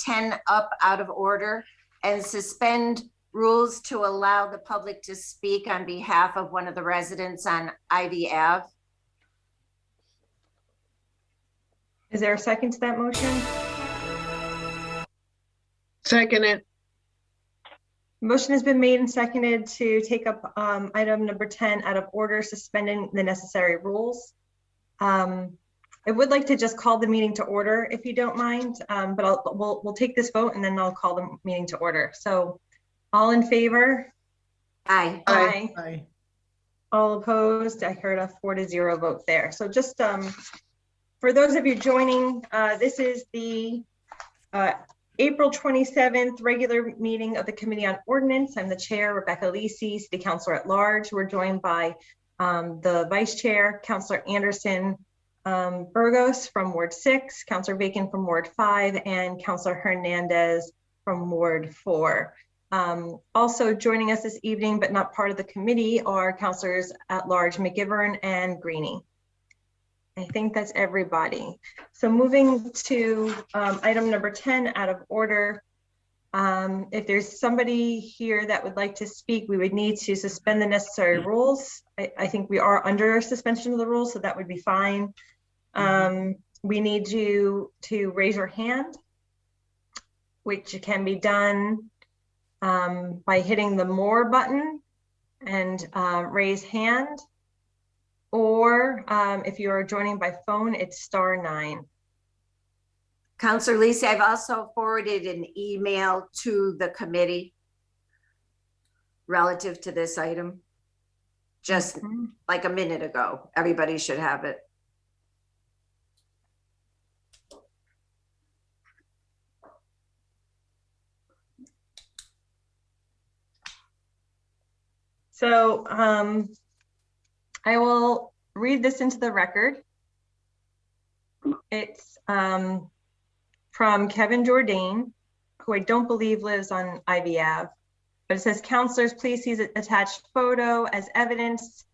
10 up out of order and suspend rules to allow the public to speak on behalf of one of the residents on Ivy Ave. Is there a second to that motion? Second it. Motion has been made and seconded to take up item number 10 out of order, suspending the necessary rules. I would like to just call the meeting to order if you don't mind, but we'll take this vote and then I'll call the meeting to order. So all in favor? Aye. Aye. Aye. All opposed? I heard a 4-0 vote there. So just for those of you joining, this is the April 27th regular meeting of the Committee on Ordinance. I'm the chair, Rebecca LISI, City Councilor at Large. We're joined by the Vice Chair, Councilor Anderson Burgos from Ward 6, Councilor Bacon from Ward 5, and Councilor Hernandez from Ward 4. Also joining us this evening, but not part of the committee, are Councilors at Large McGivern and Greenie. I think that's everybody. So moving to item number 10 out of order. If there's somebody here that would like to speak, we would need to suspend the necessary rules. I think we are under suspension of the rules, so that would be fine. We need you to raise your hand, which can be done by hitting the more button and raise hand. Or if you're joining by phone, it's *9. Councilor LISI, I've also forwarded an email to the committee relative to this item, just like a minute ago. Everybody should have it. So I will read this into the record. It's from Kevin Jourdain, who I don't believe lives on Ivy Ave, but it says, "Councilors, please see the attached photo as evidence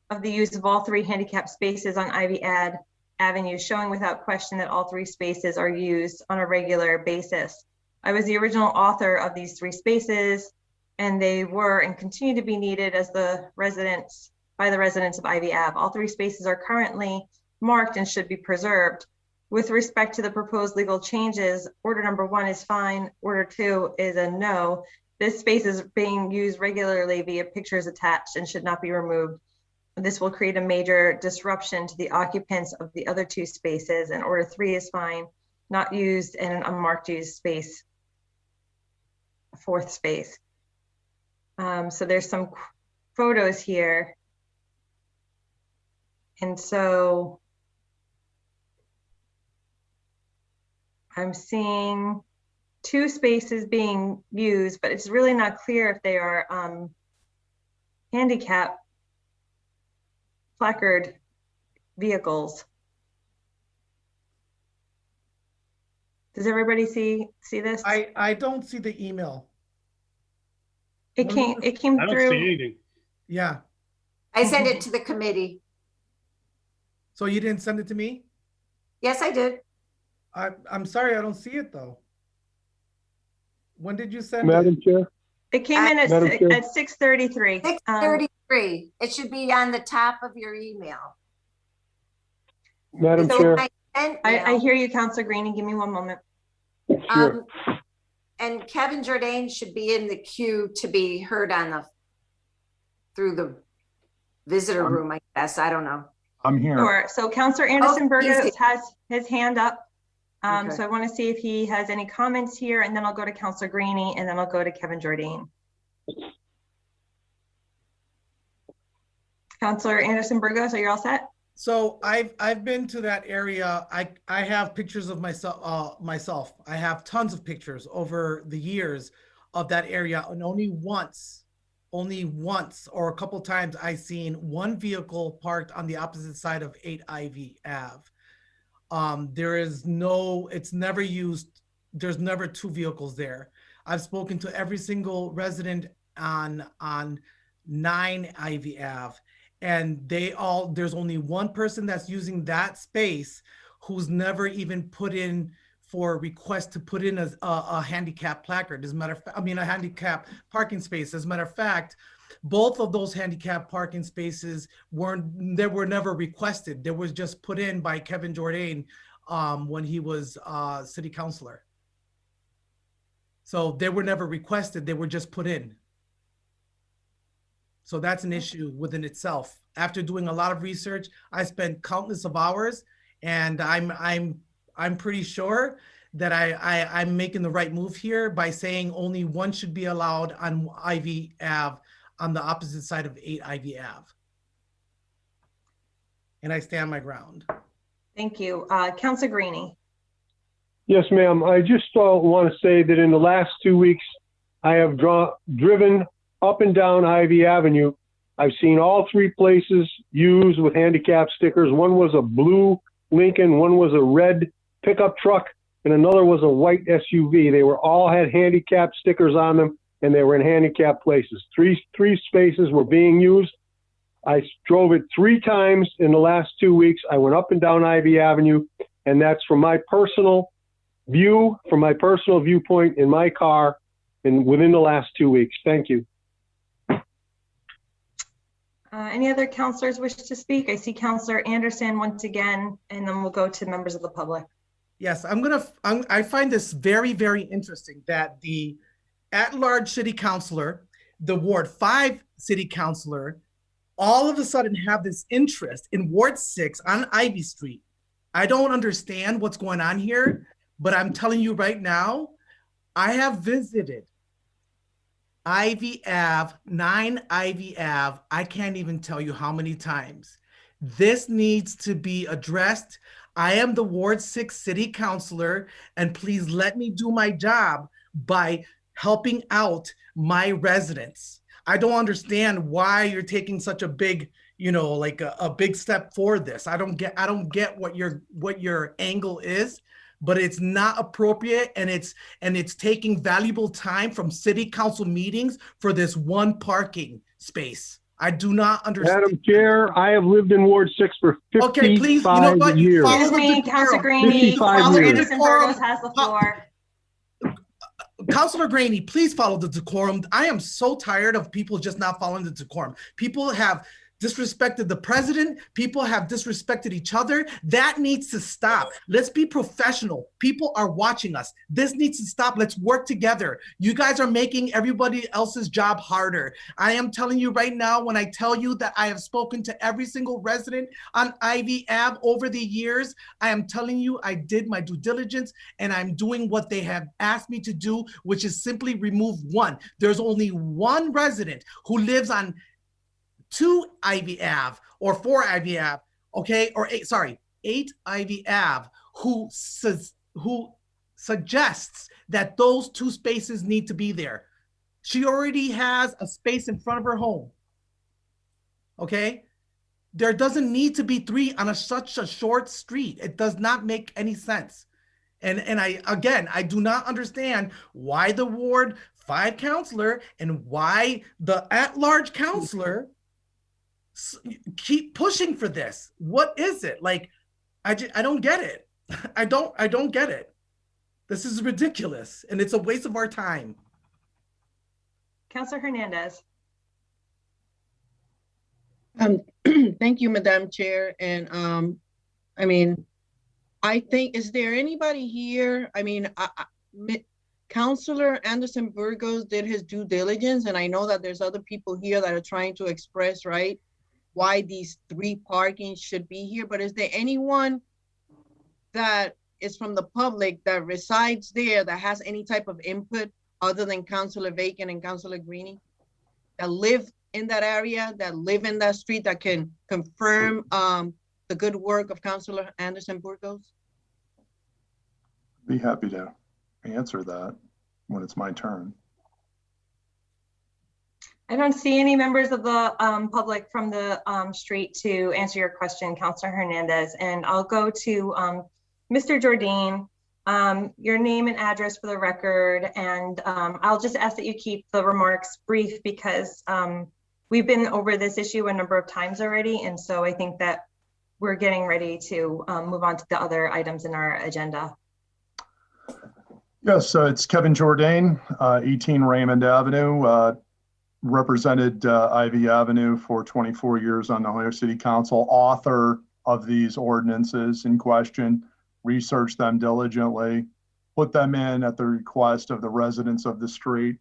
of the use of all 3 handicap spaces on Ivy Avenue, showing without question that all 3 spaces are used on a regular basis. I was the original author of these 3 spaces, and they were and continue to be needed as by the residents of Ivy Ave. All 3 spaces are currently marked and should be preserved. With respect to the proposed legal changes, order number 1 is fine. Order 2 is a no. This space is being used regularly via pictures attached and should not be removed. This will create a major disruption to the occupants of the other 2 spaces. And order 3 is fine, not used in an unmarked use space, a 4th space." So there's some photos here. And so I'm seeing 2 spaces being used, but it's really not clear if they are handicap placard vehicles. Does everybody see this? I don't see the email. It came I don't through. see anything. Yeah. I sent it to the committee. So you didn't send it to me? Yes, I did. I'm sorry, I don't see it though. When did you send Madam it? Chair? It came in at 6:33. 6:33. It should be on the top of your email. Madam So Chair? I hear you, Councilor Greenie. Give me one moment. Sure. And Kevin Jourdain should be in the queue to be heard on through the visitor room, I guess. I don't know. I'm here. Sure. So Councilor Anderson Burgos he's has his hand up. Okay. So I want to see if he has any comments here, and then I'll go to Councilor Greenie, and then I'll go to Kevin Jourdain. Councilor Anderson Burgos, are you all set? So I've been to that area. I have pictures of myself. I have tons of pictures over the years of that area, and only once or a couple times I seen one vehicle parked on the opposite side of 8 Ivy Ave. There is no, it's never used. There's never 2 vehicles there. I've spoken to every single resident on 9 Ivy Ave, and there's only one person that's using that space who's never even put in for a request to put in a handicap placard. As a matter of fact, I mean, a handicap parking space. As a matter of fact, both of those handicap parking spaces were never requested. They was just put in by Kevin Jourdain when he was city councilor. So they were never requested, they were just put in. So that's an issue within itself. After doing a lot of research, I spent countless of hours, and I'm pretty sure that I'm making the right move here by saying only one should be allowed on Ivy Ave, on the opposite side of 8 Ivy Ave. And I stand my ground. Thank you. Councilor Greenie. Yes, ma'am. I just want to say that in the last 2 weeks, I have driven up and down Ivy Avenue. I've seen all 3 places used with handicap stickers. One was a blue Lincoln, one was a red pickup truck, and another was a white SUV. They were all had handicap stickers on them, and they were in handicap places. Three spaces were being used. I drove it 3 times in the last 2 weeks. I went up and down Ivy Avenue, and that's from my personal view, from my personal viewpoint in my car, and within the last 2 weeks. Thank you. Any other councilors wish to speak? I see Councilor Anderson once again, and then we'll go to members of the public. Yes, I find this very, very interesting that the at-large city councilor, the Ward 5 city councilor, all of a sudden have this interest in Ward 6 on Ivy Street. I don't understand what's going on here, but I'm telling you right now, I have visited Ivy Ave, 9 Ivy Ave. I can't even tell you how many times. This needs to be addressed. I am the Ward 6 city councilor, and please let me do my job by helping out my residents. I don't understand why you're taking such a big, like a big step for this. I don't get what your angle is, but it's not appropriate, and it's taking valuable time from city council meetings for this one parking space. I do not understand. Madam Chair, I have lived in Ward 6 for 55 okay, please, you know what? years. Excuse me, Councilor Greenie. Councilor Anderson Burgos has the floor. Councilor Greenie, please follow the decorum. I am so tired of people just not following the decorum. People have disrespected the president. People have disrespected each other. That needs to stop. Let's be professional. People are watching us. This needs to stop. Let's work together. You guys are making everybody else's job harder. I am telling you right now, when I tell you that I have spoken to every single resident on Ivy Ave over the years, I am telling you I did my due diligence, and I'm doing what they have asked me to do, which is simply remove one. There's only one resident who lives on 2 Ivy Ave or 4 Ivy Ave, okay, or 8 Ivy Ave, who suggests that those 2 spaces need to be there. She already has a space in front of her home, okay? There doesn't need to be 3 on such a short street. It does not make any sense. And I do not understand why the Ward 5 councilor and why the at-large councilor keep pushing for this. What is it? Like, I don't get it. I don't get it. This is ridiculous, and it's a waste of our time. Councilor Hernandez. Thank you, Madam Chair. And I mean, I think, is there anybody here? I mean, Councilor Anderson Burgos did his due diligence, and I know that there's other people here that are trying to express, right, why these 3 parkings should be here. But is there anyone that is from the public that resides there that has any type of input other than Councilor Bacon and Councilor Greenie, that live in that area, that live in that street, that can confirm the good work of Councilor Anderson Burgos? Be happy to answer that when it's my turn. I don't see any members of the public from the street to answer your question, Councilor Hernandez. And I'll go to Mr. Jourdain, your name and address for the record. And I'll just ask that you keep the remarks brief, because we've been over this issue a number of times already. And so I think that we're getting ready to move on to the other items in our agenda. Yes, so it's Kevin Jourdain, 18 Raymond Avenue, represented Ivy Avenue for 24 years on the Holyoke City Council, author of these ordinances in question, researched them diligently, put them in at the request of the residents of the street,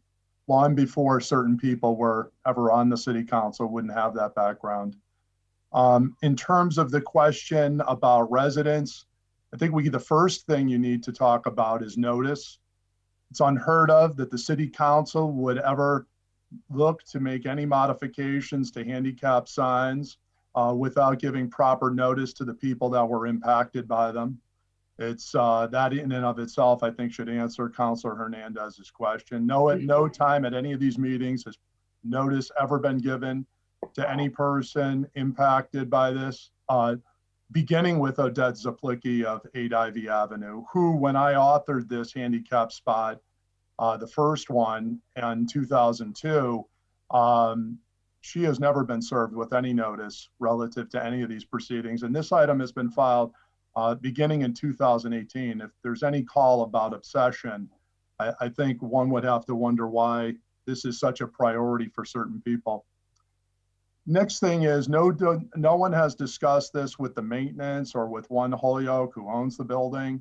long before certain people were ever on the city council, wouldn't have that background. In terms of the question about residents, I think the first thing you need to talk about is notice. It's unheard of that the city council would ever look to make any modifications to handicap signs without giving proper notice to the people that were impacted by them. It's that in and of itself, I think, should answer Councilor Hernandez's question. No, at no time at any of these meetings has notice ever been given to any person impacted by this, beginning with Odette Zaplicki of 8 Ivy Avenue, who, when I authored this handicap spot, the first one in 2002, she has never been served with any notice relative to any of these proceedings. And this item has been filed beginning in 2018. If there's any call about obsession, I think one would have to wonder why this is such a priority for certain people. Next thing is no one has discussed this with the maintenance or with One Holyoke, who owns the building,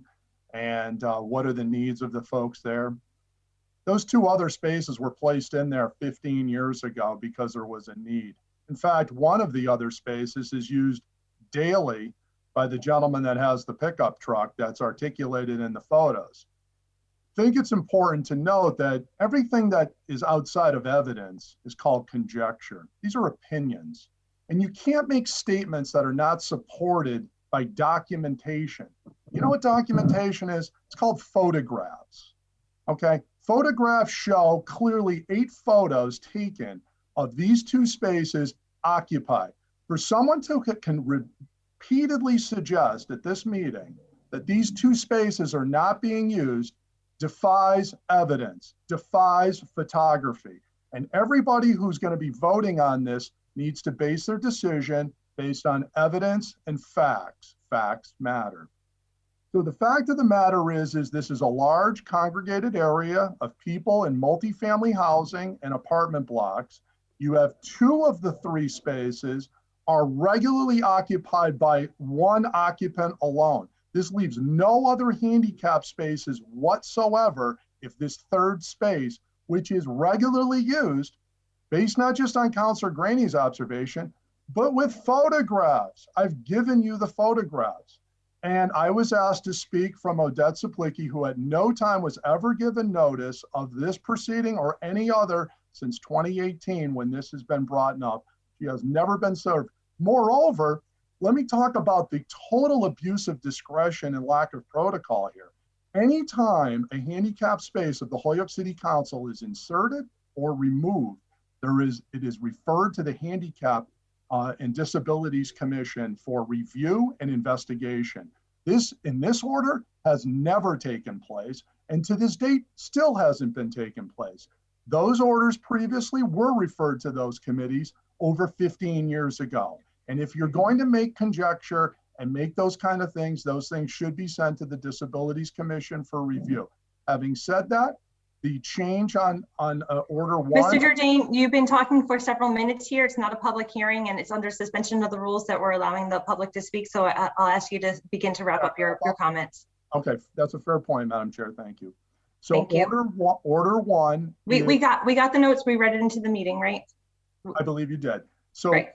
and what are the needs of the folks there. Those two other spaces were placed in there 15 years ago because there was a need. In fact, one of the other spaces is used daily by the gentleman that has the pickup truck that's articulated in the photos. I think it's important to note that everything that is outside of evidence is called conjecture. These are opinions. And you can't make statements that are not supported by documentation. You know what documentation is? It's called photographs. Okay? Photographs show clearly 8 photos taken of these two spaces occupied. For someone to can repeatedly suggest at this meeting that these two spaces are not being used defies evidence, defies photography. And everybody who's going to be voting on this needs to base their decision based on evidence and facts. Facts matter. So the fact of the matter is this is a large congregated area of people in multifamily housing and apartment blocks. You have 2 of the 3 spaces are regularly occupied by one occupant alone. This leaves no other handicap spaces whatsoever if this 3rd space, which is regularly used, based not just on Councilor Graney's observation, but with photographs. I've given you the photographs. And I was asked to speak from Odette Zaplicki, who at no time was ever given notice of this proceeding or any other since 2018 when this has been brought up. She has never been served. Moreover, let me talk about the total abuse of discretion and lack of protocol here. Anytime a handicap space of the Holyoke City Council is inserted or removed, it is referred to the Handicap and Disabilities Commission for review and investigation. This, in this order, has never taken place, and to this date still hasn't been taken place. Those orders previously were referred to those committees over 15 years ago. And if you're going to make conjecture and make those kind of things, those things should be sent to the Disabilities Commission for review. Having said that, the change on Order 1. Mr. Jourdain, you've been talking for several minutes here. It's not a public hearing and it's under suspension of the rules that we're allowing the public to speak. So I'll ask you to begin to wrap up your comments. Okay, that's a fair point, Madam Chair. Thank you. So Thank you. Order 1. We got the notes. We read it into the meeting, right? I believe you did. So, right.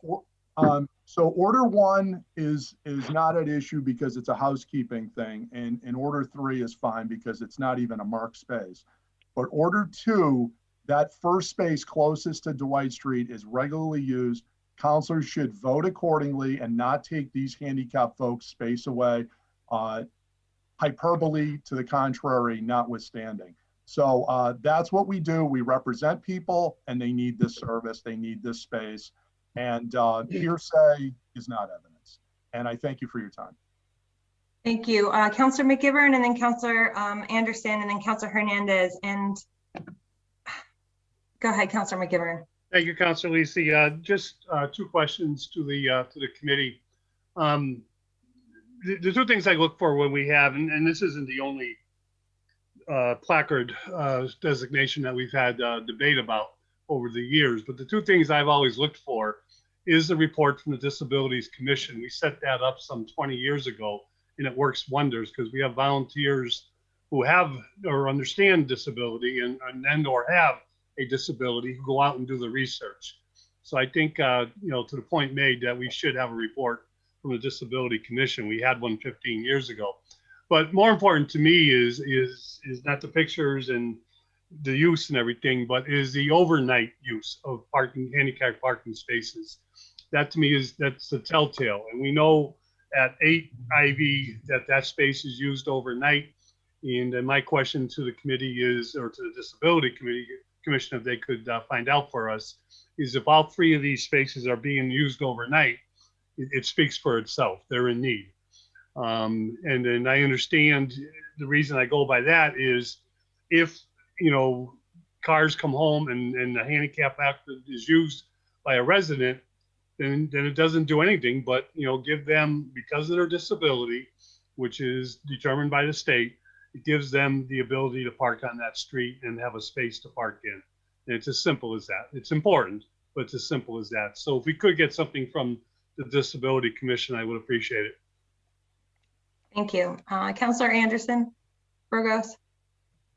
So Order 1 is not at issue because it's a housekeeping thing, and Order 3 is fine because it's not even a marked space. But Order 2, that first space closest to Dwight Street is regularly used. Councilors should vote accordingly and not take these handicapped folks' space away. Hyperbole to the contrary notwithstanding. So that's what we do. We represent people and they need this service, they need this space. And hearsay is not evidence. And I thank you for your time. Thank you. Councilor McGivern, and then Councilor Anderson, and then Councilor Hernandez. And go ahead, Councilor McGivern. Thank you, Councilor LISI. Just 2 questions to the committee. The 2 things I look for when we have, and this isn't the only placard designation that we've had debate about over the years. But the two things I've always looked for is the report from the Disabilities Commission. We set that up some 20 years ago, and it works wonders because we have volunteers who have or understand disability and or have a disability who go out and do the research. So I think, to the point made that we should have a report from the Disability Commission. We had one 15 years ago. But more important to me is not the pictures and the use and everything, but is the overnight use of parking, handicapped parking spaces. That to me that's the telltale. And we know at 8 IV that space is used overnight. And my question to the committee is, or to the Disability Commission, if they could find out for us, is if all 3 of these spaces are being used overnight, it speaks for itself. They're in need. And then I understand the reason I go by that is if, cars come home and the handicap active is used by a resident, then it doesn't do anything but, give them, because of their disability, which is determined by the state, it gives them the ability to park on that street and have a space to park in. And it's as simple as that. It's important, but it's as simple as that. So if we could get something from the Disability Commission, I would appreciate it. Thank you. Councilor Anderson, Burgos.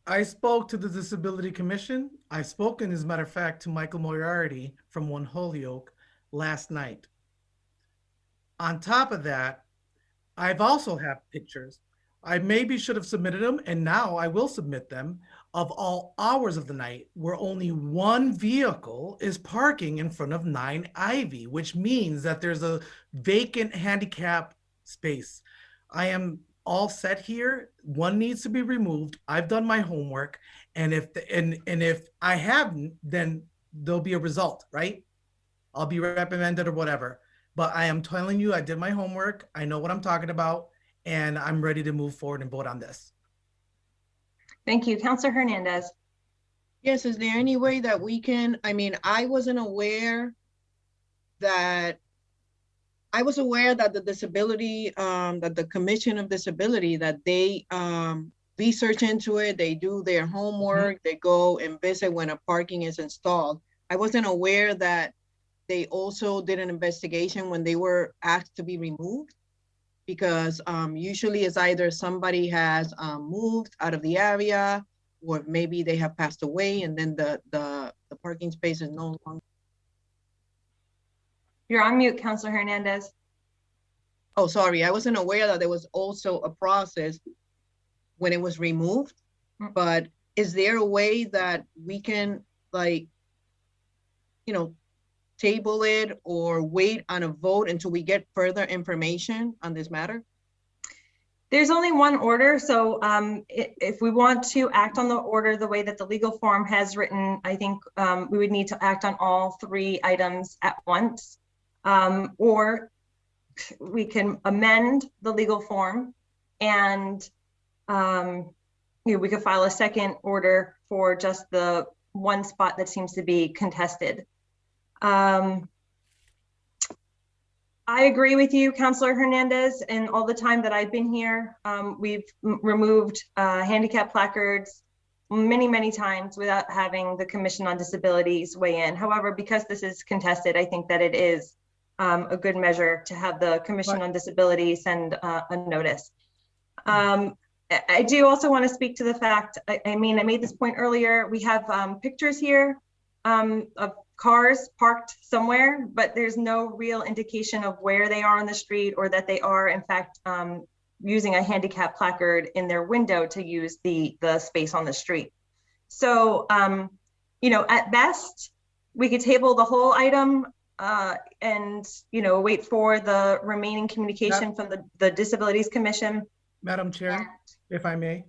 I spoke to the Disability Commission. I've spoken, as a matter of fact, to Michael Moriarty from One Holyoke last night. On top of that, I've also have pictures. I maybe should have submitted them, and now I will submit them, of all hours of the night where only one vehicle is parking in front of 9 Ivy, which means that there's a vacant handicap space. I am all set here. One needs to be removed. I've done my homework, and if I haven't, then there'll be a result, right? I'll be reprimanded or whatever. But I am telling you, I did my homework. I know what I'm talking about, and I'm ready to move forward and vote on this. Thank you. Councilor Hernandez. Yes, is there any way that we can, I wasn't aware that the disability, that the Commission of Disability, that they research into it, they do their homework, they go and visit when a parking is installed. I wasn't aware that they also did an investigation when they were asked to be removed, because usually it's either somebody has moved out of the area, or maybe they have passed away, and then the parking space is no longer. You're on mute, Councilor Hernandez. Oh, sorry. I wasn't aware that there was also a process when it was removed, but is there a way that we can, table it or wait on a vote until we get further information on this matter? There's only one order, so if we want to act on the order the way that the legal form has written, I think we would need to act on all 3 items at once. Or we can amend the legal form, and we could file a second order for just the one spot that seems to be contested. I agree with you, Councilor Hernandez, and all the time that I've been here, we've removed handicap placards many, many times without having the Commission on Disabilities weigh in. However, because this is contested, I think that it is a good measure to have the Commission on Disability send a notice. I do also want to speak to the fact, I made this point earlier, we have pictures here of cars parked somewhere, but there's no real indication of where they are on the street, or that they are in fact using a handicap placard in their window to use the space on the street. So, at best, we could table the whole item and wait for the remaining communication from the Disabilities Commission. Madam Chair, if I may.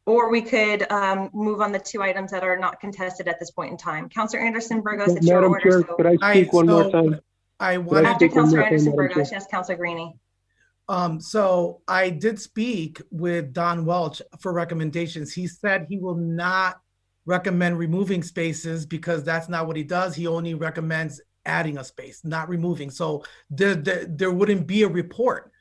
Or we could move on the 2 items that are not contested at this point in time. Councilor Anderson Burgos, it's your Madam order. Chair, could I speak one more time? After Councilor Anderson Burgos, yes, Councilor Greenie. So I did speak with Don Welch for recommendations. He said he will not recommend removing spaces because that's not what he does. He only recommends adding a space, not removing. So there wouldn't be a report.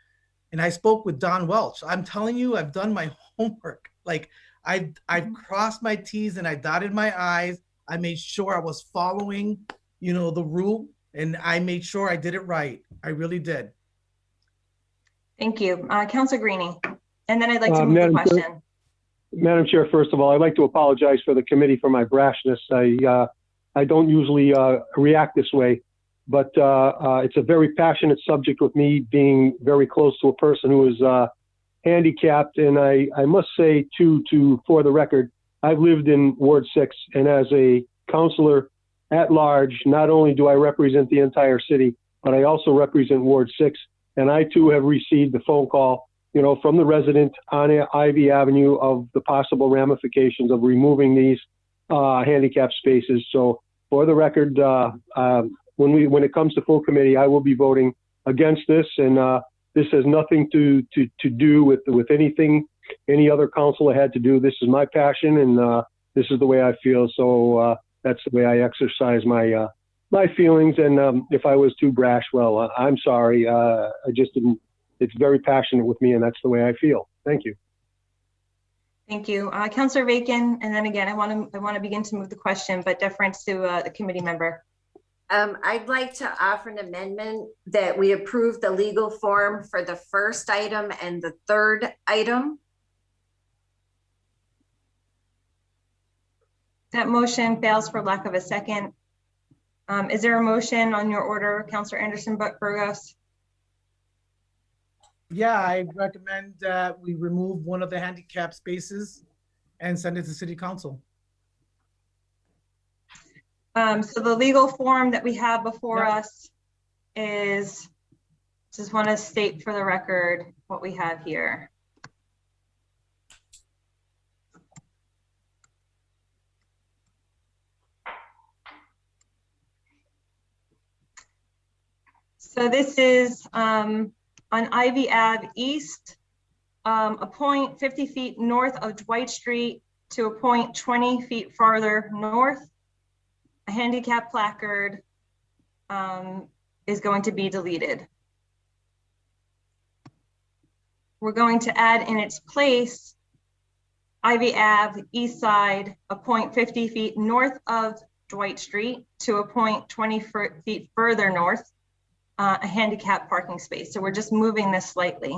And I spoke with Don Welch. I'm telling you, I've done my homework. Like I've crossed my T's and I dotted my I's. I made sure I was following, you know, the rule, and I made sure I did it right. I really did. Thank you. Councilor Greenie. And then I'd like to move the Madam Chair- question. Madam Chair, first of all, I'd like to apologize for the committee for my brashness. I don't usually react this way, but it's a very passionate subject with me being very close to a person who is handicapped. And I must say, too, for the record, I've lived in Ward 6, and as a councilor at large, not only do I represent the entire city, but I also represent Ward 6. And I, too, have received the phone call, you know, from the resident on Ivy Avenue of the possible ramifications of removing these handicap spaces. So for the record, when it comes to full committee, I will be voting against this. And this has nothing to do with anything any other councilor had to do. This is my passion, and this is the way I feel. So that's the way I exercise my feelings. And if I was too brash, well, I'm sorry. I just didn't. It's very passionate with me, and that's the way I feel. Thank you. Thank you. Councilor Bacon, and then again, I want to begin to move the question, but deference to the committee member. I'd like to offer an amendment that we approve the legal form for the first item and the third item. That motion fails for lack of a second. Is there a motion on your order, Councilor Anderson Burgos? Yeah, I recommend that we remove one of the handicap spaces and send it to City Council. So the legal form that we have before us is, just want to state for the record what we have here. So this is on Ivy Ave East, a point 50 feet north of Dwight Street to a point 20 feet farther north. A handicap placard is going to be deleted. We're going to add in its place Ivy Ave East Side, a point 50 feet north of Dwight Street to a point 20 feet further north. A handicap parking space. So we're just moving this slightly.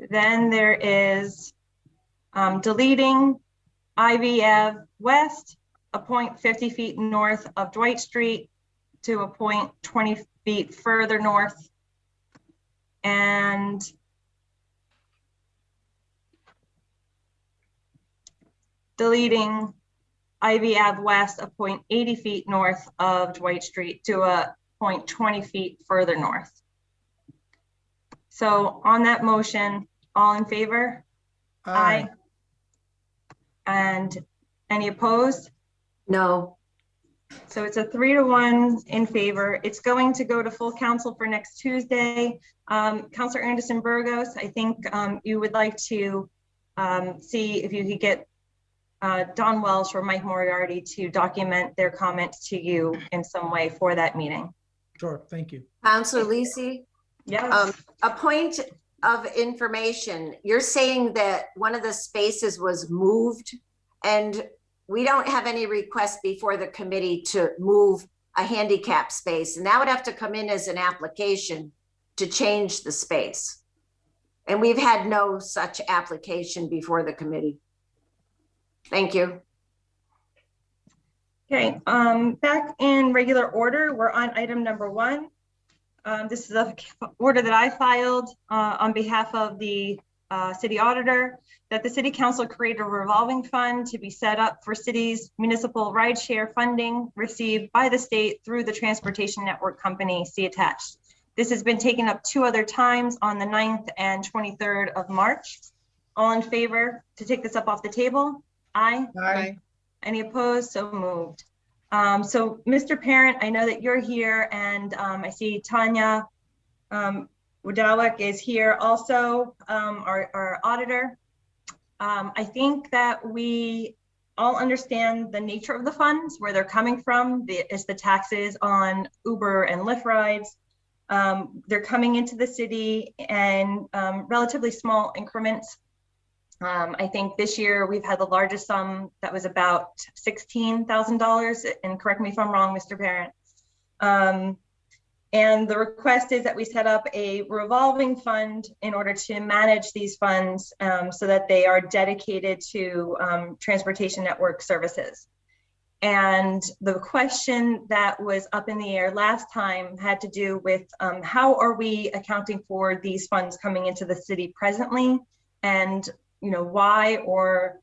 Then there is deleting Ivy Ave West, a point 50 feet north of Dwight Street to a point 20 feet further north. And deleting Ivy Ave West, a point 80 feet north of Dwight Street to a point 20 feet further north. So on that motion, all in favor? Aye. And any opposed? No. So it's a 3-1 in favor. It's going to go to full council for next Tuesday. Councilor Anderson Burgos, I think you would like to see if you could get Don Welsh or Mike Moriarty to document their comments to you in some way for that meeting. Sure, thank you. Councilor LISI? Yes. A point of information. You're saying that one of the spaces was moved, and we don't have any request before the committee to move a handicap space, and that would have to come in as an application to change the space. And we've had no such application before the committee. Thank you. Okay, back in regular order, we're on item number 1. This is an order that I filed on behalf of the city auditor, that the city council create a revolving fund to be set up for cities' municipal rideshare funding received by the state through the transportation network company, see attached. This has been taken up 2 other times on the 9th and 23rd of March. All in favor to take this up off the table? Aye. Aye. Any opposed? So moved. So Mr. Parent, I know that you're here, and I see Tanya Wodowik is here also, our auditor. I think that we all understand the nature of the funds, where they're coming from. It's the taxes on Uber and Lyft rides. They're coming into the city in relatively small increments. I think this year we've had the largest sum that was about $16,000, and correct me if I'm wrong, Mr. Parent. And the request is that we set up a revolving fund in order to manage these funds so that they are dedicated to transportation network services. And the question that was up in the air last time had to do with how are we accounting for these funds coming into the city presently, and why are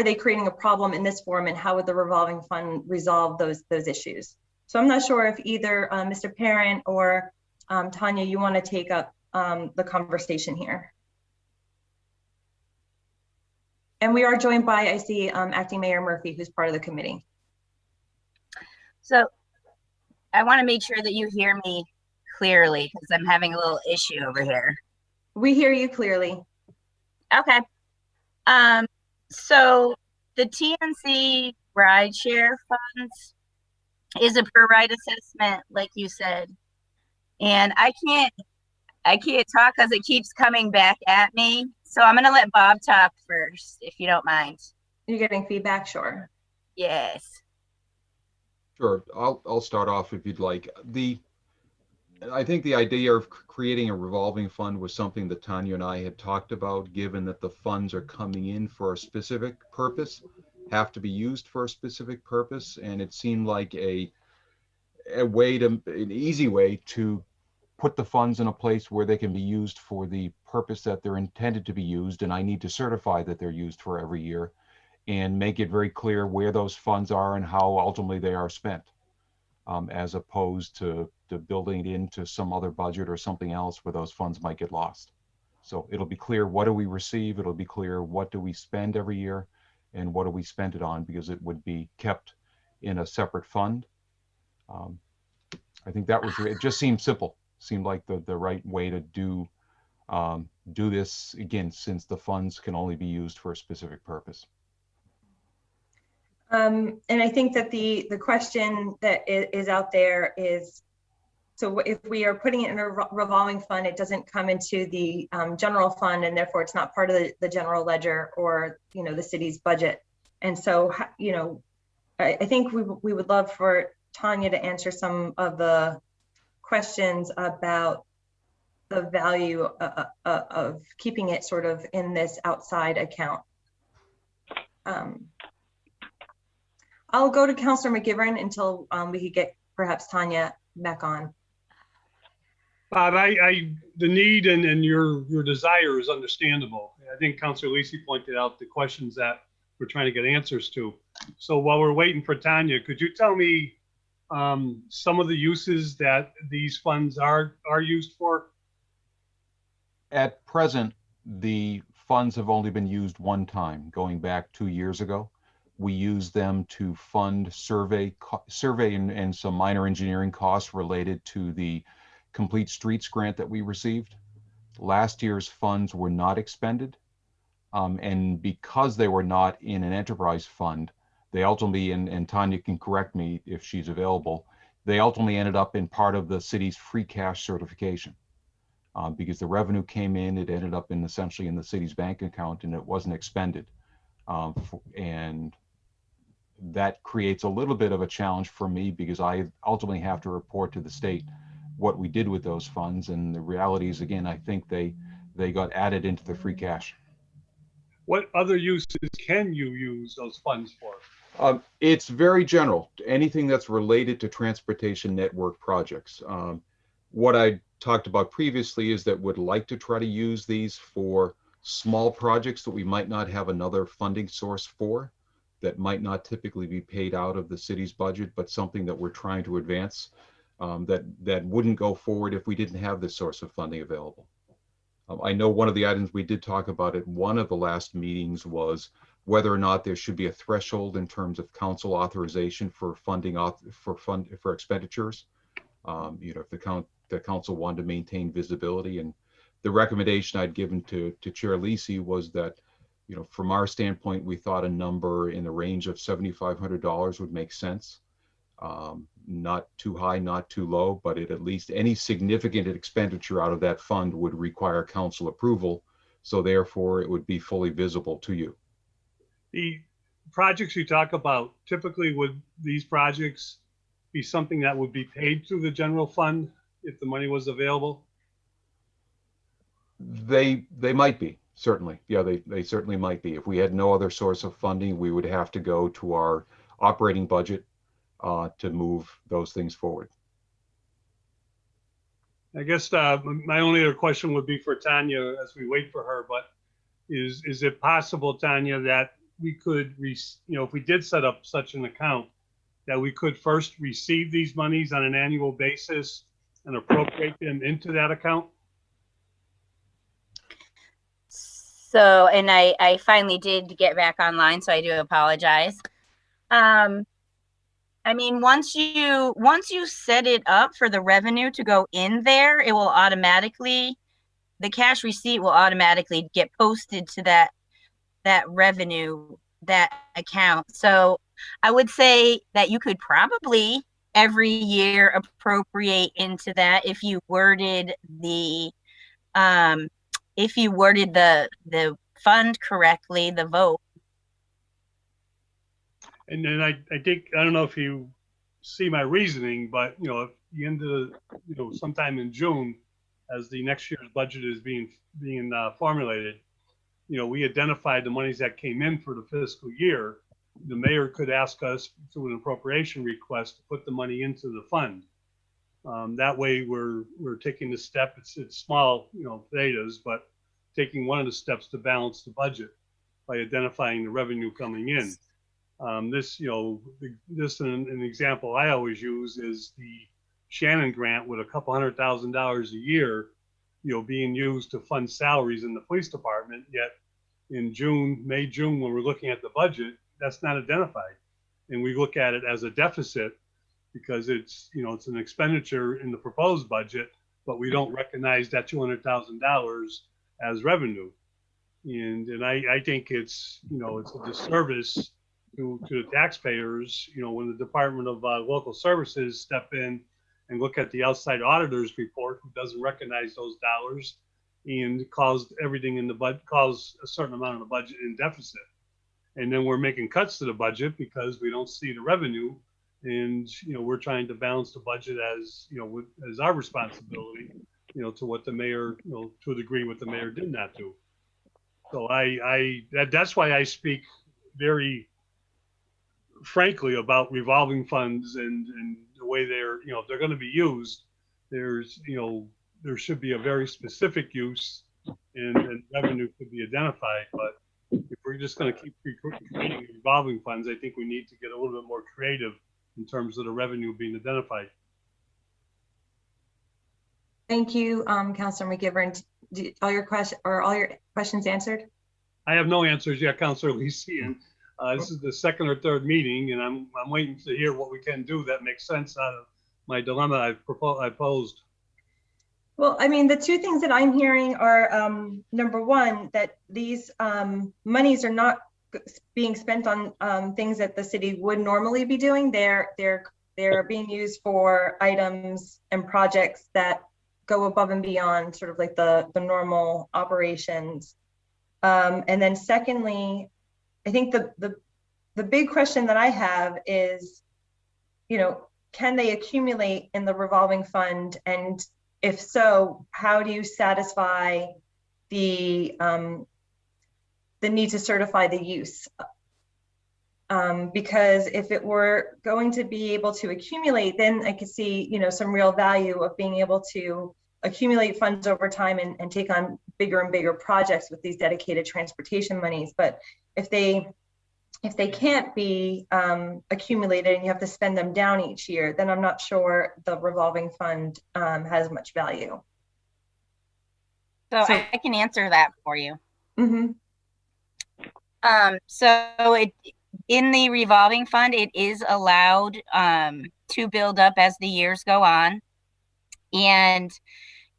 they creating a problem in this form, and how would the revolving fund resolve those issues? So I'm not sure if either Mr. Parent or Tanya, you want to take up the conversation here. And we are joined by, I see, Acting Mayor Murphy, who's part of the committee. So I want to make sure that you hear me clearly because I'm having a little issue over here. We hear you clearly. Okay. So the TNC rideshare funds is a per ride assessment, like you said. And I can't talk because it keeps coming back at me. So I'm going to let Bob talk first, if you don't mind. You're getting feedback? Sure. Yes. Sure. I'll start off if you'd like. I think the idea of creating a revolving fund was something that Tanya and I had talked about, given that the funds are coming in for a specific purpose, have to be used for a specific purpose. And it seemed like an easy way to put the funds in a place where they can be used for the purpose that they're intended to be used. And I need to certify that they're used for every year and make it very clear where those funds are and how ultimately they are spent, as opposed to building it into some other budget or something else where those funds might get lost. So it'll be clear, what do we receive? It'll be clear, what do we spend every year and what do we spend it on, because it would be kept in a separate fund. I think that was, it just seemed simple, seemed like the right way to do this, again, since the funds can only be used for a specific purpose. And I think that the question that is out there is, so if we are putting it in a revolving fund, it doesn't come into the general fund, and therefore it's not part of the general ledger or the city's budget. And so I think we would love for Tanya to answer some of the questions about the value of keeping it sort of in this outside account. I'll go to Councilor McGivern until we could get perhaps Tanya back on. Bob, the need and your desire is understandable. I think Councilor LISI pointed out the questions that we're trying to get answers to. So while we're waiting for Tanya, could you tell me some of the uses that these funds are used for? At present, the funds have only been used one time, going back 2 years ago. We use them to fund survey and some minor engineering costs related to the Complete Streets grant that we received. Last year's funds were not expended. And because they were not in an enterprise fund, they ultimately, and Tanya can correct me if she's available, they ultimately ended up in part of the city's free cash certification. Because the revenue came in, it ended up essentially in the city's bank account and it wasn't expended. And that creates a little bit of a challenge for me because I ultimately have to report to the state what we did with those funds. And the reality is, again, I think they got added into the free cash. What other uses can you use those funds for? It's very general. Anything that's related to transportation network projects. What I talked about previously is that would like to try to use these for small projects that we might not have another funding source for, that might not typically be paid out of the city's budget, but something that we're trying to advance, that wouldn't go forward if we didn't have this source of funding available. I know one of the items we did talk about at one of the last meetings was whether or not there should be a threshold in terms of council authorization for funding for expenditures. If the council wanted to maintain visibility, and the recommendation I'd given to Chair LISI was that, from our standpoint, we thought a number in the range of $7,500 would make sense. Not too high, not too low, but at least any significant expenditure out of that fund would require council approval So therefore, it would be fully visible to you. The projects you talk about, typically would these projects be something that would be paid through the general fund if the money was available? They might be, certainly. Yeah, they certainly might be. If we had no other source of funding, we would have to go to our operating budget to move those things forward. I guess my only other question would be for Tanya as we wait for her, but is it possible, Tanya, that we could, if we did set up such an account, that we could first receive these monies on an annual basis and appropriate them into that account? So, and I finally did get back online, so I do apologize. I mean, once you set it up for the revenue to go in there, it will automatically, the cash receipt will automatically get posted to that revenue, that account. So I would say that you could probably every year appropriate into that if you worded the fund correctly, the vote. And then I think, I don't know if you see my reasoning, but, at the end of sometime in June, as the next year's budget is being formulated, we identified the monies that came in for the fiscal year. The mayor could ask us through an appropriation request to put the money into the fund. That way we're taking the step, it's small, potatoes, but taking one of the steps to balance the budget by identifying the revenue coming in. This an example I always use is the Shannon grant with a couple $100,000 a year, being used to fund salaries in the police department. Yet in May, June, when we're looking at the budget, that's not identified. And we look at it as a deficit because it's an expenditure in the proposed budget, but we don't recognize that $200,000 as revenue. And I think it's a disservice to the taxpayers, when the Department of Local Services step in and look at the outside auditor's report, who doesn't recognize those dollars and caused everything in the budget, caused a certain amount of the budget in deficit. And then we're making cuts to the budget because we don't see the revenue. And, we're trying to balance the budget as our responsibility, to what the mayor, to a degree what the mayor did not do. So that's why I speak very frankly about revolving funds and the way they're, if they're going to be used, there should be a very specific use and revenue could be identified. But if we're just going to keep creating revolving funds, I think we need to get a little bit more creative in terms of the revenue being identified. Thank you, Councilor McGivern. All your questions answered? I have no answers yet, Councilor LISI, and this is the second or third meeting, and I'm waiting to hear what we can do that makes sense out of my dilemma I posed. Well, I mean, the two things that I'm hearing are, number one, that these monies are not being spent on things that the city would normally be doing. They're being used for items and projects that go above and beyond sort of like the normal operations. And then secondly, I think the big question that I have is, can they accumulate in the revolving fund? And if so, how do you satisfy the need to certify the use? Because if it were going to be able to accumulate, then I could see, some real value of being able to accumulate funds over time and take on bigger and bigger projects with these dedicated transportation monies. But if they can't be accumulated and you have to spend them down each year, then I'm not sure the revolving fund has much value. So I can answer that for you. Mm-hmm. So in the revolving fund, it is allowed to build up as the years go on. And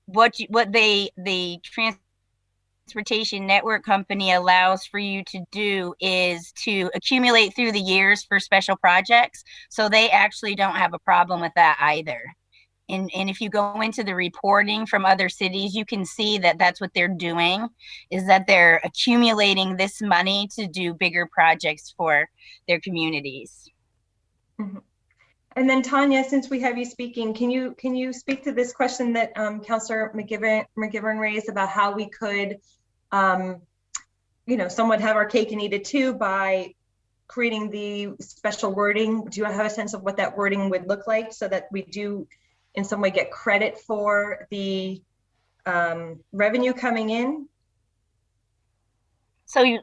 the transportation network company allows for you to do is to accumulate through the years for special projects. So they actually don't have a problem with that either. And if you go into the reporting from other cities, you can see that that's what they're doing, is that they're accumulating this money to do bigger projects for their communities. Mhm. And then Tanya, since we have you speaking, can you speak to this question that Councillor McGivern raised about how we could, somewhat have our cake and eat it too by creating the special wording? Do you have a sense of what that wording would look like so that we do in some way get credit for the revenue coming in? So,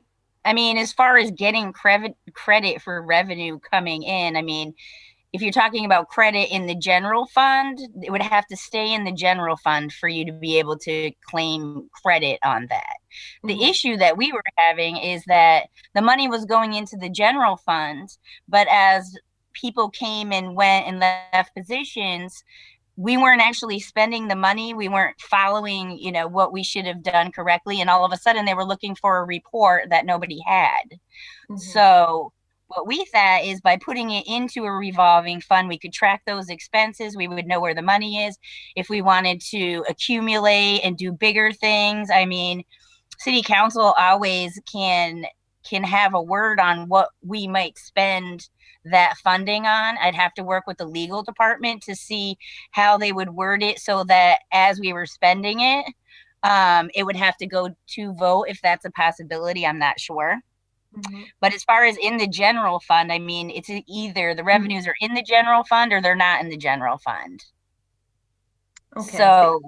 I mean, as far as getting credit for revenue coming in, I mean, if you're talking about credit in the general fund, it would have to stay in the general fund for you to be able to claim credit on that. The issue that we were having is that the money was going into the general fund, but as people came and went and left positions, we weren't actually spending the money. We weren't following, what we should have done correctly. And all of a sudden they were looking for a report that nobody had. So what we thought is by putting it into a revolving fund, we could track those expenses. We would know where the money is. If we wanted to accumulate and do bigger things, I mean, city council always can have a word on what we might spend that funding on. I'd have to work with the legal department to see how they would word it so that as we were spending it, it would have to go to vote if that's a possibility. I'm not sure. But as far as in the general fund, I mean, it's either the revenues are in the general fund or they're not in the general fund. Okay. So,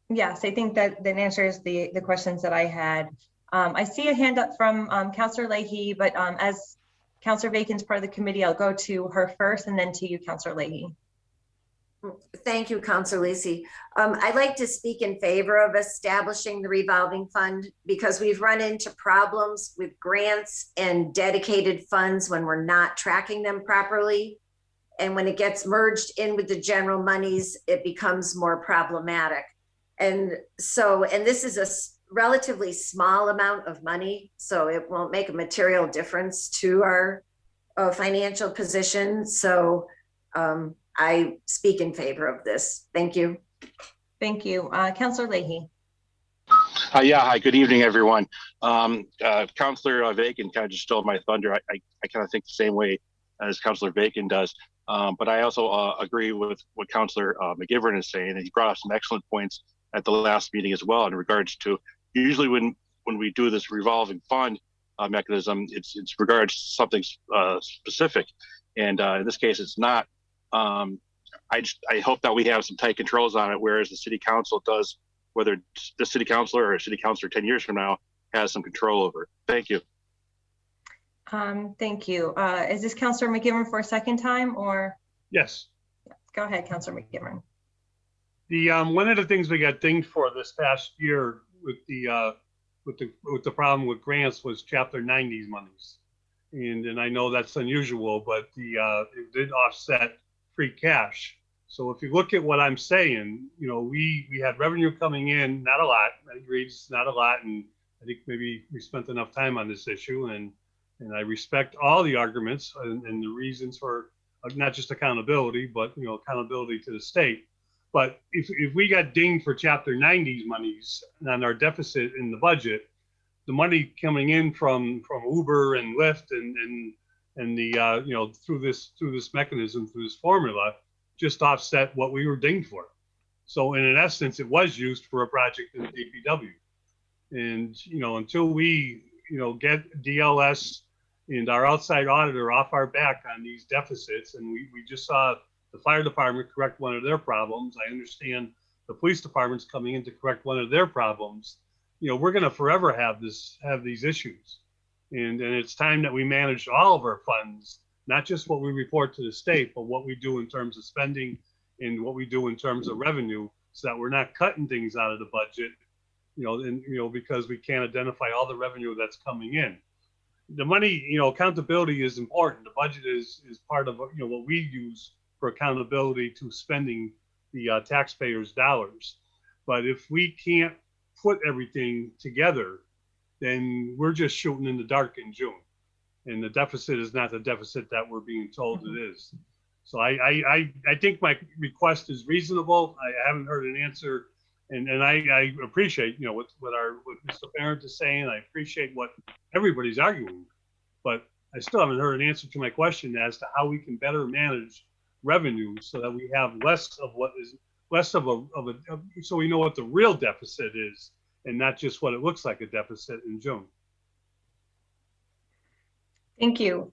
Yes, I think that answers the questions that I had. I see a hand up from Councillor Leahy, but as Councillor Bacon's part of the committee, I'll go to her first and then to you, Councillor Leahy. Thank you, Councillor Lisi. I'd like to speak in favor of establishing the revolving fund because we've run into problems with grants and dedicated funds when we're not tracking them properly. And when it gets merged in with the general monies, it becomes more problematic. And this is a relatively small amount of money, so it won't make a material difference to our financial position. So I speak in favor of this. Thank you. Thank you. Councillor Leahy. Yeah, hi, good evening, everyone. Councillor Bacon kind of just stole my thunder. I kind of think the same way as Councillor Bacon does. But I also agree with what Councillor McGivern is saying, and he brought up some excellent points at the last meeting as well in regards to usually when we do this revolving fund mechanism, it's regards to something specific, and in this case, it's not. I hope that we have some tight controls on it, whereas the city council does, whether the city councilor or a city councilor 10 years from now has some control over it. Thank you. Thank you. Is this Councillor McGivern for a second time or? Yes. Go ahead, Councillor McGivern. The one of the things we got dinged for this past year with the problem with grants was Chapter 90s monies, and I know that's unusual, but it did offset free cash. So if you look at what I'm saying, we had revenue coming in, not a lot. I agree, it's not a lot, and I think maybe we spent enough time on this issue, and I respect all the arguments and the reasons for not just accountability, but accountability to the state. But if we got dinged for Chapter 90s monies on our deficit in the budget, the money coming in from Uber and Lyft and the through this mechanism, through this formula, just offset what we were dinged for. So in essence, it was used for a project in the DPW. And until we get DLS and our outside auditor off our back on these deficits, and we just saw the fire department correct one of their problems. I understand the police department's coming in to correct one of their problems. We're going to forever have these issues, and it's time that we manage all of our funds, not just what we report to the state, but what we do in terms of spending and what we do in terms of revenue, so that we're not cutting things out of the budget, because we can't identify all the revenue that's coming in. The money, accountability is important. The budget is part of what we use for accountability to spending the taxpayers' dollars. But if we can't put everything together, then we're just shooting in the dark in June. And the deficit is not the deficit that we're being told it is. So I think my request is reasonable. I haven't heard an answer, and I appreciate, you know, what Mr. Parent is saying. I appreciate what everybody's arguing, but I still haven't heard an answer to my question as to how we can better manage revenue so that we have less of so we know what the real deficit is and not just what it looks like a deficit in June. Thank you.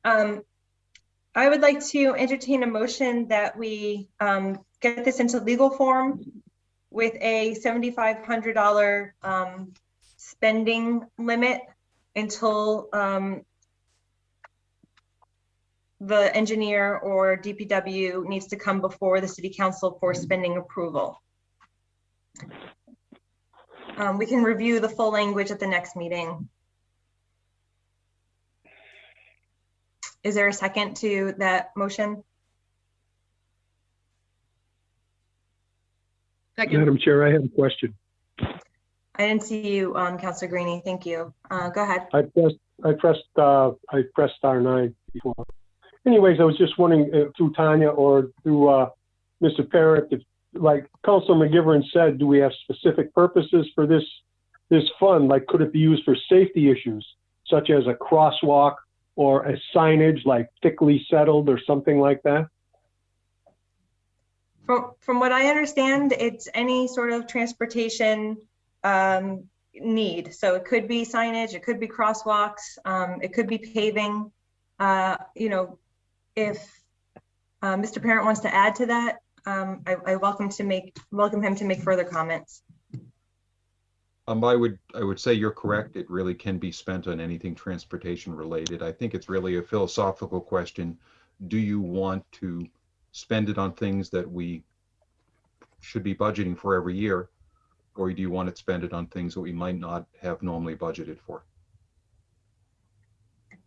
I would like to entertain a motion that we get this into legal form with a $7,500 spending limit until the engineer or DPW needs to come before the city council for spending approval. We can review the full language at the next meeting. Is there a second to that motion? Second. Madam Chair, I have a question. I didn't see you, Councilor Greeny. Thank you. Go ahead. I pressed R9 before. Anyways, I was just wondering through Tanya or through Mr. Parent, if, like Councilor McGivern said, do we have specific purposes for this fund? Like, could it be used for safety issues, such as a crosswalk or a signage like thickly settled or something like that? From what I understand, it's any sort of transportation need. So it could be signage, it could be crosswalks, it could be paving. You know, if Mr. Parent wants to add to that, I welcome him to make further comments. I would say you're correct. It really can be spent on anything transportation related. I think it's really a philosophical question. Do you want to spend it on things that we should be budgeting for every year, or do you want to spend it on things that we might not have normally budgeted for?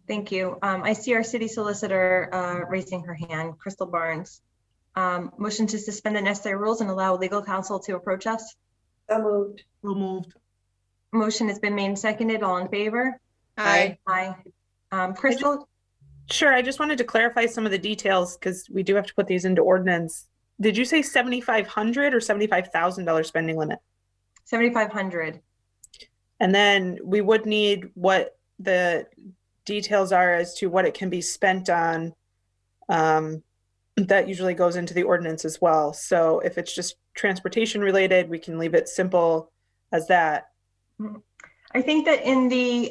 Thank you. I see our city solicitor raising her hand, Crystal Barnes. Motion to suspend the necessary rules and allow legal counsel to approach us. So moved. So moved. Motion has been made and seconded. All in favor? Aye. Aye. Crystal? Sure. I just wanted to clarify some of the details because we do have to put these into ordinance. Did you say $7,500 or $75,000 spending limit? 7,500. And then we would need what the details are as to what it can be spent on. That usually goes into the ordinance as well. So if it's just transportation related, we can leave it simple as that. I think that in the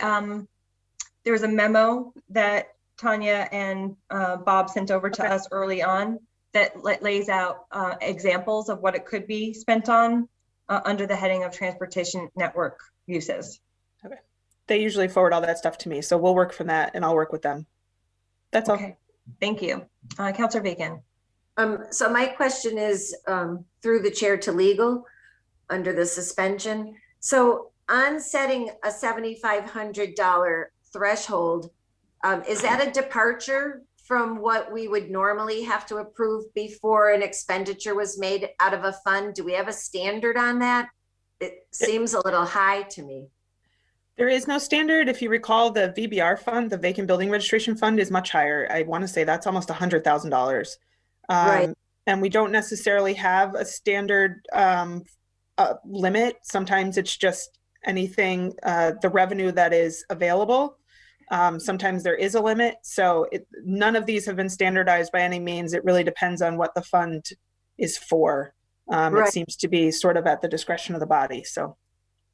there was a memo that Tanya and Bob sent over to us early on that lays out examples of what it could be spent on under the heading of transportation network uses. Okay. They usually forward all that stuff to me, so we'll work from that and I'll work with them. That's all. Okay. Thank you. Councilor Bacon. So my question is through the chair to legal under the suspension. So on setting a $7,500 threshold, is that a departure from what we would normally have to approve before an expenditure was made out of a fund? Do we have a standard on that? It seems a little high to me. There is no standard. If you recall, the VBR fund, the Vacant Building Registration Fund, is much higher. I want to say that's almost $100,000. Right. And we don't necessarily have a standard limit. Sometimes it's just anything, the revenue that is available. Sometimes there is a limit. So none of these have been standardized by any means. It really depends on what the fund is for. Right. It seems to be sort of at the discretion of the body. So.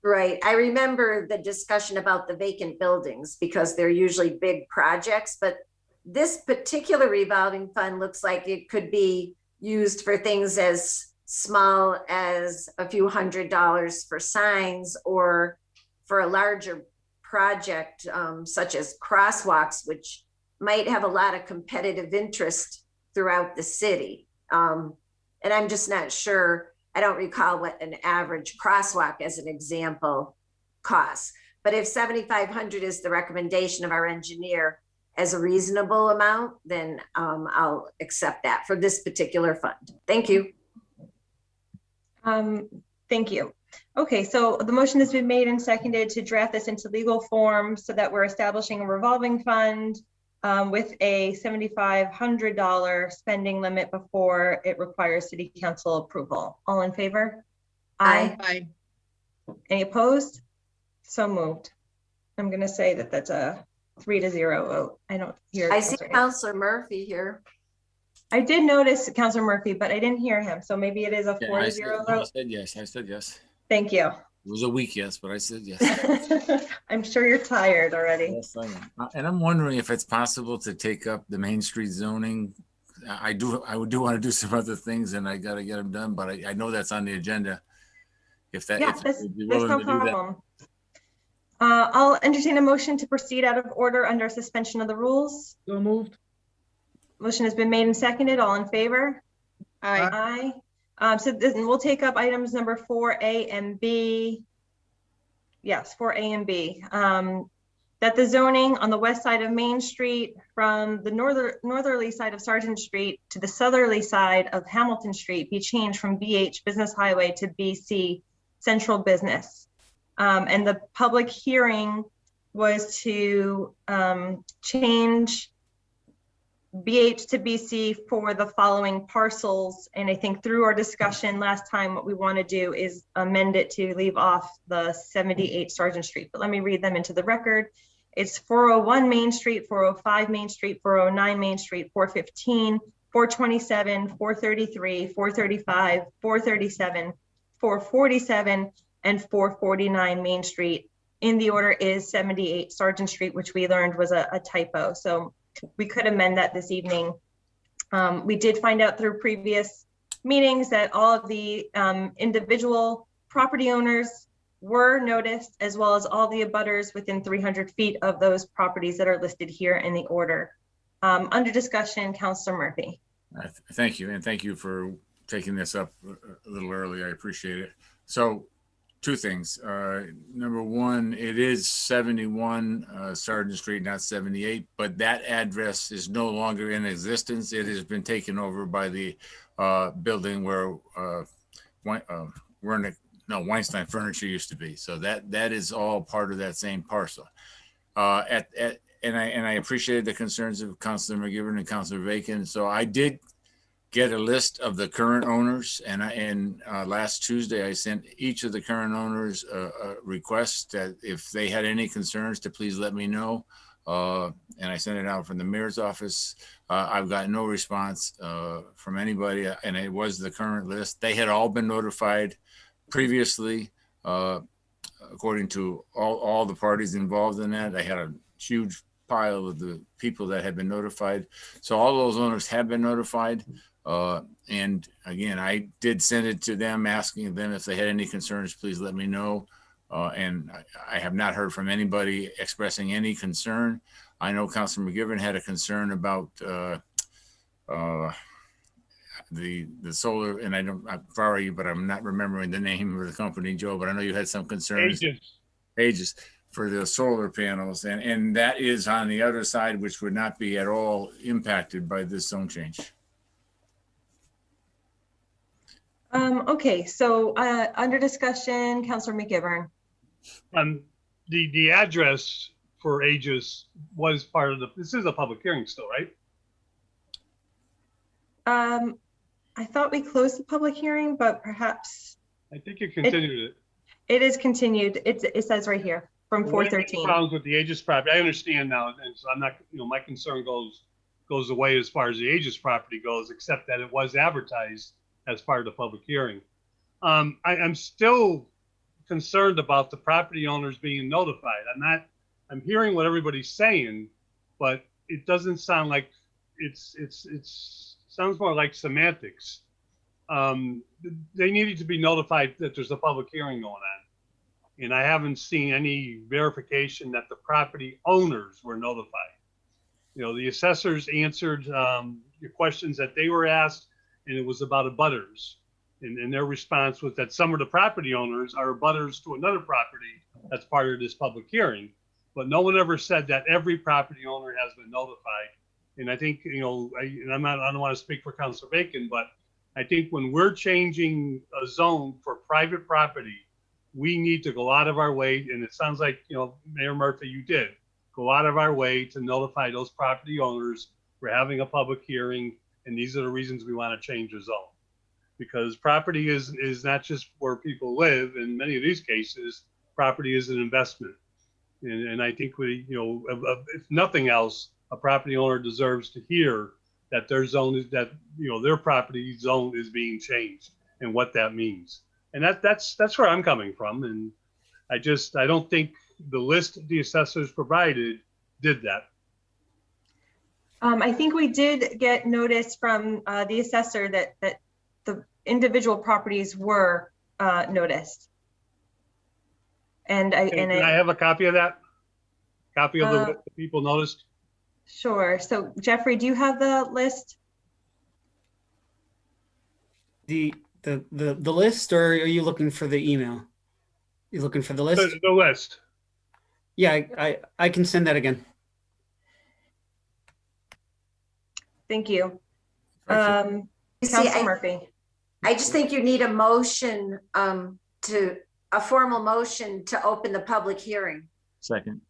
Right. I remember the discussion about the vacant buildings because they're usually big projects, but this particular revolving fund looks like it could be used for things as small as a few $100s for signs or for a larger project such as crosswalks, which might have a lot of competitive interest throughout the city. And I'm just not sure. I don't recall what an average crosswalk as an example costs, but if 7,500 is the recommendation of our engineer as a reasonable amount, then I'll accept that for this particular fund. Thank you. Thank you. Okay, so the motion has been made and seconded to draft this into legal form so that we're establishing a revolving fund with a $7,500 spending limit before it requires city council approval. All in favor? Aye. Aye. Any opposed? So moved. I'm gonna say that that's a 3-0 vote. I don't hear. I see Counselor Hayes. Counselor Murphy here. I did notice Counselor Murphy, but I didn't hear him. So maybe it is a 4-0 I vote. said yes. I said yes. Thank you. It was a weak yes, but I said yes. I'm sure you're tired already. Yes, I am. And I'm wondering if it's possible to take up the Main Street zoning. I do want to do some other things, and I got to get them done. But I know that's on the agenda. If that, Yeah, if there's you'd be no willing to do that. problem. I'll entertain a motion to proceed out of order under suspension of the rules. So moved. Motion has been made and seconded. All in favor? Aye. Aye. So then we'll take up items number 4A and B. Yes, 4A and B. That the zoning on the west side of Main Street from the northerly side of Sargeant Street to the southerly side of Hamilton Street be changed from BH Business Highway to BC Central Business. And the public hearing was to change BH to BC for the following parcels. And I think through our discussion last time, what we want to do is amend it to leave off the 78 Sargeant Street. But let me read them into the record. It's 401 Main Street, 405 Main Street, 409 Main Street, 415, 427, 433, 435, 437, 447, and 449 Main Street. In the order is 78 Sargeant Street, which we learned was a typo. So we could amend that this evening. We did find out through previous meetings that all of the individual property owners were noticed, as well as all the abutters within 300 feet of those properties that are listed here in the order. Under discussion, Councilor Murphy. Thank you. And thank you for taking this up a little early. I appreciate it. So two things. Number one, it is 71 Sargeant Street, not 78, but that address is no longer in existence. It has been taken over by the building where Weinstein Furniture used to be. So that is all part of that same parcel. And I appreciated the concerns of Councilor McGivern and Councilor Bacon. So I did get a list of the current owners, and last Tuesday I sent each of the current owners a request that if they had any concerns to please let me know. And I sent it out from the mayor's office. I've got no response from anybody, and it was the current list. They had all been notified previously, according to all the parties involved in that. I had a huge pile of the people that had been notified. So all those owners have been notified. And again, I did send it to them, asking them if they had any concerns, please let me know. And I have not heard from anybody expressing any concern. I know Councilor McGivern had a concern about the solar, and I'm sorry, but I'm not remembering the name of the company, Joe, but I know you had some concerns. Aegis for the solar panels, and that is on the other side, which would not be at all impacted by this zone change. Okay, so under discussion, Councilor McGivern. The address for Aegis was part of this is a public hearing still, right? I thought we closed the public hearing, but perhaps. I think you continued it. It is continued. It says right here from 413. Problems with the Aegis property. I understand now, and so I'm not, my concern goes away as far as the Aegis property goes, except that it was advertised as part of the public hearing. I'm still concerned about the property owners being notified. I'm hearing what everybody's saying, but it doesn't sound like sounds more like semantics. They needed to be notified that there's a public hearing going on. And I haven't seen any verification that the property owners were notified. The assessors answered your questions that they were asked, and it was about abutters. And their response was that some of the property owners are abutters to another property that's part of this public hearing. But no one ever said that every property owner has been notified. And I think, I don't want to speak for Councilor Bacon, but I think when we're changing a zone for private property, we need to go out of our way. And it sounds like, Mayor Murphy, you did. go out of our way to notify those property owners we're having a public hearing, and these are the reasons we want to change the zone. Because property is not just where people live. In many of these cases, property is an investment. And I think we, if nothing else, a property owner deserves to hear that their zone is their property zone is being changed and what that means. And that's where I'm coming from. And I don't think the list the assessors provided did that. I think we did get notice from the assessor that the individual properties were noticed. And Can I have a copy of that? Copy of the people noticed? Sure. So Jeffrey, do you have the list? The list, or are you looking for the email? You're looking for the list? The list. Yeah, I can send that again. Thank you. See, Councilor Murphy. I just think you need a motion a formal motion to open the public hearing. Second.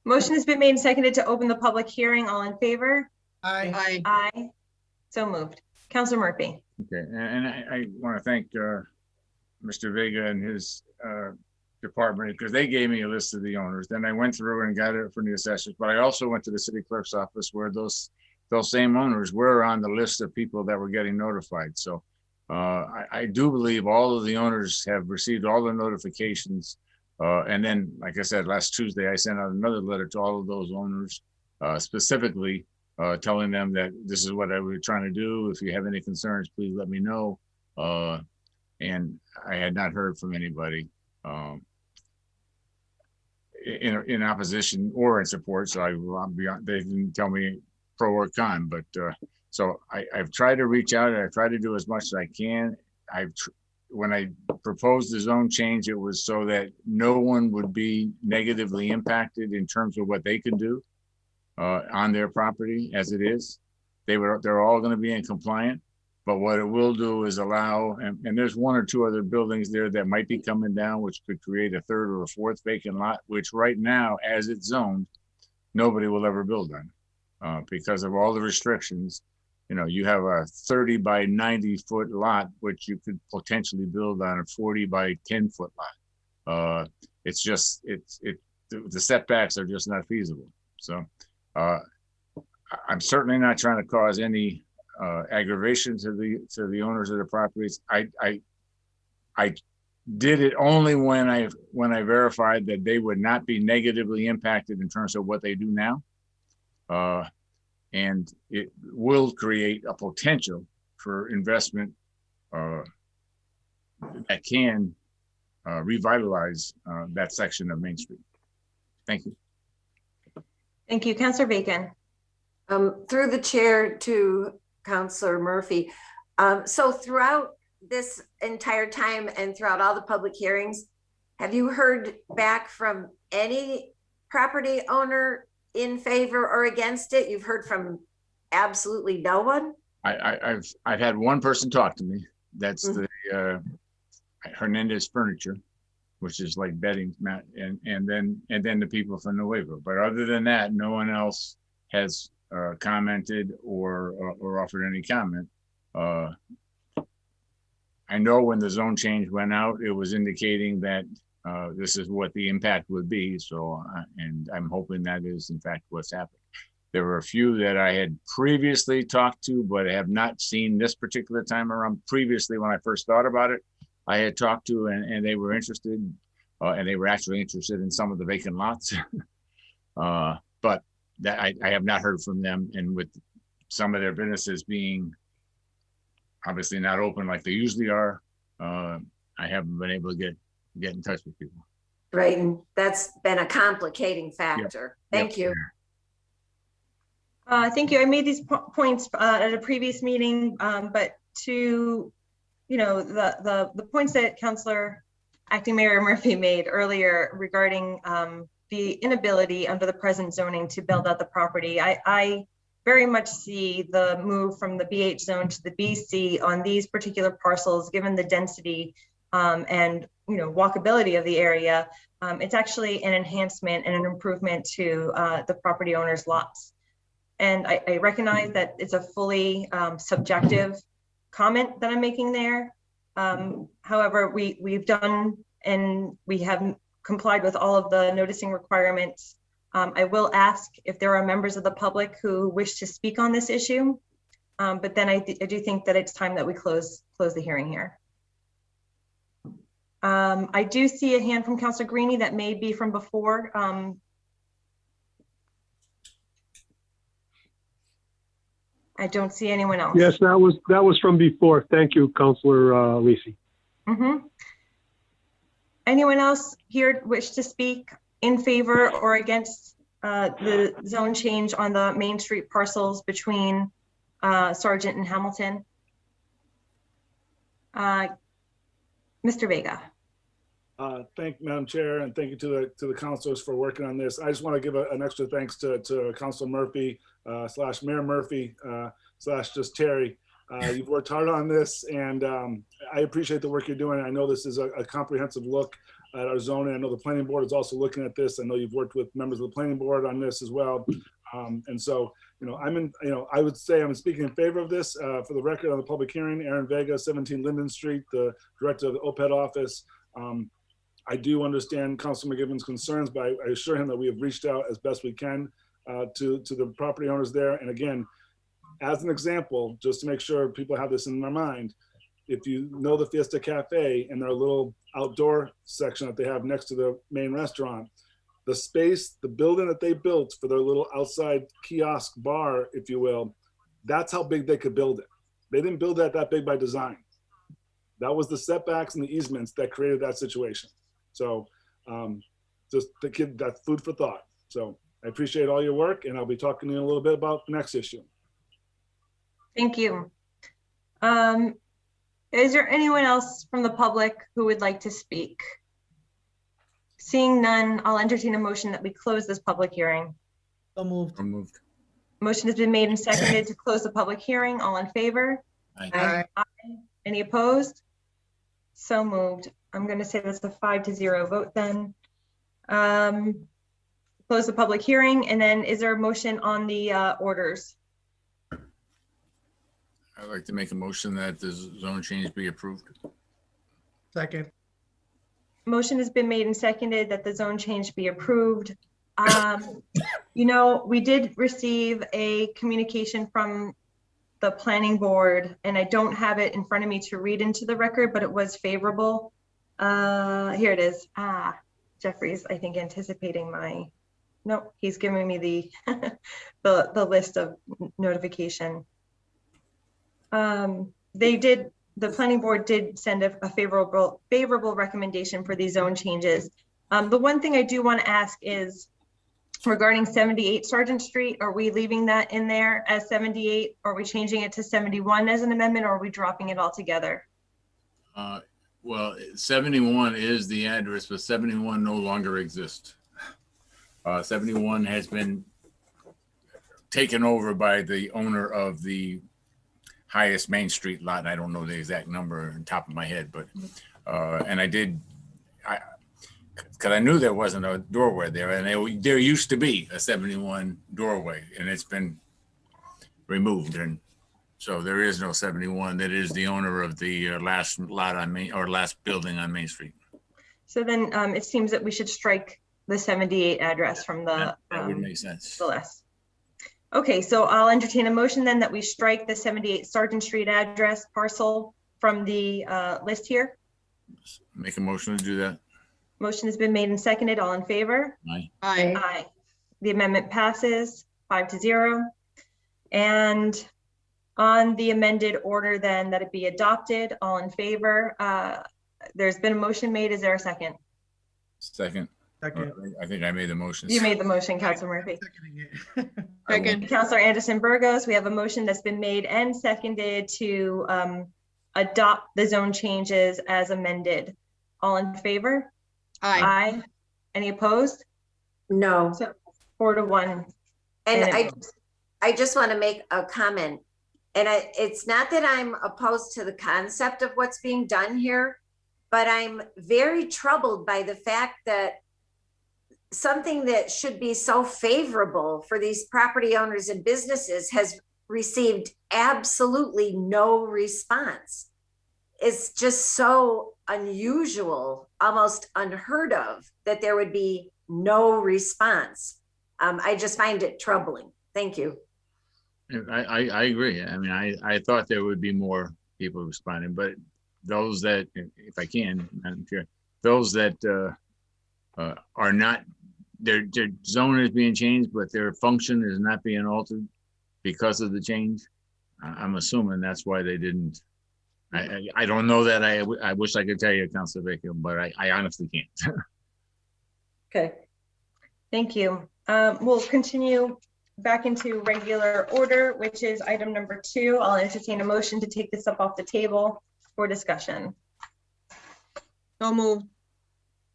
Motion has been made and seconded to open the public hearing. All in favor? Aye. Aye. So moved. Councilor Murphy. Okay, and I want to thank Mr. Vega and his department, because they gave me a list of the owners. Then I went through and got it from the assessors, but I also went to the city clerk's office where those same owners were on the list of people that were getting notified. So I do believe all of the owners have received all the notifications. And then, like I said, last Tuesday, I sent out another letter to all of those owners, specifically telling them that this is what I was trying to do. If you have any concerns, please let me know. And I had not heard from anybody in opposition or in support. So they didn't tell me pro or con, but so I've tried to reach out and I've tried to do as much as I can. When I proposed the zone change, it was so that no one would be negatively impacted in terms of what they could do on their property as it is. They're all going to be in compliant, but what it will do is allow, and there's one or two other buildings there that might be coming down, which could create a third or a fourth vacant lot, which right now, as it's zoned, nobody will ever build on because of all the restrictions. You have a 30 by 90 foot lot, which you could potentially build on a 40 by 10 foot lot. It's just, the setbacks are just not feasible. So I'm certainly not trying to cause any aggravation to the owners of the properties. I did it only when I verified that they would not be negatively impacted in terms of what they do now. And it will create a potential for investment that can revitalize that section of Main Street. Thank you. Thank you. Councilor Bacon. Through the chair to Councilor Murphy. So throughout this entire time and throughout all the public hearings, have you heard back from any property owner in favor or against it? You've heard from absolutely no one? I've had one person talk to me. That's the Hernandez Furniture, which is like bedding, and then the people from Nuevo. But other than that, no one else has commented or offered any comment. I know when the zone change went out, it was indicating that this is what the impact would be. So, and I'm hoping that is in fact what's happened. There were a few that I had previously talked to, but have not seen this particular time around. Previously, when I first thought about it, I had talked to and they were interested, and they were actually interested in some of the vacant lots. But that I have not heard from them, and with some of their businesses being obviously not open like they usually are, I haven't been able to get in touch with people. Right, and that's been a complicating factor. Yep. Thank you. Thank you. I made these points at a previous meeting, but to, the points that Councilor Acting Mayor Murphy made earlier regarding the inability under the present zoning to build out the property, I very much see the move from the BH zone to the BC on these particular parcels, given the density and walkability of the area, it's actually an enhancement and an improvement to the property owner's lots. And I recognize that it's a fully subjective comment that I'm making there. However, we've done and we have complied with all of the noticing requirements. I will ask if there are members of the public who wish to speak on this issue, but then I do think that it's time that we close the hearing here. I do see a hand from Councilor Greeny that may be from before. I don't see anyone else. Yes, that was from before. Thank you, Councilor LISI. Anyone else here wish to speak in favor or against the zone change on the Main Street parcels between Sargeant and Hamilton? Mr. Vega. Thank you, Madam Chair, and thank you to the councilors for working on this. I just want to give an extra thanks to Councilor Murphy / Mayor Murphy / just Terry. You've worked hard on this, and I appreciate the work you're doing. I know this is a comprehensive look at our zoning. I know the planning board is also looking at this. I know you've worked with members of the planning board on this as well. And so, I would say I'm speaking in favor of this. For the record, on the public hearing, Aaron Vega, 17 Linden Street, the director of the OPED office. I do understand Councilor McGivern's concerns, but I assure him that we have reached out as best we can to the property owners there. And again, as an example, just to make sure people have this in their mind, if you know the Fiesta Cafe and their little outdoor section that they have next to the main restaurant, the space, the building that they built for their little outside kiosk bar, if you will, that's how big they could build it. They didn't build that big by design. That was the setbacks and the easements that created that situation. So just to give that food for thought. So I appreciate all your work, and I'll be talking to you a little bit about the next issue. Thank you. Is there anyone else from the public who would like to speak? Seeing none, I'll entertain a motion that we close this public hearing. So moved. So moved. Motion has been made and seconded to close the public hearing. All in favor? Aye. Aye. Any opposed? So moved. I'm going to say that's a 5-0 vote then. Close the public hearing, and then is there a motion on the orders? I'd like to make a motion that the zone change be approved. Second. Motion has been made and seconded that the zone change be approved. We did receive a communication from the planning board, and I don't have it in front of me to read into the record, but it was favorable. Here it is. Jeffrey's, I think, anticipating my, no, he's giving me the the list of notification. The planning board did send a favorable recommendation for these zone changes. The one thing I do want to ask is regarding 78 Sargeant Street, are we leaving that in there as 78? Are we changing it to 71 as an amendment, or are we dropping it altogether? Well, 71 is the address, but 71 no longer exists. 71 has been taken over by the owner of the highest Main Street lot. And I don't know the exact number on top of my head, but and because I knew there wasn't a doorway there, and there used to be a 71 doorway, and it's been removed, and so there is no 71. That is the owner of the last lot on Main, or last building on Main Street. So then it seems that we should strike the 78 address from the that would make sense. the list. Okay, so I'll entertain a motion then that we strike the 78 Sargeant Street address parcel from the list here. Make a motion to do that. Motion has been made and seconded. All in favor? Aye. Aye. Aye. The amendment passes 5-0. And on the amended order then that it be adopted, all in favor. There's been a motion made. Is there a second? Second. Second. I think I made the motion. You made the motion, Councilor Murphy. Second. Councilor Anderson Burgos, we have a motion that's been made and seconded to adopt the zone changes as amended. All in favor? Aye. Aye. Any opposed? No. So 4-1. And I just want to make a comment. And it's not that I'm opposed to the concept of what's being done here, but I'm very troubled by the fact that something that should be so favorable for these property owners and businesses has received absolutely no response. It's just so unusual, almost unheard of, that there would be no response. I just find it troubling. Thank you. I agree. I mean, I thought there would be more people responding, but those that, if I can, I'm sure, those that are not, their zone is being changed, but their function is not being altered because of the change. I'm assuming that's why they didn't. I don't know that. I wish I could tell you, Councilor Baker, but I honestly can't. Okay, thank you. We'll continue back into regular order, which is item number 2. I'll entertain a motion to take this up off the table for discussion. So moved.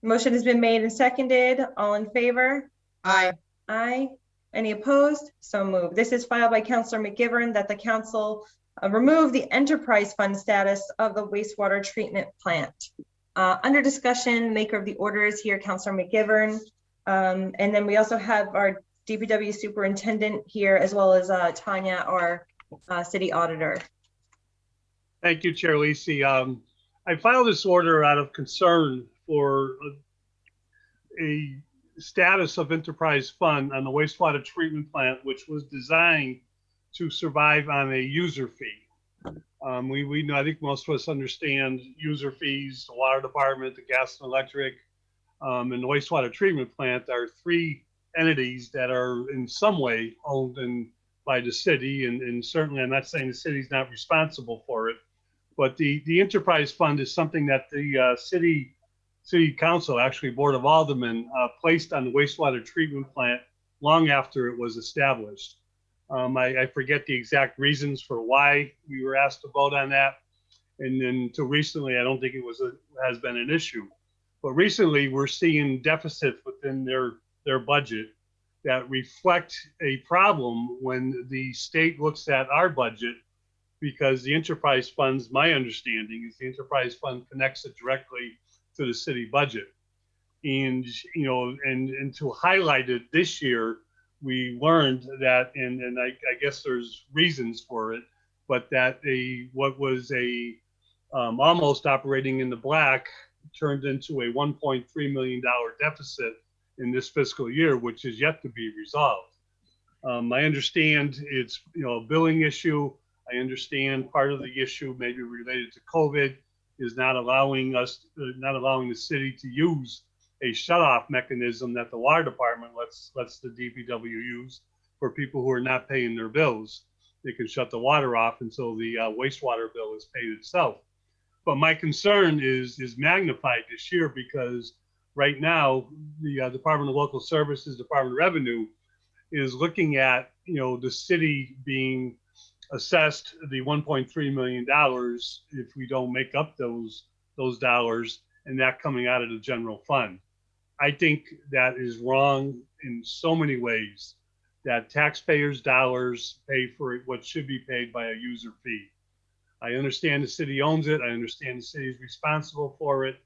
Motion has been made and seconded. All in favor? Aye. Aye. Any opposed? So moved. This is filed by Councilor McGivern that the council remove the enterprise fund status of the wastewater treatment plant. Under discussion, maker of the order is here, Councilor McGivern. And then we also have our DPW superintendent here, as well as Tanya, our city auditor. Thank you, Chair LISI. I filed this order out of concern for a status of enterprise fund on the wastewater treatment plant, which was designed to survive on a user fee. We know, I think most of us understand user fees. The water department, the gas and electric, and the wastewater treatment plant are 3 entities that are in some way owned by the city, and certainly I'm not saying the city's not responsible for it, but the enterprise fund is something that the city council, actually Board of Aldermen, placed on the wastewater treatment plant long after it was established. I forget the exact reasons for why we were asked to vote on that, and then until recently, I don't think it has been an issue. But recently, we're seeing deficits within their budget that reflect a problem when the state looks at our budget, because the enterprise funds, my understanding is the enterprise fund connects it directly to the city budget. And, you know, and to highlight it this year, we learned that, and I guess there's reasons for it, but that what was almost operating in the black turned into a $1.3 million deficit in this fiscal year, which is yet to be resolved. I understand it's, you know, a billing issue. I understand part of the issue maybe related to COVID is not allowing the city to use a shut-off mechanism that the water department lets the DPW use for people who are not paying their bills. They can shut the water off until the wastewater bill is paid itself. But my concern is magnified this year because right now the Department of Local Services, Department of Revenue, is looking at, you know, the city being assessed the $1.3 million if we don't make up those dollars, and that coming out of the general fund. I think that is wrong in so many ways, that taxpayers' dollars pay for what should be paid by a user fee. I understand the city owns it. I understand the city is responsible for it,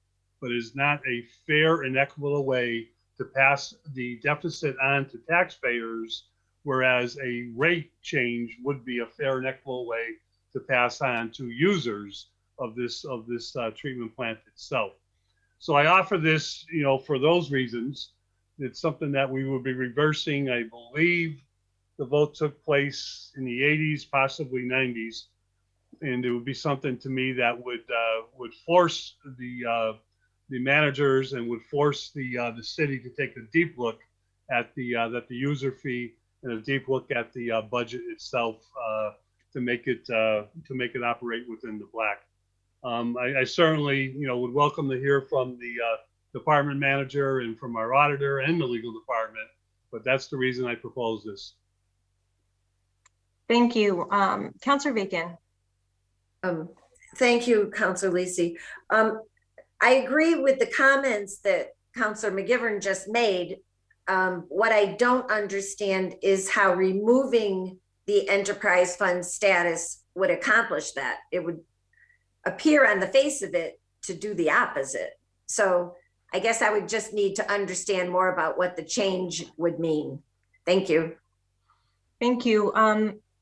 but it is not a fair and equitable way to pass the deficit on to taxpayers, whereas a rate change would be a fair and equitable way to pass on to users of this treatment plant itself. So I offer this, you know, for those reasons. It's something that we will be reversing. I believe the vote took place in the 80s, possibly 90s, and it would be something to me that would force the managers and would force the city to take a deep look at the user fee and a deep look at the budget itself to make it operate within the black. I certainly, you know, would welcome to hear from the department manager and from our auditor and the legal department, but that's the reason I propose this. Thank you. Councilor Bacon. Thank you, Councilor LISI. I agree with the comments that Councilor McGivern just made. What I don't understand is how removing the enterprise fund status would accomplish that. It would appear on the face of it to do the opposite. So I guess I would just need to understand more about what the change would mean. Thank you. Thank you.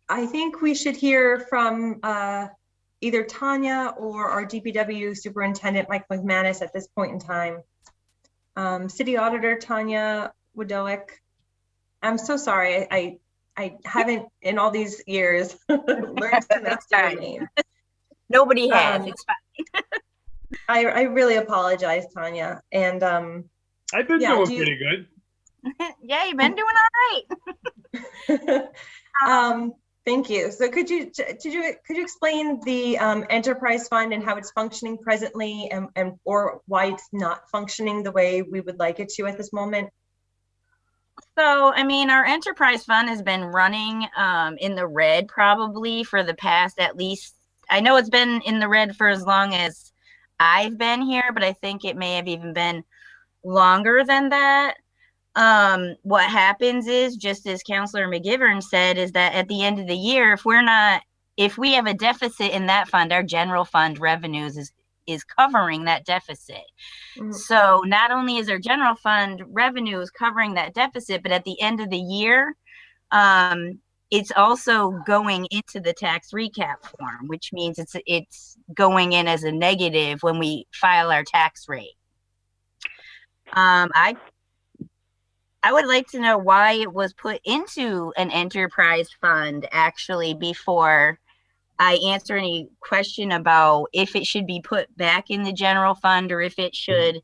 I think we should hear from either Tanya or our DPW Superintendent, Mike McManus, at this point in time. City Auditor Tanya Wadowick. I'm so sorry. I haven't in all these years learned to pronounce your name. Nobody has. It's fine. I really apologize, Tanya. And I've been doing pretty good. Yeah, you've been doing all right. Thank you. So could you explain the enterprise fund and how it's functioning presently, and or why it's not functioning the way we would like it to at this moment? So, I mean, our enterprise fund has been running in the red probably for the past, at least, I know it's been in the red for as long as I've been here, but I think it may have even been longer than that. What happens is, just as Councilor McGivern said, is that at the end of the year, if we have a deficit in that fund, our general fund revenues is covering that deficit. Mm-hmm. So not only is our general fund revenues covering that deficit, but at the end of the year, it's also going into the tax recap form, which means it's going in as a negative when we file our tax rate. I would like to know why it was put into an enterprise fund actually before I answer any question about if it should be put back in the general fund or if it should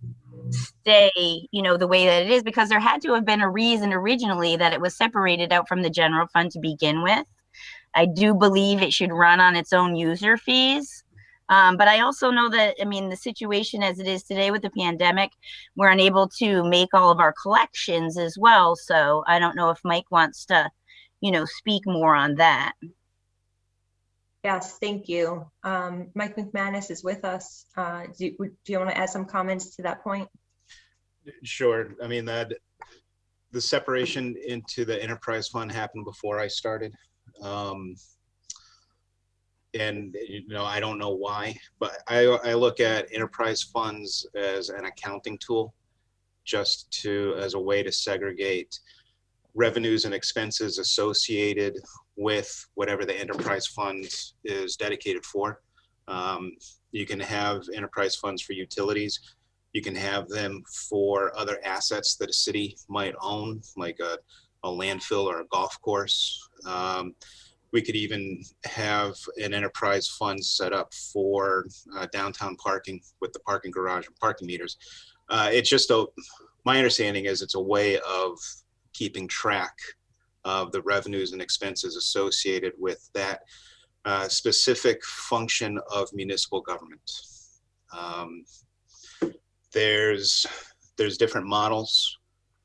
stay, the way that it is, because there had to have been a reason originally that it was separated out from the general fund to begin with. I do believe it should run on its own user fees. But I also know that, the situation as it is today with the pandemic, we're unable to make all of our collections as well. So I don't know if Mike wants to, speak more on that. Yes, thank you. Mike McManus is with us. Do you want to add some comments to that point? Sure. The separation into the enterprise fund happened before I started. And I don't know why, but I look at enterprise funds as an accounting tool, just as a way to segregate revenues and expenses associated with whatever the enterprise fund is dedicated for. You can have enterprise funds for utilities. You can have them for other assets that a city might own, like a landfill or a golf course. We could even have an enterprise fund set up for downtown parking with the parking garage and parking meters. It's just my understanding is it's a way of keeping track of the revenues and expenses associated with that specific function of municipal government. There's different models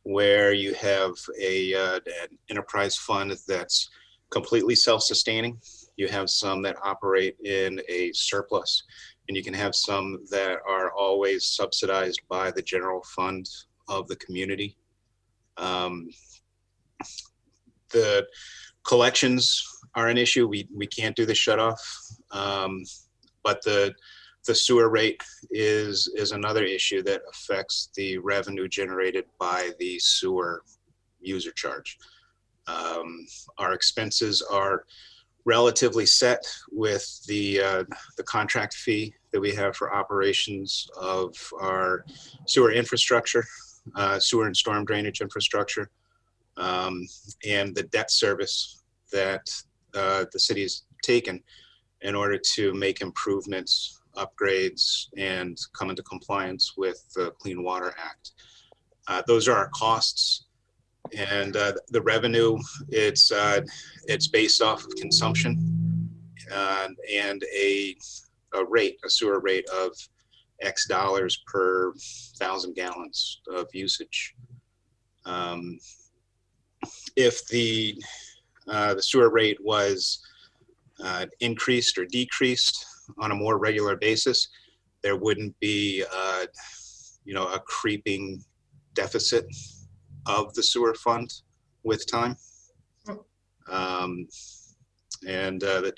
where you have an enterprise fund that's completely self-sustaining. You have some that operate in a surplus, and you can have some that are always subsidized by the general fund of the community. The collections are an issue. We can't do the shutoff, but the sewer rate is another issue that affects the revenue generated by the sewer user charge. Our expenses are relatively set with the contract fee that we have for operations of our sewer infrastructure, sewer and storm drainage infrastructure, and the debt service that the city has taken in order to make improvements, upgrades, and come into compliance with the Clean Water Act. Those are our costs. And the revenue, it's based off of consumption and a sewer rate of X dollars per 1,000 gallons of usage. If the sewer rate was increased or decreased on a more regular basis, there wouldn't be a creeping deficit of the sewer fund with time. And I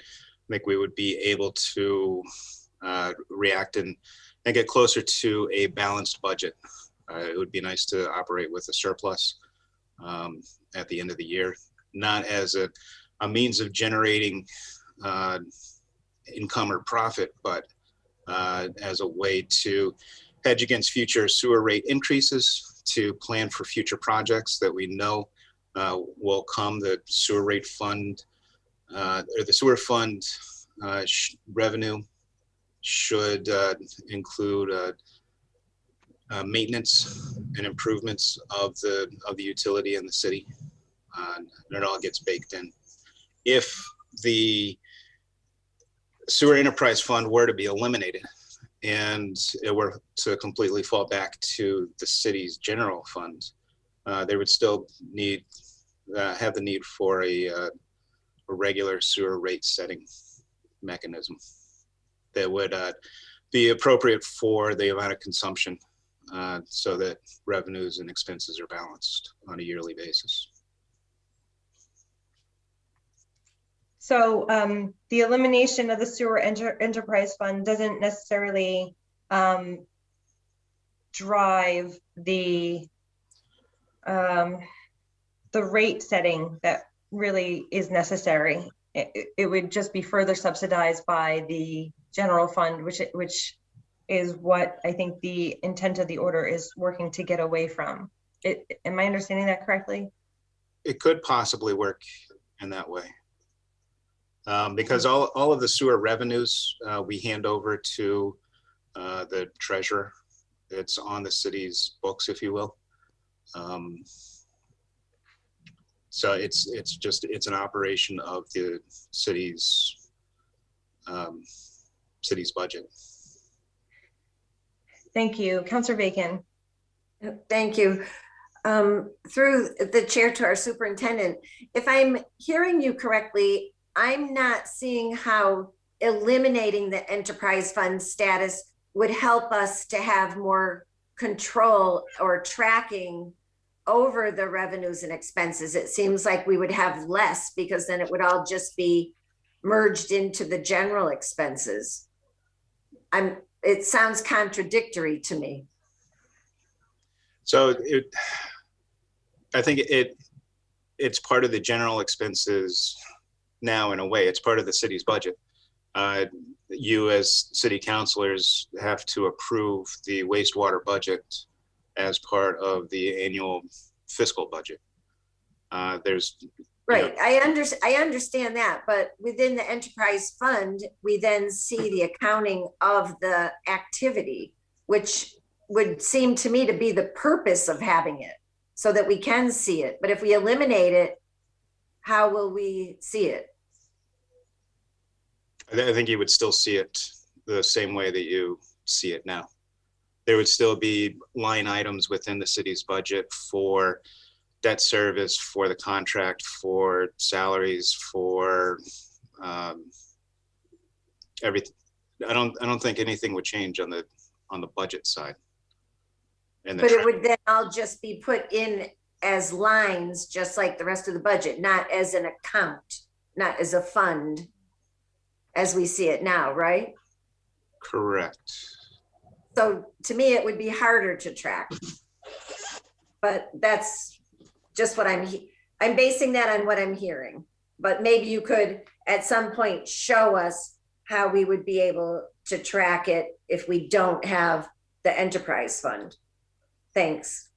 think we would be able to react in and get closer to a balanced budget. It would be nice to operate with a surplus at the end of the year, not as a means of generating income or profit, but as a way to hedge against future sewer rate increases, to plan for future projects that we know will come. The sewer rate fund or the sewer fund revenue should include maintenance and improvements of the utility in the city, and it all gets baked in. If the sewer enterprise fund were to be eliminated and it were to completely fall back to the city's general fund, they would still have the need for a regular sewer rate setting mechanism that would be appropriate for the amount of consumption, so that revenues and expenses are balanced on a yearly basis. So the elimination of the sewer enterprise fund doesn't necessarily drive the rate setting that really is necessary. It would just be further subsidized by the general fund, which is what I think the intent of the order is working to get away from. Am I understanding that correctly? It could possibly work in that way. Because all of the sewer revenues we hand over to the treasurer. It's on the city's books, if you will. So it's an operation of the city's budget. Thank you. Councilor Bacon. Thank you. Through the chair to our superintendent, if I'm hearing you correctly, I'm not seeing how eliminating the enterprise fund status would help us to have more control or tracking over the revenues and expenses. It seems like we would have less, because then it would all just be merged into the general expenses. It sounds contradictory to me. So I think it's part of the general expenses now. In a way, it's part of the city's budget. You as city councilors have to approve the wastewater budget as part of the annual fiscal budget. Right, I understand that, but within the enterprise fund, we then see the accounting of the activity, which would seem to me to be the purpose of having it, so that we can see it. But if we eliminate it, how will we see it? I think you would still see it the same way that you see it now. There would still be line items within the city's budget for debt service, for the contract, for salaries, for everything. I don't think anything would change on the budget side. But it would then all just be put in as lines, just like the rest of the budget, not as an account, not as a fund, as we see it now, right? Correct. So to me, it would be harder to track, but that's just what I'm basing that on what I'm hearing. But maybe you could at some point show us how we would be able to track it if we don't have the enterprise fund. Thanks.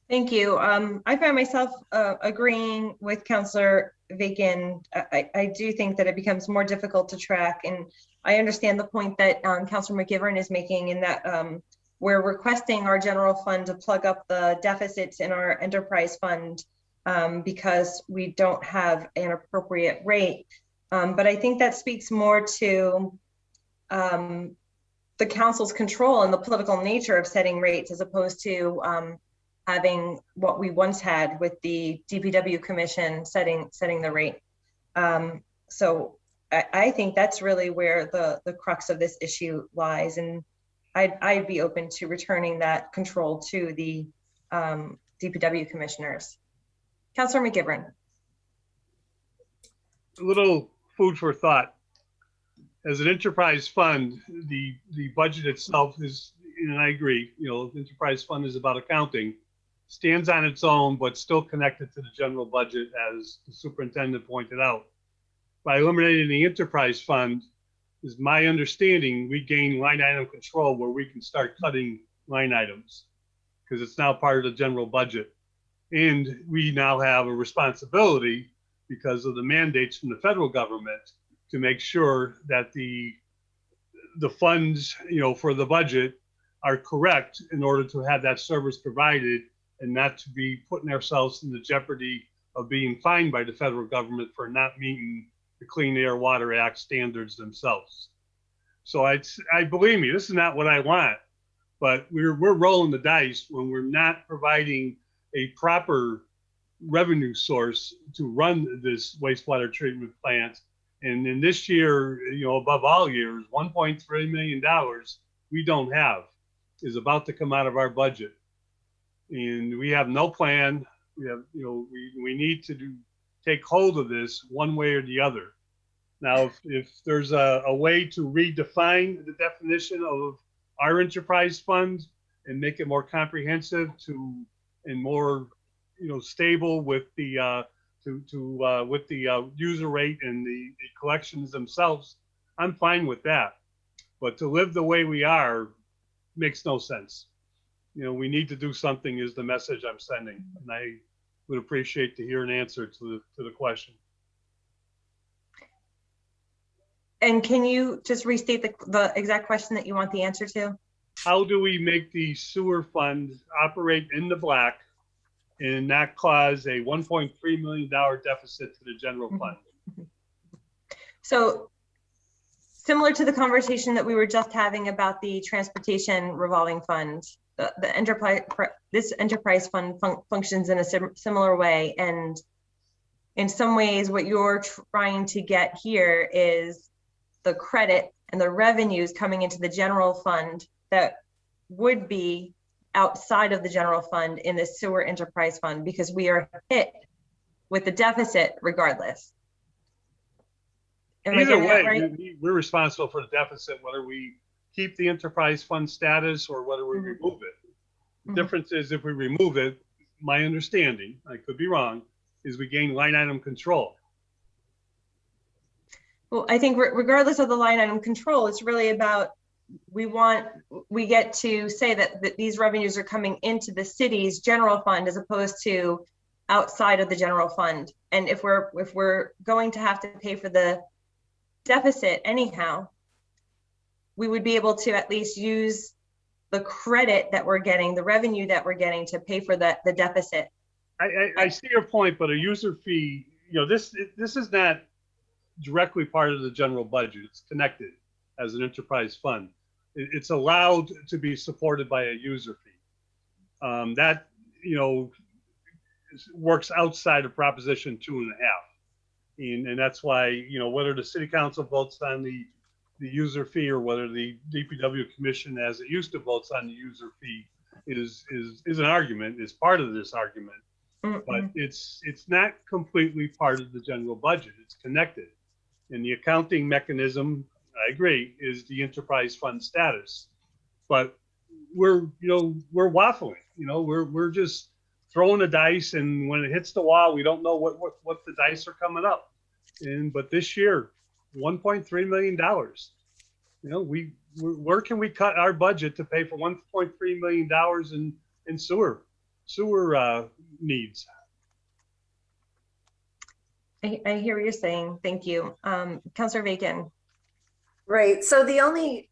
Thank you. I find myself agreeing with Councilor Bacon. I do think that it becomes more difficult to track, and I understand the point that Councilor McGivern is making, in that we're requesting our general fund to plug up the deficits in our enterprise fund because we don't have an appropriate rate. But I think that speaks more to the council's control and the political nature of setting rates, as opposed to having what we once had with the DPW commission setting the rate. So I think that's really where the crux of this issue lies, and I'd be open to returning that control to the DPW commissioners. Councilor McGivern. A little food for thought. as an enterprise fund, the budget itself is, and I agree, you know, enterprise fund is about accounting, stands on its own, but still connected to the general budget, as the superintendent pointed out. By eliminating the enterprise fund, is my understanding, we gain line item control where we can start cutting line items because it's now part of the general budget. And we now have a responsibility because of the mandates from the federal government to make sure that the funds, you know, for the budget are correct in order to have that service provided and not to be putting ourselves in the jeopardy of being fined by the federal government for not meeting the Clean Air Water Act standards themselves. So I believe me, this is not what I want, but we're rolling the dice when we're not providing a proper revenue source to run this wastewater treatment plant. And in this year, you know, above all years, $1.3 million we don't have is about to come out of our budget. And we have no plan. We have, you know, we need to take hold of this one way or the other. Now, if there's a way to redefine the definition of our enterprise fund and make it more comprehensive and more, you know, stable with the with the user rate and the collections themselves, I'm fine with that. But to live the way we are makes no sense. You know, we need to do something is the message I'm sending. And I would appreciate to hear an answer to the question. And can you just restate the exact question that you want the answer to? How do we make the sewer fund operate in the black and not cause a $1.3 million deficit to the general fund? So similar to the conversation that we were just having about the transportation revolving fund, the enterprise, this enterprise fund functions in a similar way. And in some ways, what you're trying to get here is the credit and the revenues coming into the general fund that would be outside of the general fund in the sewer enterprise fund, because we are hit with the deficit regardless. Either way, right? We're responsible for the deficit, whether we keep the enterprise fund status or whether we remove it. The difference is if we remove it, my understanding, I could be wrong, is we gain line item control. Well, I think regardless of the line item control, it's really about we get to say that these revenues are coming into the city's general fund as opposed to outside of the general fund. And if we're going to have to pay for the deficit anyhow, we would be able to at least use the credit that we're getting, the revenue that we're getting to pay for the deficit. I see your point, but a user fee, you know, this is not directly part of the general budget. It's connected as an enterprise fund. It's allowed to be supported by a user fee. That, you know, works outside of Proposition 2.5. And that's why, you know, whether the city council votes on the user fee or whether the DPW commission, as it used to, votes on the user fee is an argument, is part of this argument. But it's not completely part of the general budget. It's connected. And the accounting mechanism, I agree, is the enterprise fund status. But we're waffling. You know, we're just throwing the dice, and when it hits the wall, we don't know what the dice are coming up. But this year, $1.3 million. You know, where can we cut our budget to pay for $1.3 million in sewer needs? I hear what you're saying. Thank you. Councilor Bacon. Right. So the only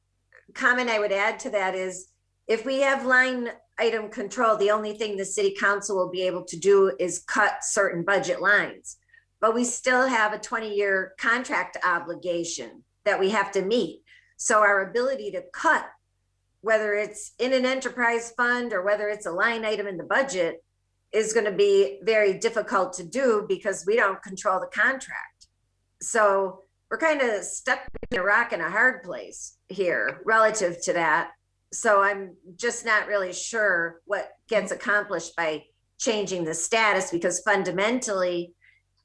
comment I would add to that is if we have line item control, the only thing the city council will be able to do is cut certain budget lines. But we still have a 20-year contract obligation that we have to meet. So our ability to cut, whether it's in an enterprise fund or whether it's a line item in the budget, is going to be very difficult to do because we don't control the contract. So we're kind of stuck in a rock and a hard place here relative to that. So I'm just not really sure what gets accomplished by changing the status, because fundamentally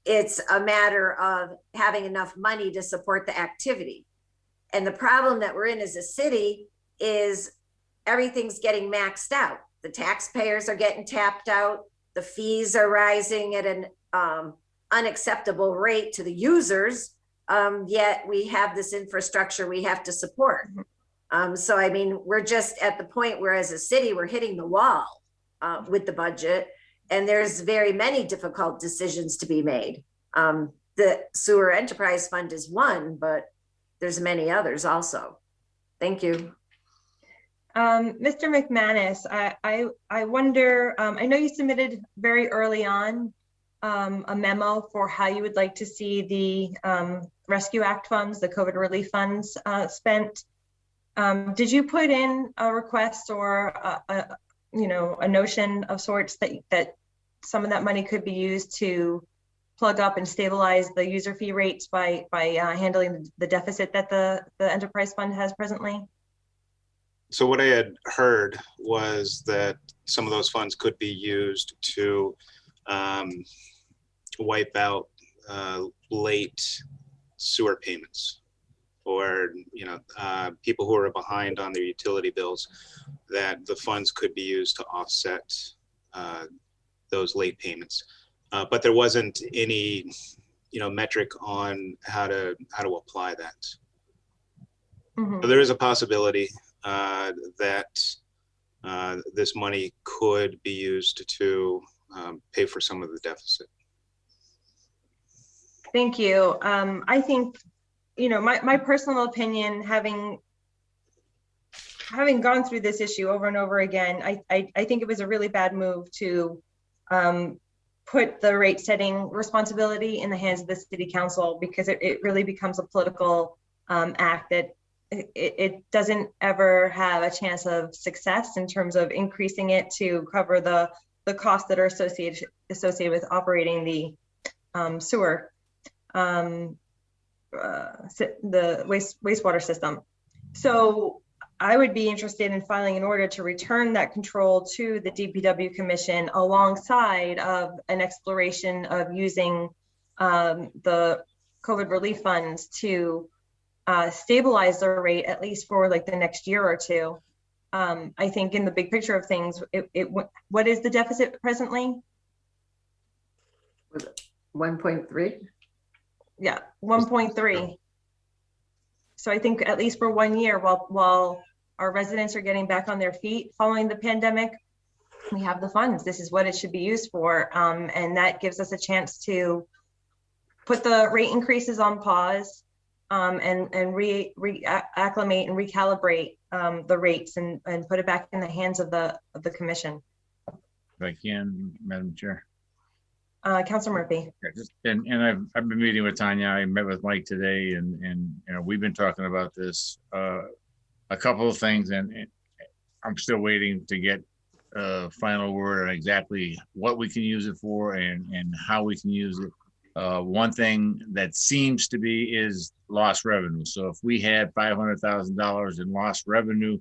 it's a matter of having enough money to support the activity. And the problem that we're in as a city is everything's getting maxed out. The taxpayers are getting tapped out. The fees are rising at an unacceptable rate to the users. Yet we have this infrastructure we have to support. So, I mean, we're just at the point where as a city, we're hitting the wall with the budget, and there's very many difficult decisions to be made. The Sewer Enterprise Fund is one, but there's many others also. Thank you. Mr. McManus, I wonder, I know you submitted very early on a memo for how you would like to see the Rescue Act funds, the COVID relief funds spent. Did you put in a request or a notion of sorts that some of that money could be used to plug up and stabilize the user fee rates by handling the deficit that the enterprise fund has presently? So what I had heard was that some of those funds could be used to wipe out late sewer payments, or people who are behind on their utility bills, that the funds could be used to offset those late payments. But there wasn't any metric on how to apply that. Mm-hmm. So there is a possibility that this money could be used to pay for some of the deficit. Thank you. I think, my personal opinion, having gone through this issue over and over again, I think it was a really bad move to put the rate setting responsibility in the hands of the city council, because it really becomes a political act that it doesn't ever have a chance of success in terms of increasing it to cover the costs that are associated with operating the sewer, the wastewater system. So I would be interested in filing an order to return that control to the DPW Commission, alongside of an exploration of using the COVID relief funds to stabilize the rate, at least for like the next year or two. I think in the big picture of things, what is the deficit presently? 1.3. Yeah, 1.3. So I think at least for 1 year, while our residents are getting back on their feet following the pandemic, we have the funds. This is what it should be used for. And that gives us a chance to put the rate increases on pause, and reacclimate and recalibrate the rates and put it back in the hands of the commission. If I can, Madam Chair. Councilor Murphy. And I've been meeting with Tanya. I met with Mike today, and we've been talking about this, a couple of things, and I'm still waiting to get a final word on exactly what we can use it for and how we can use it. One thing that seems to be is lost revenue. So if we had $500,000 in lost revenue,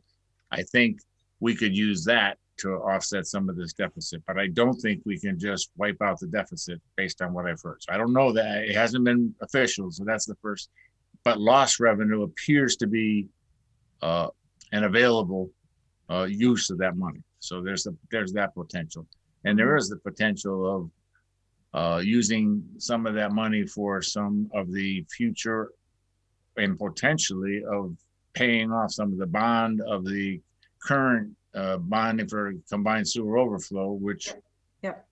I think we could use that to offset some of this deficit. But I don't think we can just wipe out the deficit based on what I've heard. So I don't know that. It hasn't been official, so that's the first. But lost revenue appears to be an available use of that money. So there's that potential. And there is the potential of using some of that money for some of the future and potentially of paying off some of the bond of the current bonding for combined sewer overflow, which,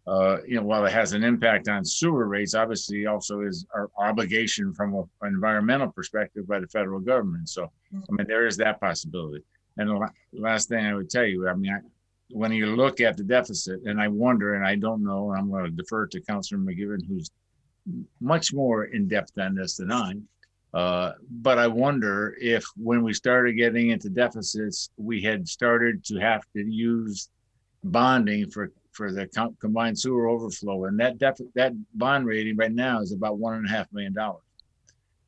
while it has an impact on sewer rates, obviously also is our obligation from an environmental perspective by the federal government. So, I mean, there is that possibility. And the last thing I would tell you, I mean, when you look at the deficit, and I wonder, and I don't know, and I'm going to defer to Councilor McGivern, who's much more in depth on this than I. But I wonder if when we started getting into deficits, we had started to have to use bonding for the combined sewer overflow. And that bond rating right now is about $1.5 million.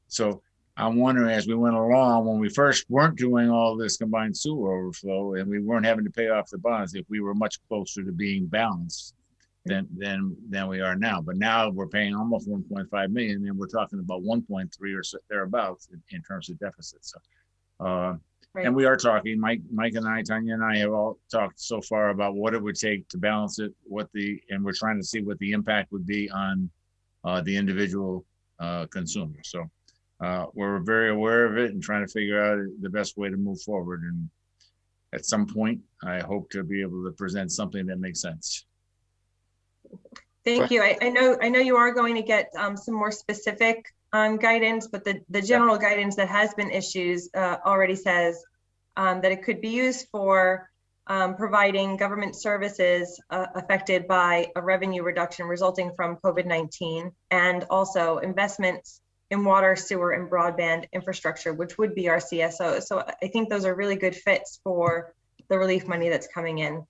So I'm wondering, as we went along, when we first weren't doing all this combined sewer overflow and we weren't having to pay off the bonds, if we were much closer to being balanced than we are now. But now we're paying almost 1.5 million, and we're talking about 1.3 or so thereabouts in terms of deficit. So And we are talking, Mike and I, Tanya and I have all talked so far about what it would take to balance it, and we're trying to see what the impact would be on the individual consumer. So we're very aware of it and trying to figure out the best way to move forward. And at some point, I hope to be able to present something that makes sense. Thank you. I know you are going to get some more specific guidance, but the general guidance that has been issued already says that it could be used for providing government services affected by a revenue reduction resulting from COVID-19, and also investments in water, sewer, and broadband infrastructure, which would be our CSOs. So I think those are really good fits for the relief money that's coming in.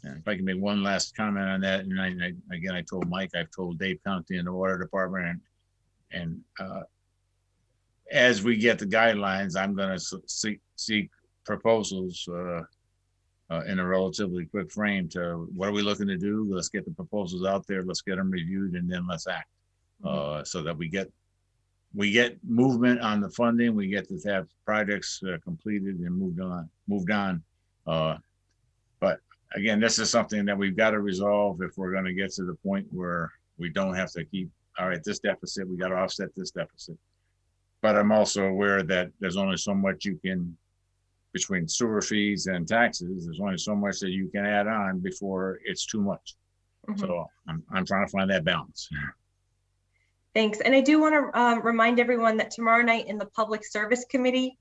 And if I can make one last comment on that, and I told Mike, I've told Dave County and the water department, and as we get the guidelines, I'm going to seek proposals in a relatively quick frame to what are we looking to do? Let's get the proposals out there, let's get them reviewed, and then let's act so that we get movement on the funding, we get to have projects completed and moved on. But again, this is something that we've got to resolve if we're going to get to the point where we don't have to keep, all right, this deficit, we got to offset this deficit. But I'm also aware that there's only so much you can, between sewer fees and taxes, there's only so much that you can add on before it's too much. So I'm trying to find that balance. Thanks. And I do want to remind everyone that tomorrow night in the Public Service Committee,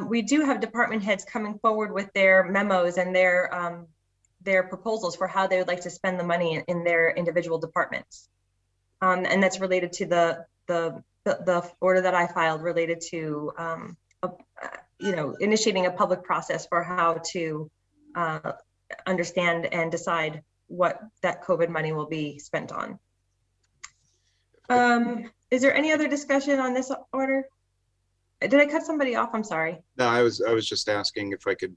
we do have department heads coming forward with their memos and their proposals for how they would like to spend the money in their individual departments. And that's related to the order that I filed related to, initiating a public process for how to understand and decide what that COVID money will be spent on. Is there any other discussion on this order? Did I cut somebody off? I'm sorry. No, I was just asking if I could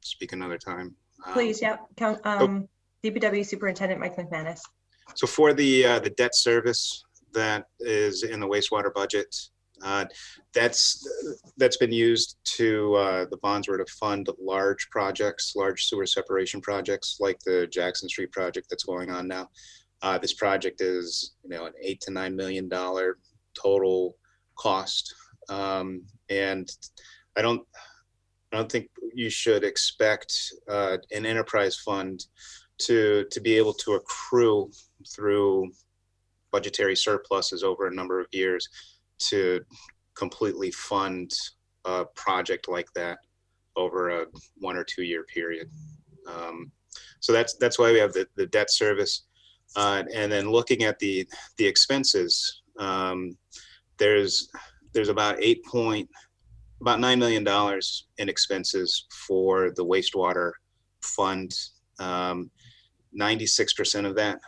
speak another time. Please, yeah. DPW Superintendent Mike McManus. So for the debt service that is in the wastewater budget, that's been used to the bonds were to fund large projects, large sewer separation projects like the Jackson Street project that's going on now. This project is an $8 to $9 million total cost, and I don't think you should expect an enterprise fund to be able to accrue through budgetary surpluses over a number of years to completely fund a project like that over a 1 or 2 year period. So that's why we have the debt service. And then looking at the expenses, there's about $9 million in expenses for the wastewater fund. 96% of that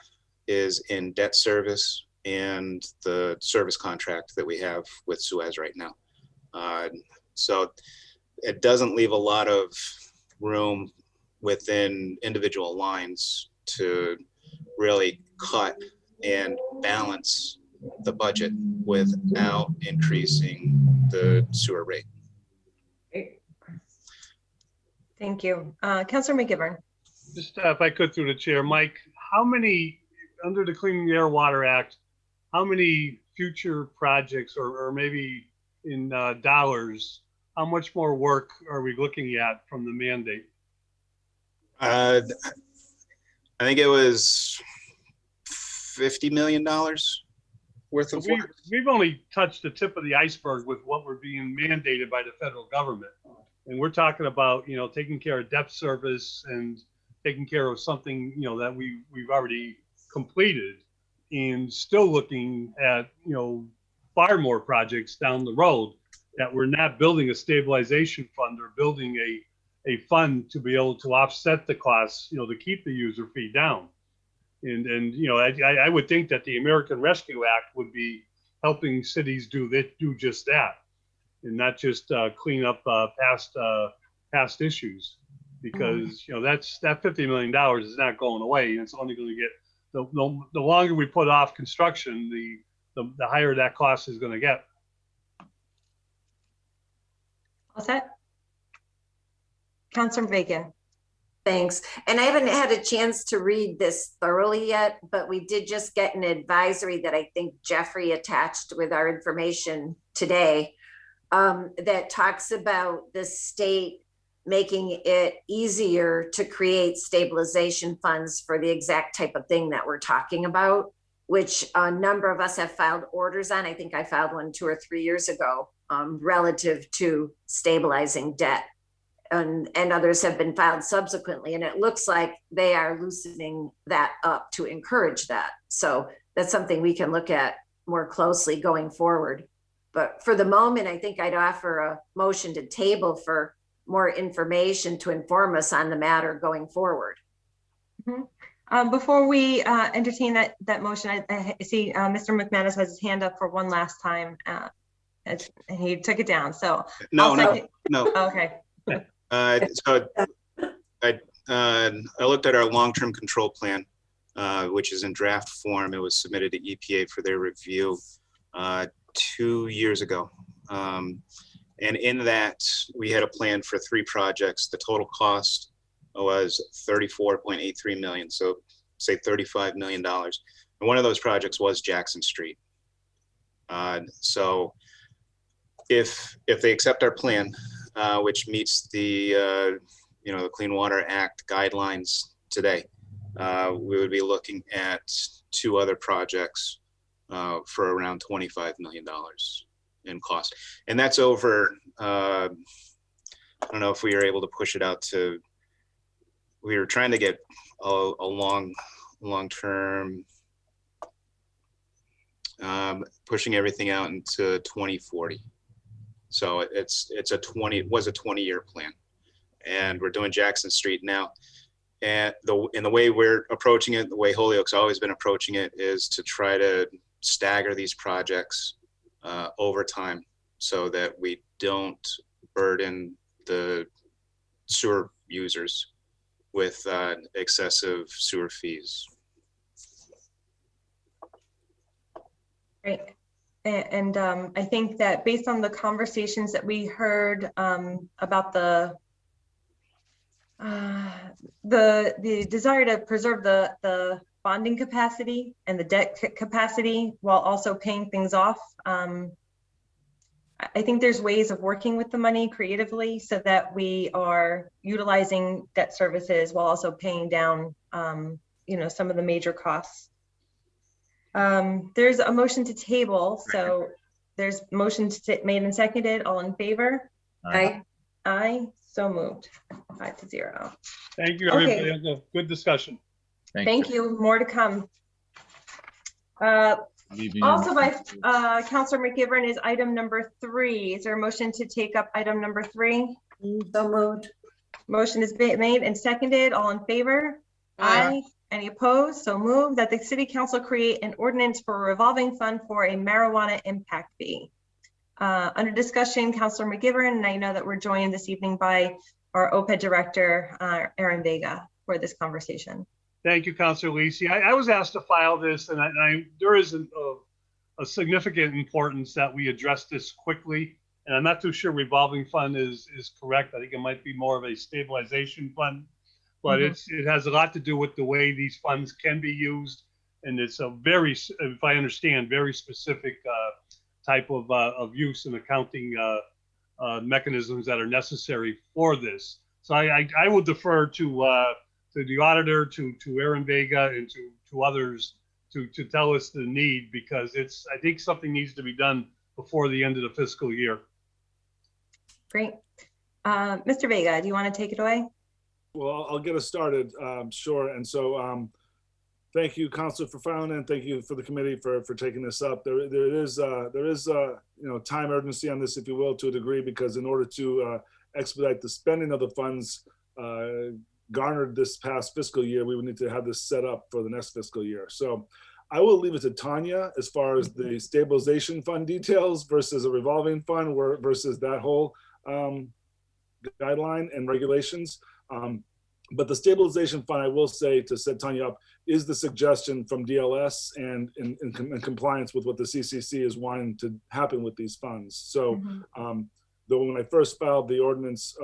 is in debt service and the service contract that we have with Suez right now. So it doesn't leave a lot of room within individual lines to really cut and balance the budget without increasing the sewer rate. Thank you. Councilor McGivern. Just if I could through the chair, Mike, how many, under the Clean the Air Water Act, how many future projects or maybe in dollars, how much more work are we looking at from the mandate? I think it was $50 million worth of work. We've only touched the tip of the iceberg with what we're being mandated by the federal government. And we're talking about, taking care of debt service and taking care of something, that we've already completed, and still looking at, far more projects down the road that we're not building a stabilization fund or building a fund to be able to offset the costs, to keep the user fee down. And I would think that the American Rescue Act would be helping cities do just that, and not just clean up past issues, because that $50 million is not going away, and it's only going to get the longer we put off construction, the higher that cost is going to get. What's that? Councilor Bacon. Thanks. And I haven't had a chance to read this thoroughly yet, but we did just get an advisory that I think Jeffrey attached with our information today, that talks about the state making it easier to create stabilization funds for the exact type of thing that we're talking about, which a number of us have filed orders on. I think I filed one 2 or 3 years ago, relative to stabilizing debt. And others have been filed subsequently. And it looks like they are loosening that up to encourage that. So that's something we can look at more closely going forward. But for the moment, I think I'd offer a motion to table for more information to inform us on the matter going forward. Mm-hmm. Before we entertain that motion, I see Mr. McManus has his hand up for one last time, and he took it down. So no. Okay. So I looked at our long-term control plan, which is in draft form. It was submitted to EPA for their review 2 years ago. And in that, we had a plan for 3 projects. The total cost was $34.83 million. So say $35 million. And one of those projects was Jackson Street. So if they accept our plan, which meets the the Clean Water Act guidelines today, we would be looking at 2 other projects for around $25 million in cost. And that's over, I don't know if we were able to push it out to, we were trying to get a long-term, pushing everything out into 2040. So it was a 20-year plan, and we're doing Jackson Street now. And the way we're approaching it, the way Holyoke's always been approaching it, is to try to stagger these projects over time so that we don't burden the sewer users with excessive sewer fees. Great. And I think that based on the conversations that we heard about the desire to preserve the bonding capacity and the debt capacity while also paying things off, I think there's ways of working with the money creatively so that we are utilizing debt services while also paying down some of the major costs. There's a motion to table, so there's motions made and seconded. All in favor? Aye. Aye. So moved. 5-0. Thank you, everybody. Okay. That was a good discussion. Thank you. More to come. Also by Councilor McGivern is item number 3. Is there a motion to take up item number 3? So moved. Motion is made and seconded. All in favor? Aye. Any opposed? So moved. That the City Council create an ordinance for a revolving fund for a marijuana impact fee. Under discussion, Councilor McGivern, and I know that we're joined this evening by our OPED Director, Aaron Vega, for this conversation. Thank you, Councilor LISI. I was asked to file this, and there is a significant importance that we address this quickly. And I'm not too sure revolving fund is correct. I think it might be more of a stabilization fund, but it has a lot to do with the way these funds can be used. And it's a very, if I understand, very specific type of use and accounting mechanisms that are necessary for this. So I will defer to the auditor, to Aaron Vega, and to others to tell us the need, because I think something needs to be done before the end of the fiscal year. Great. Mr. Vega, do you want to take it away? Well, I'll get us started, sure. And so thank you, Councilor, for filing, and thank you for the committee for taking this up. There is time urgency on this, if you will, to a degree, because in order to expedite the spending of the funds garnered this past fiscal year, we would need to have this set up for the next fiscal year. So I will leave it to Tanya as far as the stabilization fund details versus a revolving fund versus that whole guideline and regulations. But the stabilization fund, I will say, to set Tanya up, is the suggestion from DLS and in compliance with what the CCC is wanting to happen with these funds. So Though when I first filed the ordinance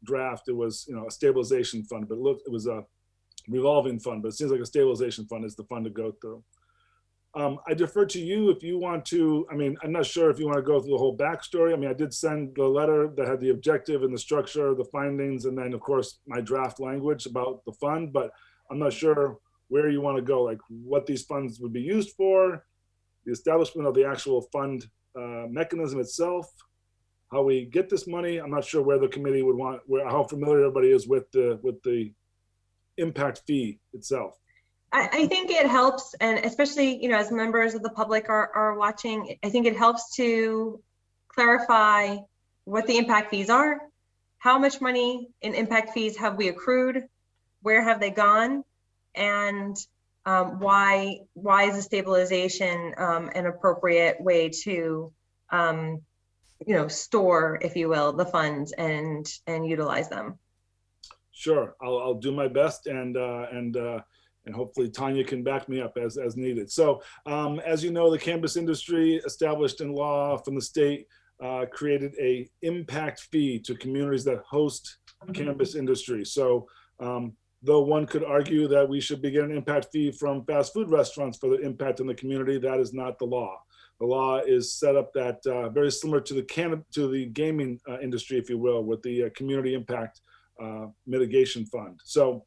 draft, it was, you know, a stabilization fund, but it was a revolving fund, but it seems like a stabilization fund is the fund to go through. I defer to you if you want to. I mean, I'm not sure if you want to go through the whole backstory. I mean, I did send the letter that had the objective and the structure, the findings, and then of course my draft language about the fund, but I'm not sure where you want to go, like what these funds would be used for, the establishment of the actual fund mechanism itself, how we get this money. I'm not sure where the committee would want, how familiar everybody is with the impact fee itself. I think it helps, and especially, you know, as members of the public are watching, I think it helps to clarify what the impact fees are, how much money in impact fees have we accrued, where have they gone, and why is the stabilization an appropriate way to, you know, store, if you will, the funds and utilize them. Sure, I'll do my best, and hopefully Tanya can back me up as needed. So as you know, the cannabis industry, established in law from the state, created a impact fee to communities that host cannabis industry. So though one could argue that we should be getting an impact fee from fast food restaurants for the impact on the community, that is not the law. The law is set up that very similar to the gaming industry, if you will, with the community impact mitigation fund. So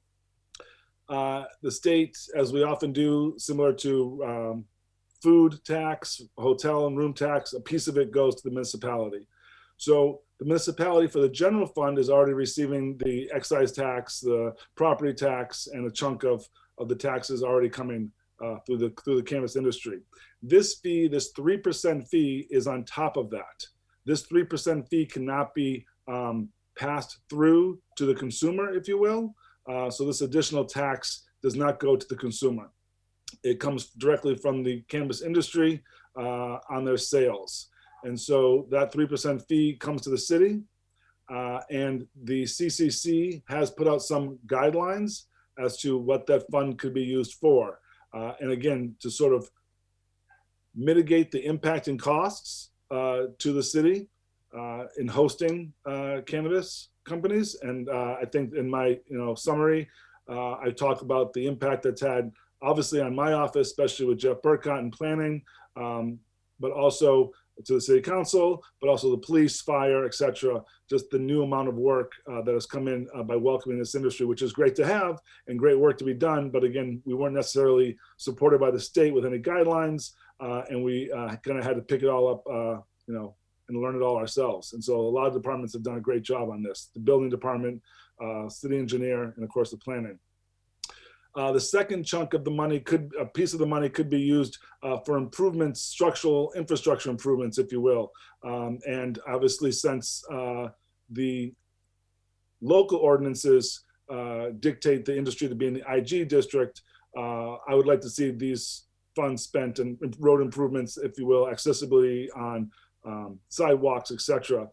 the state, as we often do, similar to food tax, hotel and room tax, a piece of it goes to the municipality. So the municipality for the general fund is already receiving the excise tax, the property tax, and a chunk of the taxes already coming through the cannabis industry. This fee, this 3% fee, is on top of that. This 3% fee cannot be passed through to the consumer, if you will. So this additional tax does not go to the consumer. It comes directly from the cannabis industry on their sales. And so that 3% fee comes to the city, and the CCC has put out some guidelines as to what that fund could be used for. And again, to sort of mitigate the impact and costs to the city in hosting cannabis companies. And I think in my summary, I talked about the impact that's had obviously on my office, especially with Jeff Burkott in planning, but also to the city council, but also the police, fire, et cetera. Just the new amount of work that has come in by welcoming this industry, which is great to have and great work to be done. But again, we weren't necessarily supported by the state with any guidelines, and we kind of had to pick it all up, and learn it all ourselves. And so a lot of departments have done a great job on this. The building department, city engineer, and of course the planning. The second chunk of the money a piece of the money could be used for improvements, structural infrastructure improvements, if you will. And obviously, since the local ordinances dictate the industry to be in the IG district, I would like to see these funds spent in road improvements, if you will, accessibility on sidewalks, et cetera,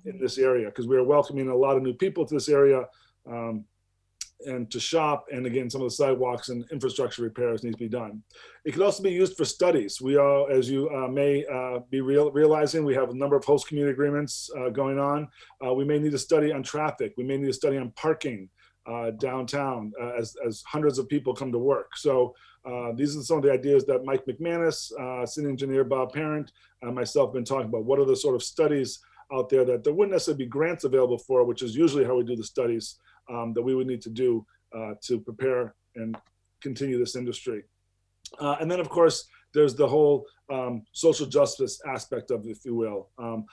in this area, because we are welcoming a lot of new people to this area. And to shop, and again, some of the sidewalks and infrastructure repairs need to be done. It could also be used for studies. We are, as you may be realizing, we have a number of host community agreements going on. We may need a study on traffic. We may need a study on parking downtown as hundreds of people come to work. So these are some of the ideas that Mike McManus, city engineer Bob Parent, and myself have been talking about. What are the sort of studies out there that there wouldn't necessarily be grants available for, which is usually how we do the studies, that we would need to do to prepare and continue this industry. And then, of course, there's the whole social justice aspect of it, if you will.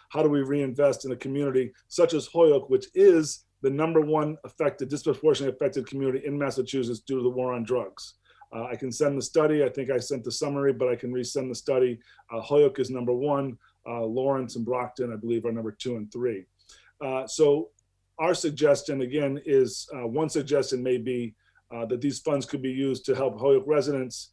How do we reinvest in a community such as Holyoke, which is the #1 disproportionately affected community in Massachusetts due to the war on drugs? I can send the study. I think I sent the summary, but I can resend the study. Holyoke is #1. Lawrence and Brockton, I believe, are #2 and 3. So our suggestion, again, is one suggestion may be that these funds could be used to help Holyoke residents,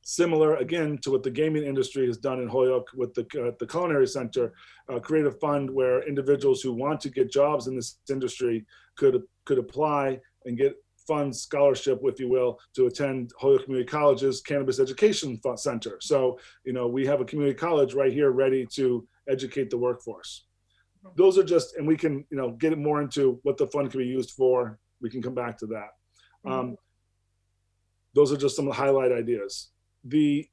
similar, again, to what the gaming industry has done in Holyoke with the Culinary Center, create a fund where individuals who want to get jobs in this industry could apply and get funds, scholarship, if you will, to attend Holyoke Community College's Cannabis Education Center. So, we have a community college right here ready to educate the workforce. those are just, and we can, get more into what the fund can be used for. We can come back to that. Those are just some of the highlight ideas. The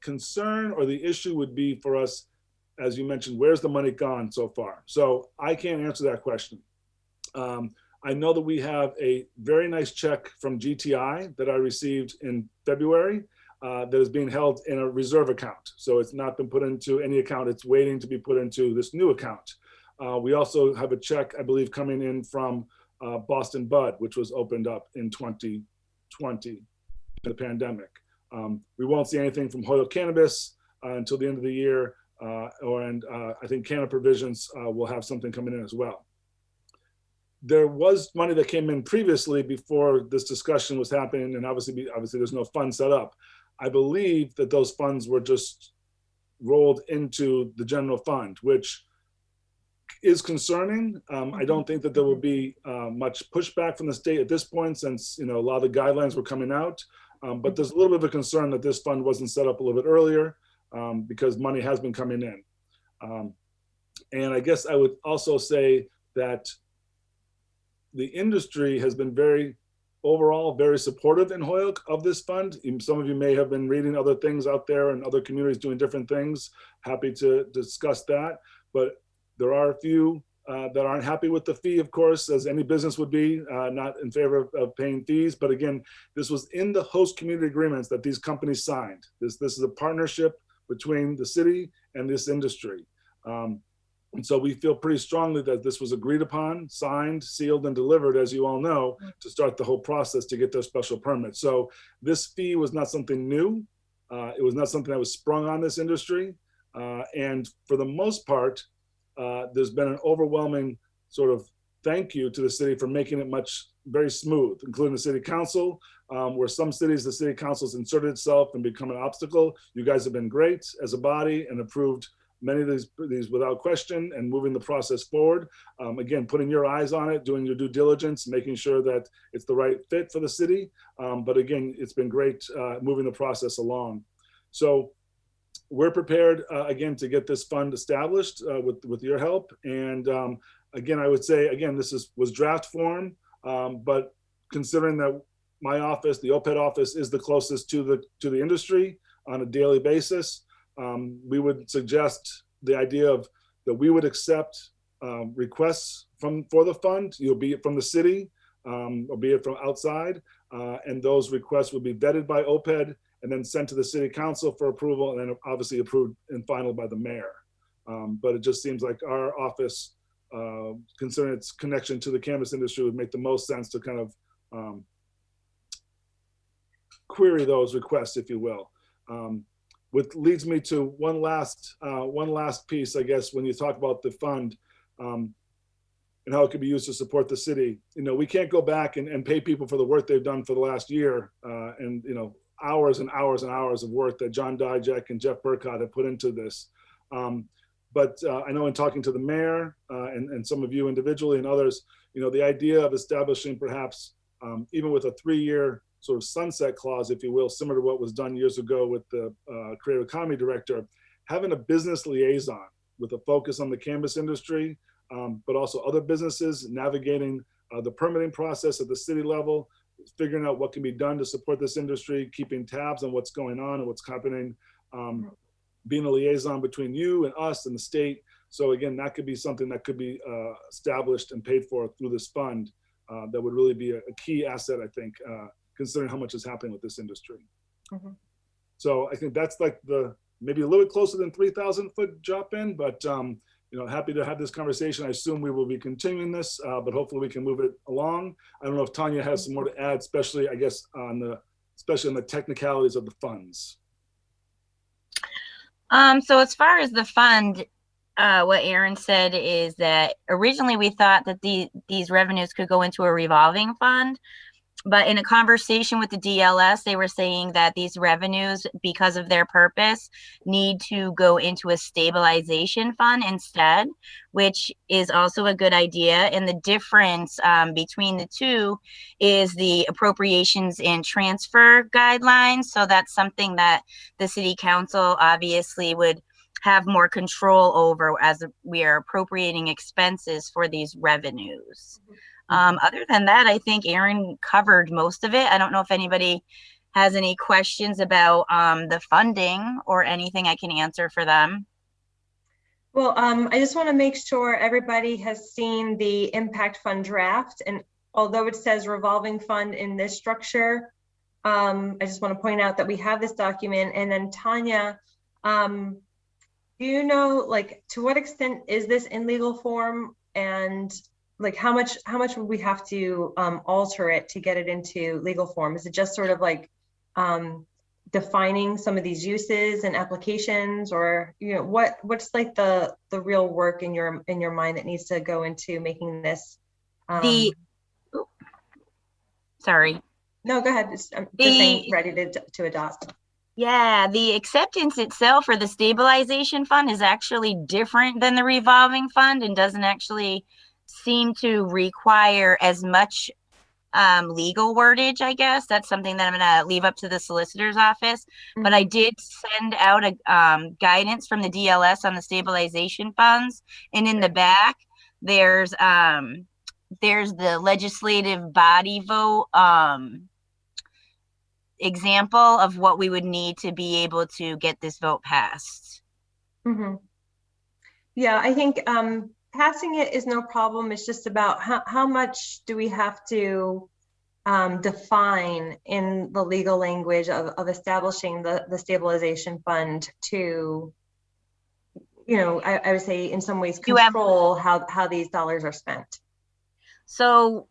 concern or the issue would be for us, as you mentioned, where's the money gone so far? So I can't answer that question. I know that we have a very nice check from GTI that I received in February that is being held in a reserve account. So it's not been put into any account. It's waiting to be put into this new account. We also have a check, I believe, coming in from Boston Bud, which was opened up in 2020, the pandemic. We won't see anything from Hoyle Cannabis until the end of the year. I think Canna Provisions will have something coming in as well. There was money that came in previously before this discussion was happening, and obviously there's no fund set up. I believe that those funds were just rolled into the general fund, which is concerning. I don't think that there will be much pushback from the state at this point, since a lot of the guidelines were coming out. But there's a little bit of a concern that this fund wasn't set up a little bit earlier because money has been coming in. And I guess I would also say that the industry has been overall very supportive in Holyoke of this fund. Some of you may have been reading other things out there and other communities doing different things. Happy to discuss that. But there are a few that aren't happy with the fee, of course, as any business would be, not in favor of paying fees. But again, this was in the host community agreements that these companies signed. This is a partnership between the city and this industry. And so we feel pretty strongly that this was agreed upon, signed, sealed, and delivered, as you all know, to start the whole process to get their special permit. So this fee was not something new. It was not something that was sprung on this industry. And for the most part, there's been an overwhelming sort of thank you to the city for making it very smooth, including the city council, where some cities, the city council's inserted itself and become an obstacle. You guys have been great as a body and approved many of these without question and moving the process forward. Again, putting your eyes on it, doing your due diligence, making sure that it's the right fit for the city. But again, it's been great moving the process along. So we're prepared, again, to get this fund established with your help. And again, I would say, again, this was draft form, but considering that my office, the OPED office, is the closest to the industry on a daily basis, we would suggest the idea of that we would accept requests for the fund, be it from the city or be it from outside, and those requests would be vetted by OPED and then sent to the city council for approval, and then obviously approved and final by the mayor. But it just seems like our office, considering its connection to the cannabis industry, would make the most sense to kind of query those requests, if you will. Which leads me to one last piece, I guess, when you talk about the fund and how it could be used to support the city. We can't go back and pay people for the work they've done for the last year, and hours and hours and hours of work that John Dijak and Jeff Burkott have put into this. But I know in talking to the mayor and some of you individually and others, the idea of establishing perhaps even with a 3-year sort of sunset clause, if you will, similar to what was done years ago with the creative economy director, having a business liaison with a focus on the cannabis industry, but also other businesses, navigating the permitting process at the city level, figuring out what can be done to support this industry, keeping tabs on what's going on and what's happening, being a liaison between you and us and the state. So again, that could be something that could be established and paid for through this fund. That would really be a key asset, I think, considering how much is happening with this industry. Mm-hmm. So I think that's like maybe a little bit closer than 3,000 foot drop in, but happy to have this conversation. I assume we will be continuing this, but hopefully we can move it along. I don't know if Tanya has some more to add, especially I guess especially on the technicalities of the funds. So as far as the fund, what Aaron said is that originally we thought that these revenues could go into a revolving fund. But in a conversation with the DLS, they were saying that these revenues, because of their purpose, need to go into a stabilization fund instead, which is also a good idea. And the difference between the two is the appropriations and transfer guidelines. So that's something that the city council obviously would have more control over as we are appropriating expenses for these revenues. Other than that, I think Aaron covered most of it. I don't know if anybody has any questions about the funding or anything I can answer for them. Well, I just want to make sure everybody has seen the impact fund draft, and although it says revolving fund in this structure, I just want to point out that we have this document. And then Tanya, do you know, like, to what extent is this in legal form, and like how much would we have to alter it to get it into legal form? Is it just sort of like defining some of these uses and applications, or what's like the real work in your mind that needs to go into making this? Sorry. No, go ahead. I'm just saying ready to adopt. Yeah, the acceptance itself or the stabilization fund is actually different than the revolving fund and doesn't actually seem to require as much legal wordage, I guess. That's something that I'm going to leave up to the solicitor's office. Mm-hmm. But I did send out a guidance from the DLS on the stabilization funds. And in the back, there's the legislative body vote example of what we would need to be able to get this vote passed. Mm-hmm. Yeah, I think passing it is no problem. It's just about how much do we have to define in the legal language of establishing the stabilization fund to, I would say in some ways control how these dollars are spent. So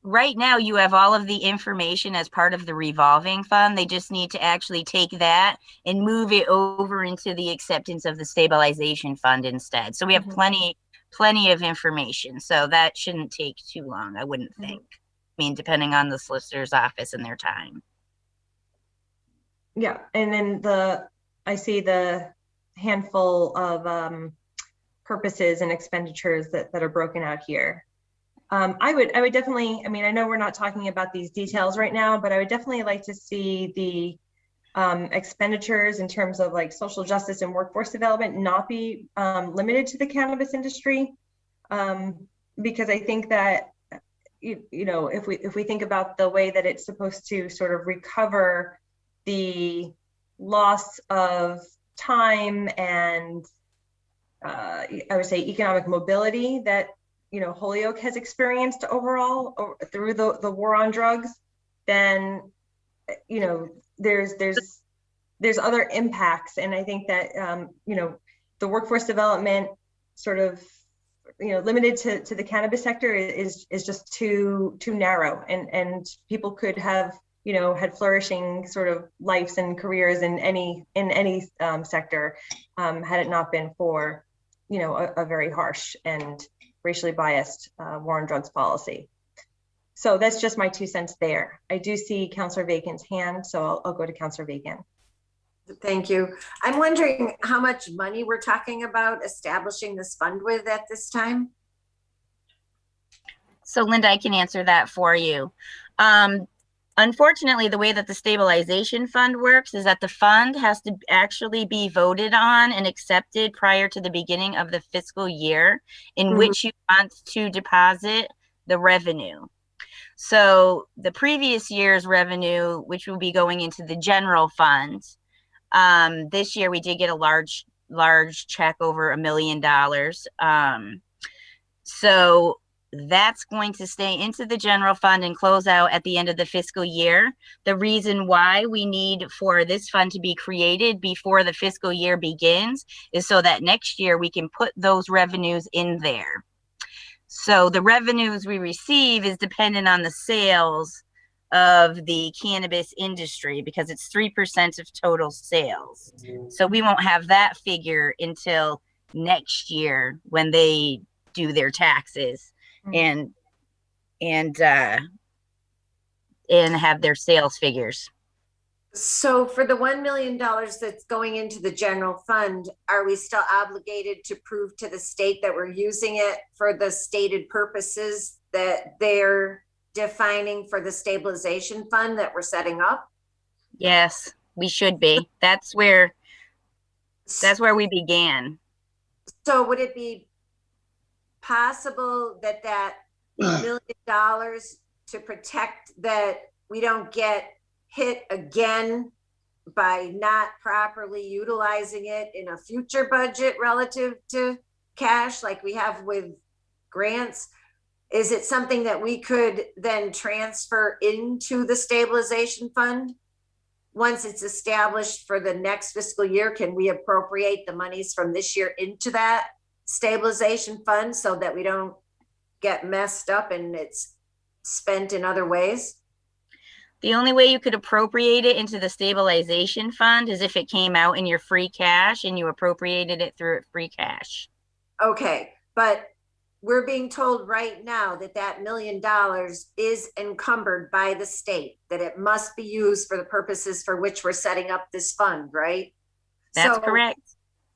right now you have all of the information as part of the revolving fund. They just need to actually take that and move it over into the acceptance of the stabilization fund instead. So we have plenty of information. So that shouldn't take too long, I wouldn't think. I mean, depending on the solicitor's office and their time. Yeah, and then I see the handful of purposes and expenditures that are broken out here. I would definitely, I mean, I know we're not talking about these details right now, but I would definitely like to see the expenditures in terms of like social justice and workforce development not be limited to the cannabis industry, because I think that if we think about the way that it's supposed to sort of recover the loss of time and I would say economic mobility that Holyoke has experienced overall through the war on drugs, then there's other impacts, and I think that the workforce development sort of limited to the cannabis sector is just too narrow, and people could have had flourishing sort of lives and careers in any sector had it not been for a very harsh and racially biased war on drugs policy. So that's just my 2 cents there. I do see Councillor Vacan's hand, so I'll go to Councillor Vacan. Thank you. I'm wondering how much money we're talking about establishing this fund with at this time? So Linda, I can answer that for you. Unfortunately, the way that the stabilization fund works is that the fund has to actually be voted on and accepted prior to the beginning of the fiscal year in which you want to deposit the revenue. So the previous year's revenue, which will be going into the general fund, this year we did get a large check over $1 million. So that's going to stay into the general fund and close out at the end of the fiscal year. The reason why we need for this fund to be created before the fiscal year begins is so that next year we can put those revenues in there. So the revenues we receive is dependent on the sales of the cannabis industry because it's 3% of total sales. So we won't have that figure until next year when they do their taxes and have their sales figures. So for the $1 million that's going into the general fund, are we still obligated to prove to the state that we're using it for the stated purposes that they're defining for the stabilization fund that we're setting up? Yes, we should be. That's where That's where we began. So would it be possible that $1 million to protect that we don't get hit again by not properly utilizing it in a future budget relative to cash like we have with grants? Is it something that we could then transfer into the stabilization fund? Once it's established for the next fiscal year, can we appropriate the monies from this year into that stabilization fund so that we don't get messed up and it's spent in other ways? The only way you could appropriate it into the stabilization fund is if it came out in your free cash and you appropriated it through free cash. Okay, but we're being told right now that $1 million is encumbered by the state, that it must be used for the purposes for which we're setting up this fund, right? That's correct.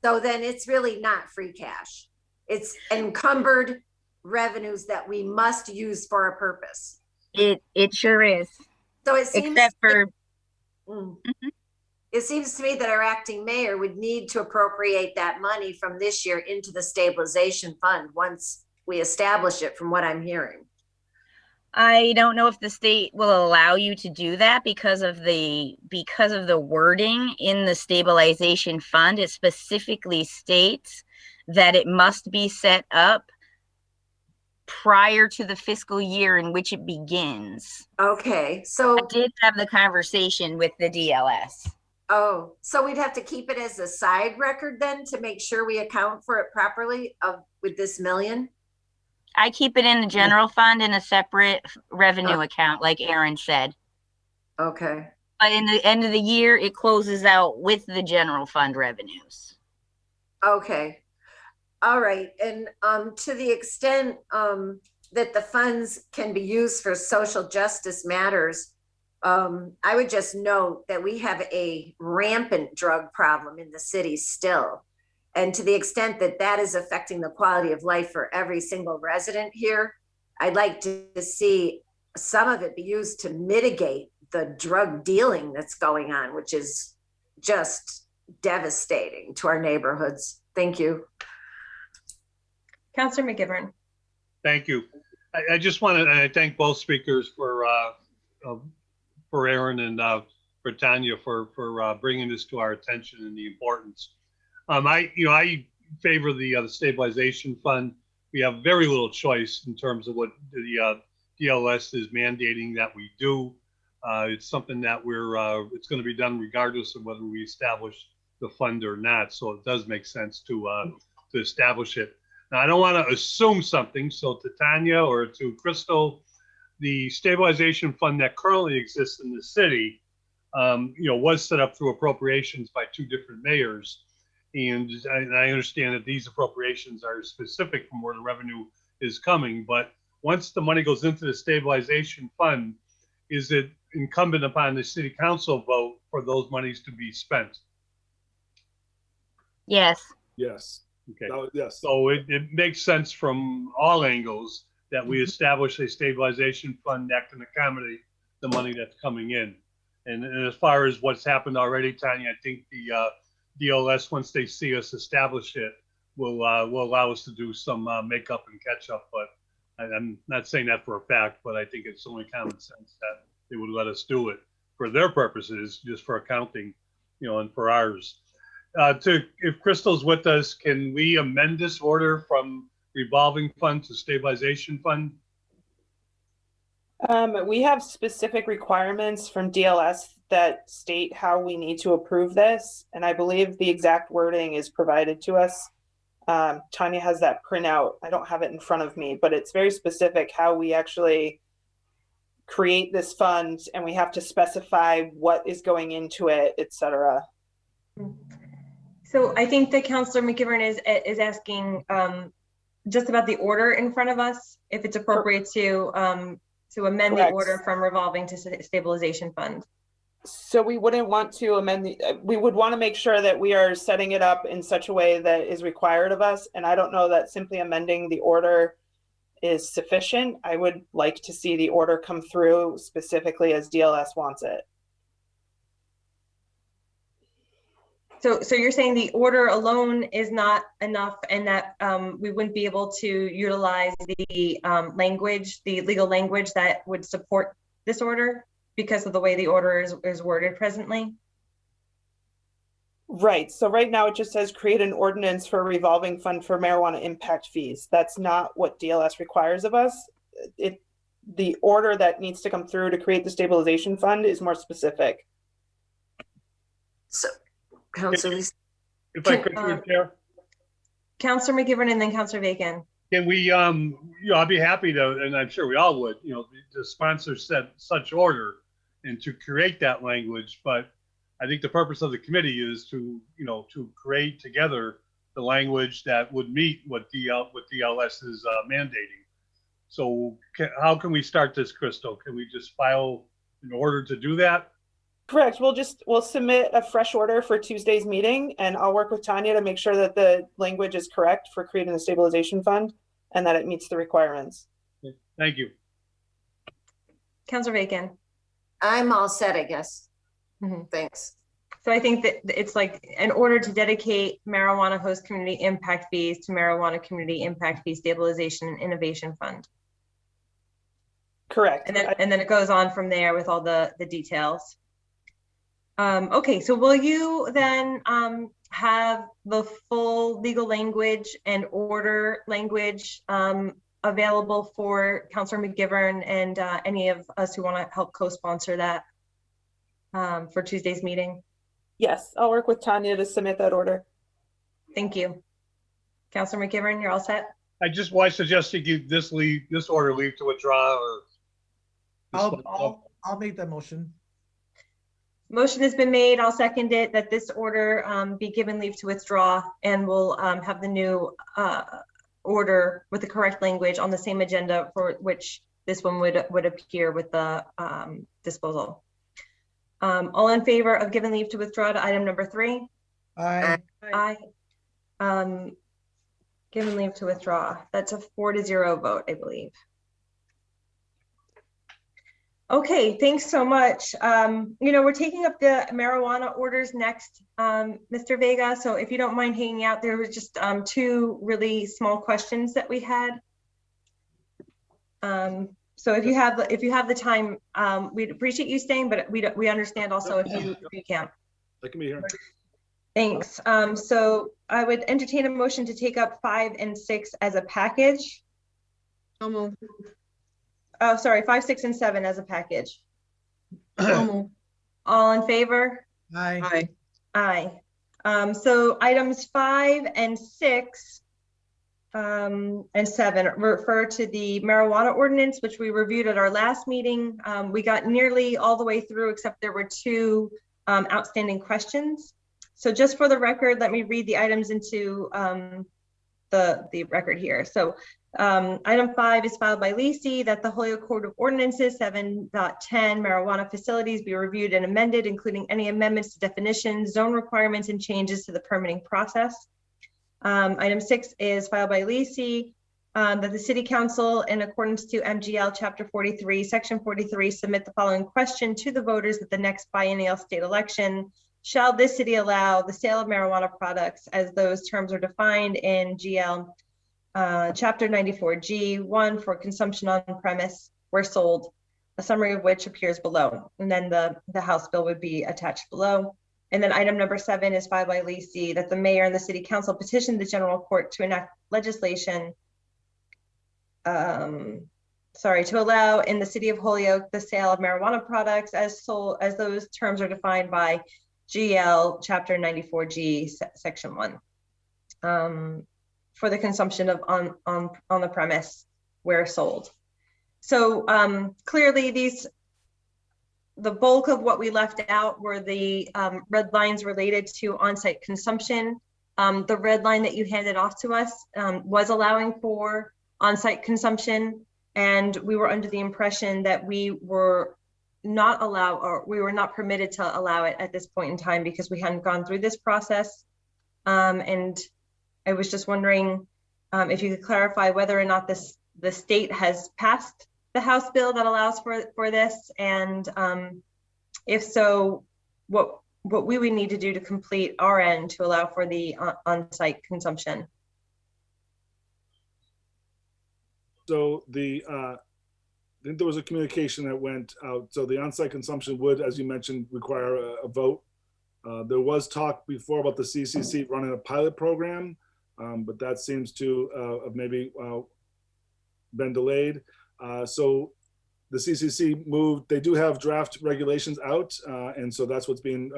So then it's really not free cash. It's encumbered revenues that we must use for a purpose. It sure is. So it seems except for it seems to me that our acting mayor would need to appropriate that money from this year into the stabilization fund once we establish it, from what I'm hearing. I don't know if the state will allow you to do that because of the wording in the stabilization fund. It specifically states that it must be set up prior to the fiscal year in which it begins. Okay, so I did have the conversation with the DLS. Oh, so we'd have to keep it as a side record then to make sure we account for it properly with this $1 million? I keep it in the general fund in a separate revenue account, like Aaron said. Okay. But in the end of the year, it closes out with the general fund revenues. Okay. All right. And to the extent that the funds can be used for social justice matters, I would just note that we have a rampant drug problem in the city still. And to the extent that that is affecting the quality of life for every single resident here, I'd like to see some of it be used to mitigate the drug dealing that's going on, which is just devastating to our neighborhoods. Thank you. Councilor McGivern. Thank you. I just want to thank both speakers for Aaron and for Tanya for bringing this to our attention and the importance. I favor the stabilization fund. We have very little choice in terms of what the DLS is mandating that we do. It's something that it's going to be done regardless of whether we establish the fund or not. So it does make sense to establish it. Now, I don't want to assume something. So to Tanya or to Crystal, the stabilization fund that currently exists in the city, was set up through appropriations by 2 different mayors. And I understand that these appropriations are specific from where the revenue is coming. But once the money goes into the stabilization fund, is it incumbent upon the city council vote for those monies to be spent? Yes. Yes. Okay. Yes. So it makes sense from all angles that we establish a stabilization fund that can accommodate the money that's coming in. And as far as what's happened already, Tanya, I think the DLS, once they see us establish it, will allow us to do some makeup and catch up. But I'm not saying that for a fact, but I think it's only common sense that they would let us do it for their purposes, just for accounting, and for ours. If Crystal's with us, can we amend this order from revolving fund to stabilization fund? We have specific requirements from DLS that state how we need to approve this, and I believe the exact wording is provided to us. Tanya has that printout. I don't have it in front of me, but it's very specific how we actually create this fund, and we have to specify what is going into it, etc. So I think that Councilor McGivern is asking just about the order in front of us, if it's appropriate to amend the order from revolving to stabilization fund. So we wouldn't want to amend we would want to make sure that we are setting it up in such a way that is required of us. And I don't know that simply amending the order is sufficient. I would like to see the order come through specifically as DLS wants it. So you're saying the order alone is not enough, and that we wouldn't be able to utilize the language, the legal language that would support this order because of the way the order is worded presently? Right. So right now it just says create an ordinance for a revolving fund for marijuana impact fees. That's not what DLS requires of us. The order that needs to come through to create the stabilization fund is more specific. So, Councilor, If I could, through Chair, Councilor McGivern and then Councilor Bacon. can we, you know, I'd be happy to, and I'm sure we all would, you know, the sponsor said such order and to create that language, but I think the purpose of the committee is to, you know, to create together the language that would meet what DLS is mandating. So how can we start this, Crystal? Can we just file an order to do that? Correct. We'll submit a fresh order for Tuesday's meeting, and I'll work with Tanya to make sure that the language is correct for creating the stabilization fund and that it meets the requirements. Thank you. Councilor Bacon. I'm all set, I guess. Mm-hmm. Thanks. So I think that it's like in order to dedicate marijuana host community impact fees to marijuana community impact fee stabilization and innovation fund. Correct. And then it goes on from there with all the details. Okay, so will you then have the full legal language and order language available for Councilor McGivern and any of us who want to help co-sponsor that for Tuesday's meeting? Yes, I'll work with Tanya to submit that order. Thank you. Councilor McGivern, you're all set? I suggest you give this order leave to withdraw, or I'll make that motion. Motion has been made. I'll second it, that this order be given leave to withdraw, and we'll have the new order with the correct language on the same agenda for which this one would appear with the disposal. All in favor of giving leave to withdraw to item number 3? Aye. Aye. Given leave to withdraw. That's a 4-0 vote, I believe. Okay, thanks so much. You know, we're taking up the marijuana orders next, Mr. Vega. So if you don't mind hanging out, there was just 2 really small questions that we had. So if you have the time, we'd appreciate you staying, but we understand also if you can't. I can be here. Thanks. So I would entertain a motion to take up 5 and 6 as a package. So moved. Oh, sorry, 5, 6, and 7 as a package. So moved. All in favor? Aye. Aye. Aye. So items 5 and 6 and 7 refer to the marijuana ordinance, which we reviewed at our last meeting. We got nearly all the way through, except there were 2 outstanding questions. So just for the record, let me read the items into the record here. So item 5 is filed by LISI, that the Holyoke Code of Ordinances 7.10 marijuana facilities be reviewed and amended, including any amendments to definitions, zone requirements, and changes to the permitting process. Item 6 is filed by LISI, that the City Council, in accordance to MGL Chapter 43, Section 43, submit the following question to the voters at the next biennial state election. Shall this city allow the sale of marijuana products as those terms are defined in GL Chapter 94G, 1 for consumption on premise where sold, a summary of which appears below. And then the House bill would be attached below. And then item number 7 is filed by LISI, that the mayor and the city council petitioned the general court to enact legislation, to allow in the city of Holyoke the sale of marijuana products as those terms are defined by GL Chapter 94G, Section 1, for the consumption of on the premise where sold. So clearly the bulk of what we left out were the red lines related to on-site consumption. The red line that you handed off to us was allowing for on-site consumption, and we were under the impression that we were not permitted to allow it at this point in time because we hadn't gone through this process. And I was just wondering if you could clarify whether or not the state has passed the House bill that allows for this, and if so, what what we would need to do to complete our end to allow for the on-site consumption. So I think there was a communication that went out. So the on-site consumption would, as you mentioned, require a vote. There was talk before about the CCC running a pilot program, but that seems to have maybe been delayed. So the CCC moved, they do have draft regulations out, and so that's what's being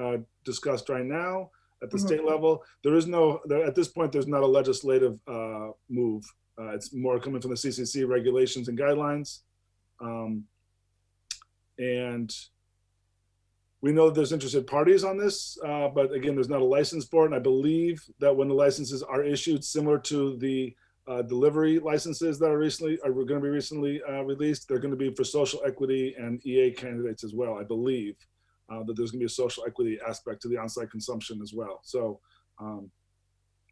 discussed right now at the state level. There is no, at this point, there's not a legislative move. It's more coming from the CCC regulations and guidelines. And we know that there's interested parties on this, but again, there's not a license for it. And I believe that when the licenses are issued, similar to the delivery licenses that are going to be recently released, they're going to be for social equity and EA candidates as well. I believe that there's going to be a social equity aspect to the on-site consumption as well. So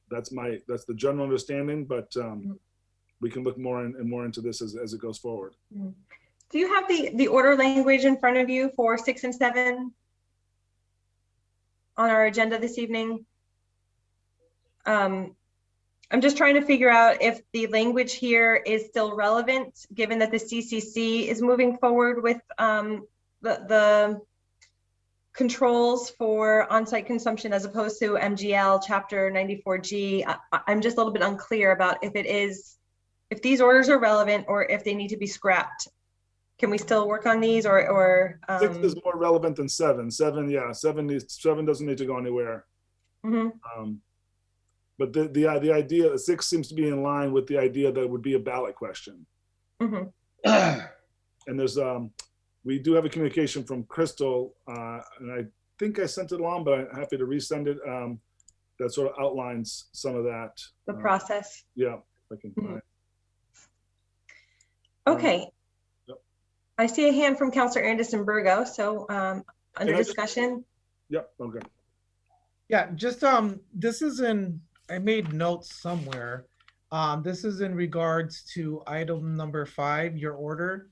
that's the general understanding, but we can look more and more into this as it goes forward. Do you have the order language in front of you for 6 and 7 on our agenda this evening? I'm just trying to figure out if the language here is still relevant, given that the CCC is moving forward with the controls for on-site consumption as opposed to MGL Chapter 94G. I'm just a little bit unclear about if these orders are relevant or if they need to be scrapped. Can we still work on these or 6 is more relevant than 7. 7, yeah, 7 doesn't need to go anywhere. But the idea, 6 seems to be in line with the idea that it would be a ballot question. And there's, we do have a communication from Crystal, and I think I sent it along, but I'm happy to resend it. That sort of outlines some of that. The process. Yeah, if I can find. Okay. Yep. I see a hand from Councilor Anderson Burgo. So under discussion. Yep. Okay. Yeah, just this is I made notes somewhere. This is in regards to item number 5, your order,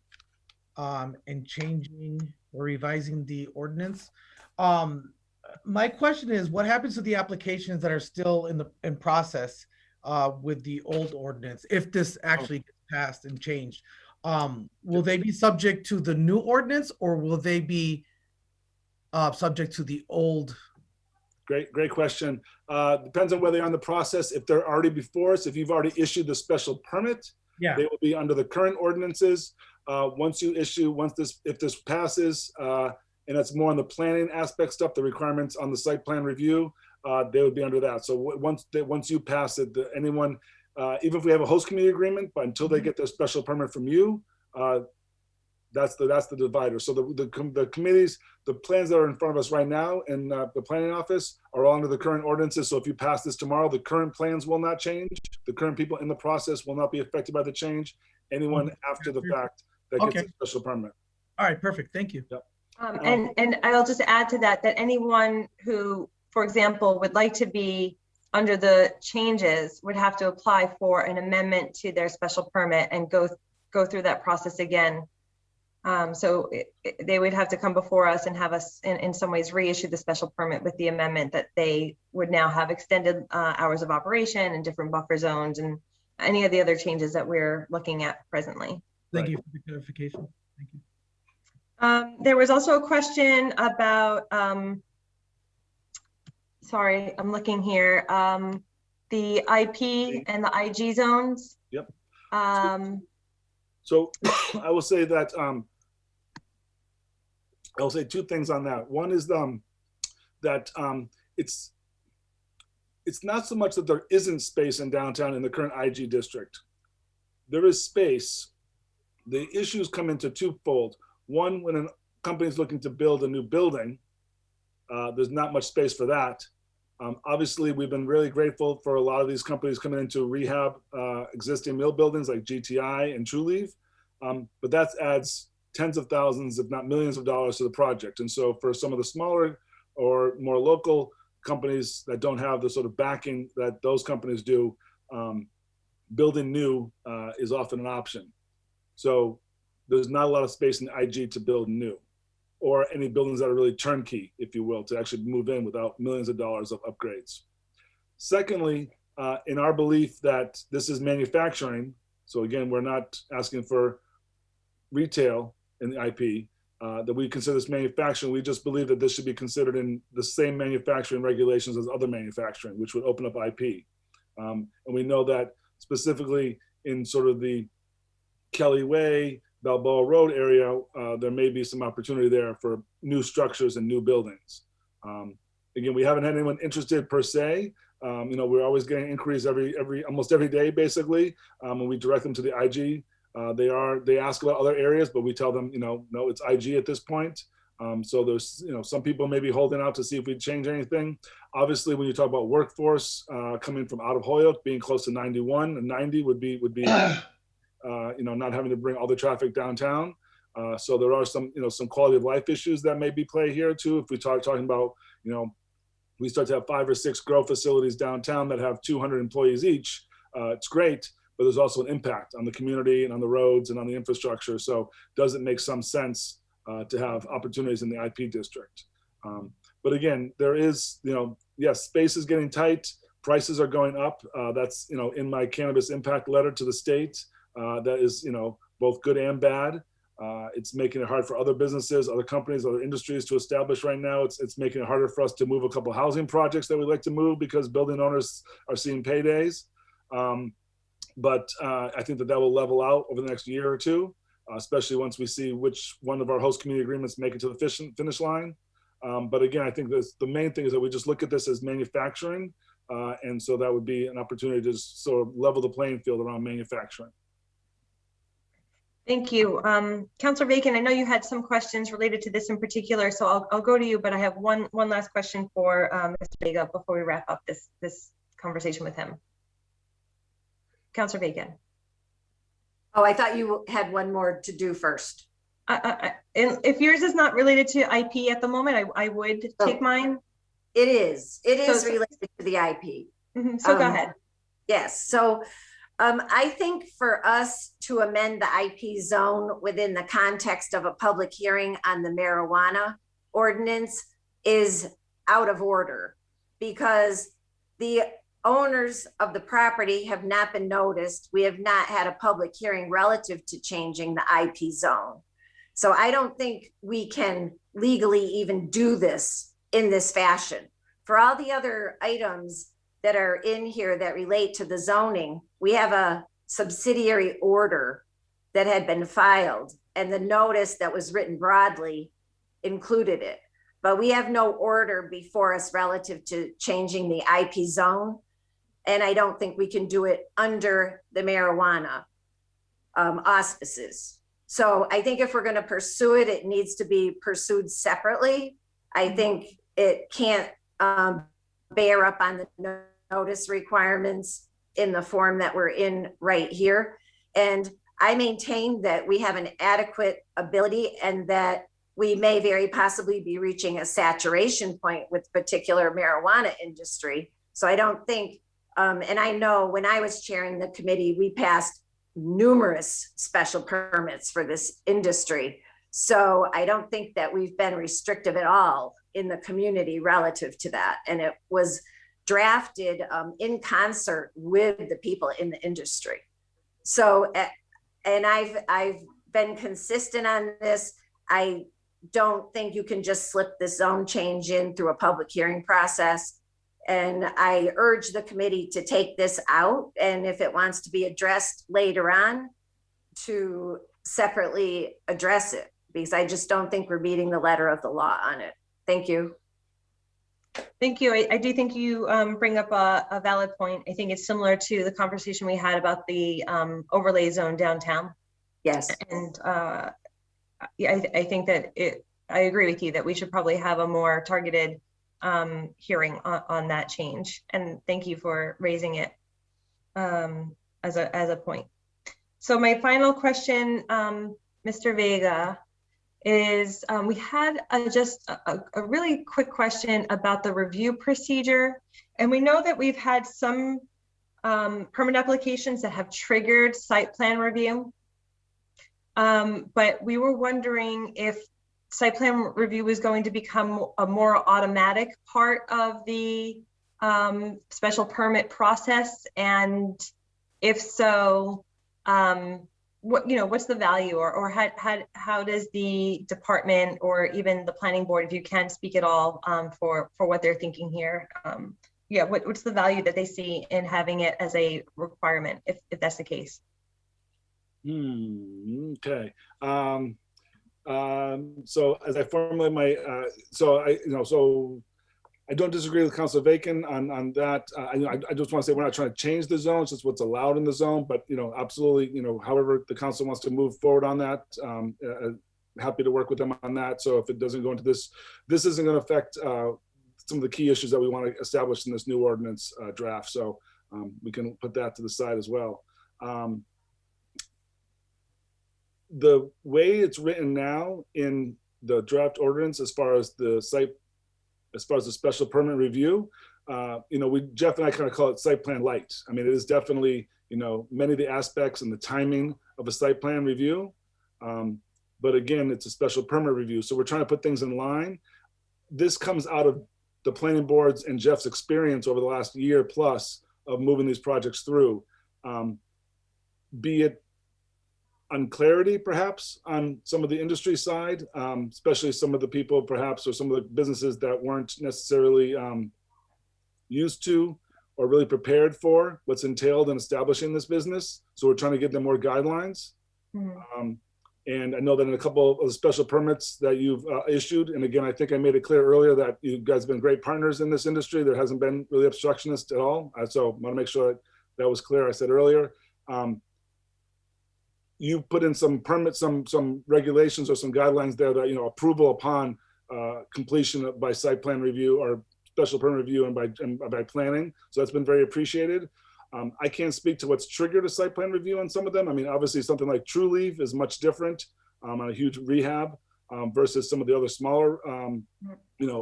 and changing or revising the ordinance. My question is, what happens to the applications that are still in process with the old ordinance if this actually gets passed and changed? Will they be subject to the new ordinance, or will they be subject to the old? Great question. Depends on whether they're on the process. If they're already before us, if you've already issued the special permit, they will be under the current ordinances. If this passes, and it's more on the planning aspect stuff, the requirements on the site plan review, they would be under that. So once you pass it, anyone, even if we have a host community agreement, but until they get their special permit from you, that's the divider. So the committees, the plans that are in front of us right now in the planning office are all under the current ordinances. So if you pass this tomorrow, the current plans will not change. The current people in the process will not be affected by the change. Anyone after the fact that gets a special permit. All right, perfect. Thank you. Yep. And I'll just add to that anyone who, for example, would like to be under the changes would have to apply for an amendment to their special permit and go through that process again. So they would have to come before us and have us in some ways reissue the special permit with the amendment that they would now have extended hours of operation and different buffer zones and any of the other changes that we're looking at presently. Thank you for the clarification. Thank you. There was also a question about, sorry, I'm looking here, the IP and the IG zones. Yep. So I will say that, I'll say 2 things on that. One is that it's not so much that there isn't space in downtown in the current IG district. There is space. The issues come into twofold. One, when a company is looking to build a new building, there's not much space for that. Obviously, we've been really grateful for a lot of these companies coming in to rehab existing mill buildings like GTI and Trulieve, but that adds tens of thousands, if not millions of dollars to the project. And so for some of the smaller or more local companies that don't have the sort of backing that those companies do, building new is often an option. So there's not a lot of space in IG to build new. or any buildings that are really turnkey, if you will, to actually move in without millions of dollars of upgrades. Secondly, in our belief that this is manufacturing, so again, we're not asking for retail in the IP, that we consider this manufacturing. We just believe that this should be considered in the same manufacturing regulations as other manufacturing, which would open up IP. And we know that specifically in sort of the Kelly Way, Balboa Road area, there may be some opportunity there for new structures and new buildings. Again, we haven't had anyone interested per se. You know, we're always getting inquiries almost every day, basically. When we direct them to the IG, they ask about other areas, but we tell them, you know, no, it's IG at this point. So there's, you know, some people may be holding out to see if we change anything. Obviously, when you talk about workforce coming from out of Holyoke, being close to 91 and 90 would be you know, not having to bring all the traffic downtown. So there are some, you know, some quality of life issues that may be play here too. If we talking about, you know, we start to have 5 or 6 grow facilities downtown that have 200 employees each, it's great, but there's also an impact on the community and on the roads and on the infrastructure. So does it make some sense to have opportunities in the IP district? But again, there is, you know, yes, space is getting tight, prices are going up. That's, you know, in my cannabis impact letter to the state. That is, you know, both good and bad. It's making it hard for other businesses, other companies, other industries to establish right now. It's making it harder for us to move a couple housing projects that we like to move because building owners are seeing paydays. But I think that will level out over the next year or two, especially once we see which one of our host community agreements make it to the finish line. But again, I think the main thing is that we just look at this as manufacturing. And so that would be an opportunity to just sort of level the playing field around manufacturing. Thank you. Councilor Bacon, I know you had some questions related to this in particular, so I'll go to you, but I have one last question for Mr. Vega before we wrap up this conversation with him. Councilor Bacon. Oh, I thought you had one more to do first. If yours is not related to IP at the moment, I would take mine. It is related to the IP. So go ahead. Yes, so I think for us to amend the IP zone within the context of a public hearing on the marijuana ordinance is out of order because the owners of the property have not been noticed. We have not had a public hearing relative to changing the IP zone. So I don't think we can legally even do this in this fashion. For all the other items that are in here that relate to the zoning, we have a subsidiary order that had been filed and the notice that was written broadly included it. But we have no order before us relative to changing the IP zone. And I don't think we can do it under the marijuana auspices. So I think if we're going to pursue it, it needs to be pursued separately. I think it can't bear up on the notice requirements in the form that we're in right here. And I maintain that we have an adequate ability and that we may very possibly be reaching a saturation point with particular marijuana industry. So I don't think, and I know when I was chairing the committee, we passed numerous special permits for this industry. So I don't think that we've been restrictive at all in the community relative to that. And it was drafted in concert with the people in the industry. So, and I've been consistent on this. I don't think you can just slip the zone change in through a public hearing process. And I urge the committee to take this out. And if it wants to be addressed later on, to separately address it, because I just don't think we're meeting the letter of the law on it. Thank you. Thank you. I do think you bring up a valid point. I think it's similar to the conversation we had about the overlay zone downtown. Yes. And yeah, I think that I agree with you that we should probably have a more targeted hearing on that change. And thank you for raising it as a point. So my final question, Mr. Vega, is we had just a really quick question about the review procedure. And we know that we've had some permit applications that have triggered site plan review. But we were wondering if site plan review is going to become a more automatic part of the special permit process? And if so, what's the value, or how does the department or even the planning board, if you can speak at all, for what they're thinking here? What's the value that they see in having it as a requirement, if that's the case? Okay. So as I formulate my, so I don't disagree with Councilor Bacon on that. I just want to say we're not trying to change the zone, it's just what's allowed in the zone, but absolutely, however the council wants to move forward on that, happy to work with them on that. So if it doesn't go into this isn't going to affect some of the key issues that we want to establish in this new ordinance draft. So we can put that to the side as well. The way it's written now in the draft ordinance, as far as the special permit review, Jeff and I kind of call it site plan light. I mean, it is definitely, many of the aspects and the timing of a site plan review. But again, it's a special permit review. So we're trying to put things in line. This comes out of the planning boards and Jeff's experience over the last year plus of moving these projects through, be it unclarity perhaps on some of the industry side, especially some of the people perhaps, or some of the businesses that weren't necessarily used to or really prepared for what's entailed in establishing this business. So we're trying to give them more guidelines. And I know that in a couple of the special permits that you've issued, and again, I think I made it clear earlier that you guys have been great partners in this industry. There hasn't been really obstructionist at all. So I want to make sure that was clear. I said earlier, you put in some permits, some regulations or some guidelines there that, approval upon completion by site plan review or special permit review and by planning. So that's been very appreciated. I can't speak to what's triggered a site plan review on some of them. I mean, obviously something like True Leaf is much different on a huge rehab versus some of the other smaller,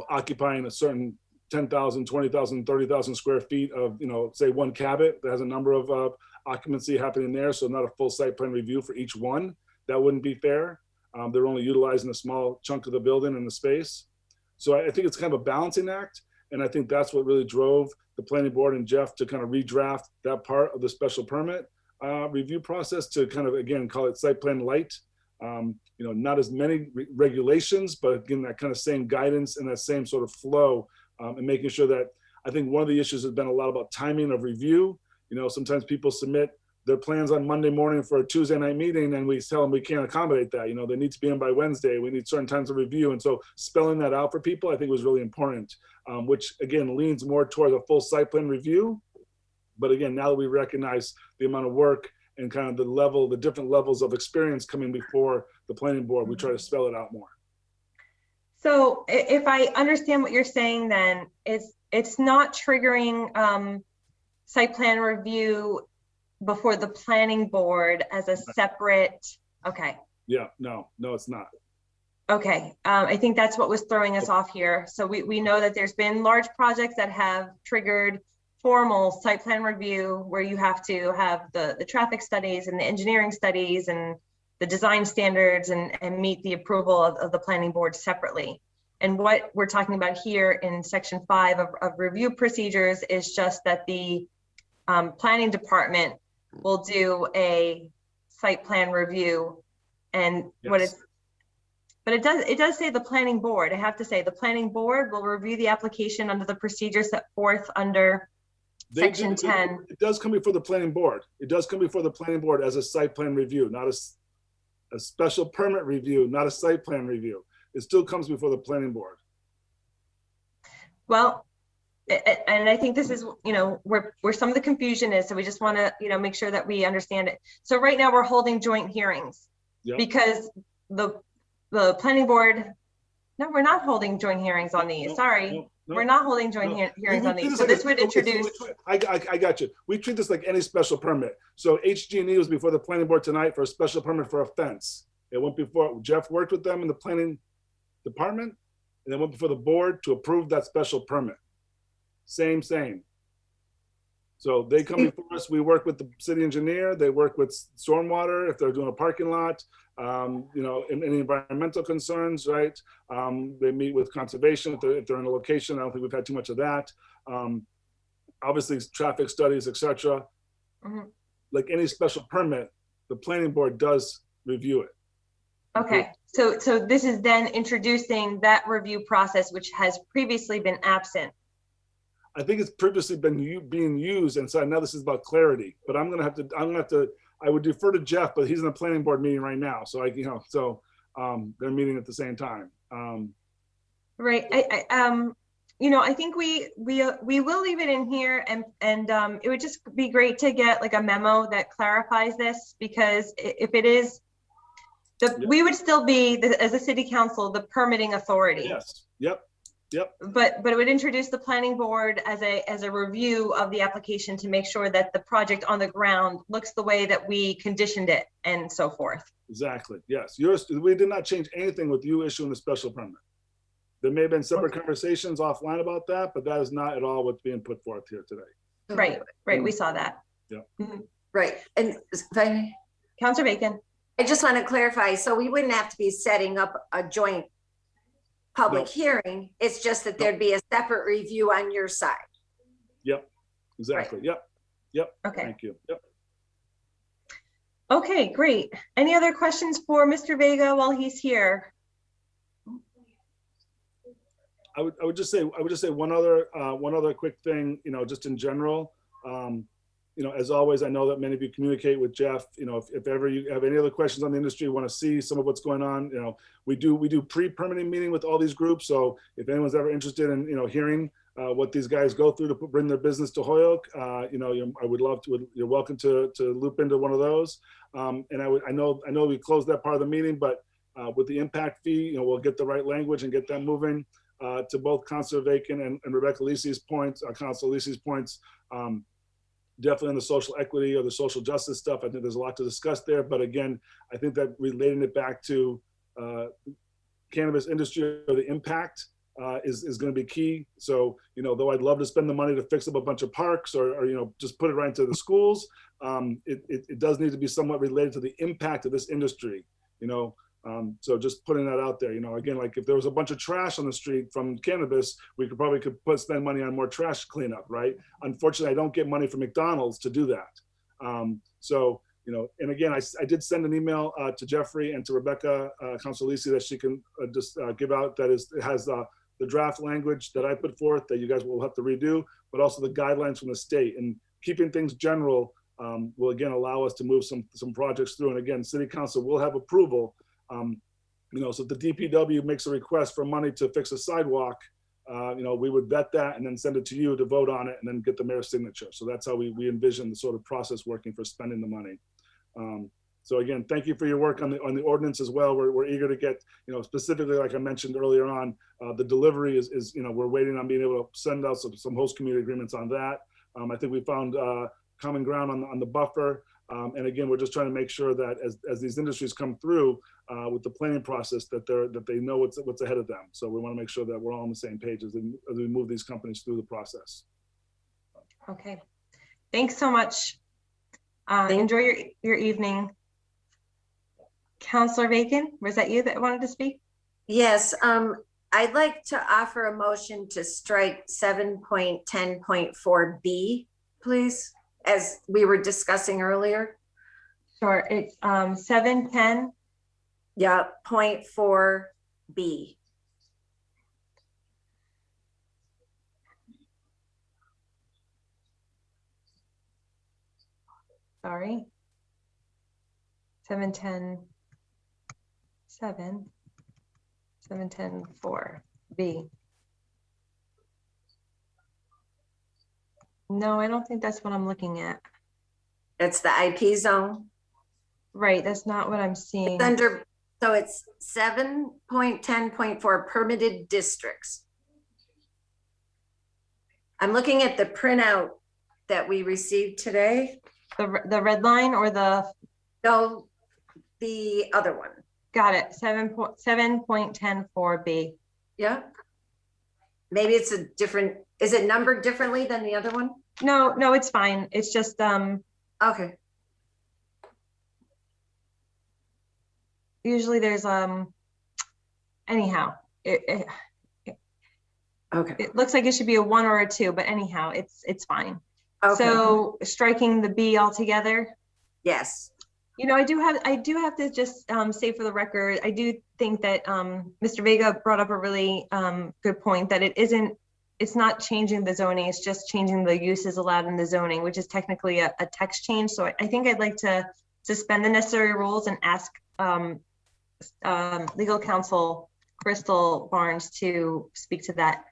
occupying a certain 10,000, 20,000, 30,000 square feet of, say one Cabot that has a number of occupancy happening there. So not a full site plan review for each one. That wouldn't be fair. They're only utilizing a small chunk of the building and the space. So I think it's kind of a balancing act. And I think that's what really drove the planning board and Jeff to kind of redraft that part of the special permit review process to kind of, again, call it site plan light. Not as many regulations, but again, that kind of same guidance and that same sort of flow and making sure that, I think one of the issues has been a lot about timing of review. Sometimes people submit their plans on Monday morning for a Tuesday night meeting and we tell them we can't accommodate that. They need to be in by Wednesday. We need certain times of review. And so spelling that out for people, I think was really important, which again, leans more towards a full site plan review. But again, now that we recognize the amount of work and kind of the different levels of experience coming before the planning board, we try to spell it out more. So if I understand what you're saying, then it's not triggering site plan review before the planning board as a separate, okay. Yeah, no, it's not. Okay, I think that's what was throwing us off here. So we know that there's been large projects that have triggered formal site plan review where you have to have the traffic studies and the engineering studies and the design standards and meet the approval of the planning board separately. And what we're talking about here in section 5 of review procedures is just that the planning department will do a site plan review, and yes. But it does say the planning board. I have to say the planning board will review the application under the procedures set forth under section 10. It does come before the planning board. It does come before the planning board as a site plan review, not a special permit review, not a site plan review. It still comes before the planning board. Well, and I think this is, where some of the confusion is. So we just want to, make sure that we understand it. So right now we're holding joint hearings because the planning board, no, we're not holding joint hearings on these. Sorry. No. We're not holding joint hearings on these. So this would introduce. I got you. We treat this like any special permit. So HG&E was before the planning board tonight for a special permit for a fence. It went before, Jeff worked with them in the planning department, and then went before the board to approve that special permit. Same. So they come before us, we work with the city engineer, they work with stormwater, if they're doing a parking lot, you know, any environmental concerns, right? They meet with conservation if they're in a location. I don't think we've had too much of that. Obviously, traffic studies, etc. Like any special permit, the planning board does review it. Okay, so this is then introducing that review process, which has previously been absent. I think it's previously been being used, and so now this is about clarity. But I'm gonna have to. I would defer to Jeff, but he's in a planning board meeting right now, so they're meeting at the same time. Right. You know, I think we will leave it in here, and it would just be great to get like a memo that clarifies this, because if it is, we would still be as a city council the permitting authority. Yes. Yep. But it would introduce the planning board as a review of the application to make sure that the project on the ground looks the way that we conditioned it and so forth. Exactly. Yes. We did not change anything with you issuing the special permit. There may have been separate conversations offline about that, but that is not at all what's being put forth here today. Right. We saw that. Yeah. Right. And Councilor Bacon. I just want to clarify. So we wouldn't have to be setting up a joint public hearing. It's just that there'd be a separate review on your side. Yep. Exactly. Right. Yep. Okay. Thank you. Yep. Okay, great. Any other questions for Mr. Vega while he's here? I would just say one other quick thing, you know, just in general. You know, as always, I know that many of you communicate with Jeff. You know, if ever you have any other questions on the industry, want to see some of what's going on, you know, we do pre-permitting meeting with all these groups. So if anyone's ever interested in, you know, hearing what these guys go through to bring their business to Holyoke, you know, I would love to. You're welcome to loop into one of those. And I know we closed that part of the meeting, but with the impact fee, you know, we'll get the right language and get that moving. To both Councilor Bacon and Rebecca Lisi's points, Councilor Lisi's points. Definitely on the social equity or the social justice stuff, I think there's a lot to discuss there. But again, I think that relating it back to cannabis industry or the impact is going to be key. So, you know, though I'd love to spend the money to fix up a bunch of parks or you know, just put it right into the schools, it does need to be somewhat related to the impact of this industry, you know. So just putting that out there, you know, again, like if there was a bunch of trash on the street from cannabis, we could probably spend money on more trash cleanup, right? Unfortunately, I don't get money from McDonald's to do that. So, you know, and again, I did send an email to Jeffrey and to Rebecca, Councilor Lisi, that she can just give out, it has the draft language that I put forth that you guys will have to redo, but also the guidelines from the state, and keeping things general will again allow us to move some projects through. And again, City Council will have approval. You know, so if the DPW makes a request for money to fix a sidewalk, you know, we would vet that and then send it to you to vote on it and then get the mayor's signature. So that's how we envision the sort of process working for spending the money. So again, thank you for your work on the ordinance as well. We're eager to get, you know, specifically, like I mentioned earlier on, the delivery is, you know, we're waiting on being able to send out some host community agreements on that. I think we found common ground on the buffer. And again, we're just trying to make sure that as these industries come through with the planning process, that they know what's ahead of them. So we want to make sure that we're all on the same page as we move these companies through the process. Okay, thanks so much. Enjoy your evening. Councilor Bacon, was that you that wanted to speak? Yes, I'd like to offer a motion to strike 7.10.4B, please, as we were discussing earlier. Sure, it's 7.10. Yeah, 0.4B. Sorry. 7.10.4B. No, I don't think that's what I'm looking at. It's the IP zone. Right, that's not what I'm seeing. It's under, so it's 7.10.4 permitted districts. I'm looking at the printout that we received today. The red line or the? No, the other one. Got it, 7.10.4B. Yeah. Maybe it's a different, is it numbered differently than the other one? No, no, it's fine. It's just, Okay, usually there's, anyhow, okay, it looks like it should be a 1 or a 2, but anyhow, it's fine. okay, So striking the B altogether. yes. You know, I do have to just say for the record, I do think that Mr. Vega brought up a really good point that it's not changing the zoning, it's just changing the uses allowed in the zoning, which is technically a text change. So I think I'd like to suspend the necessary rules and ask legal counsel Crystal Barnes to speak to that.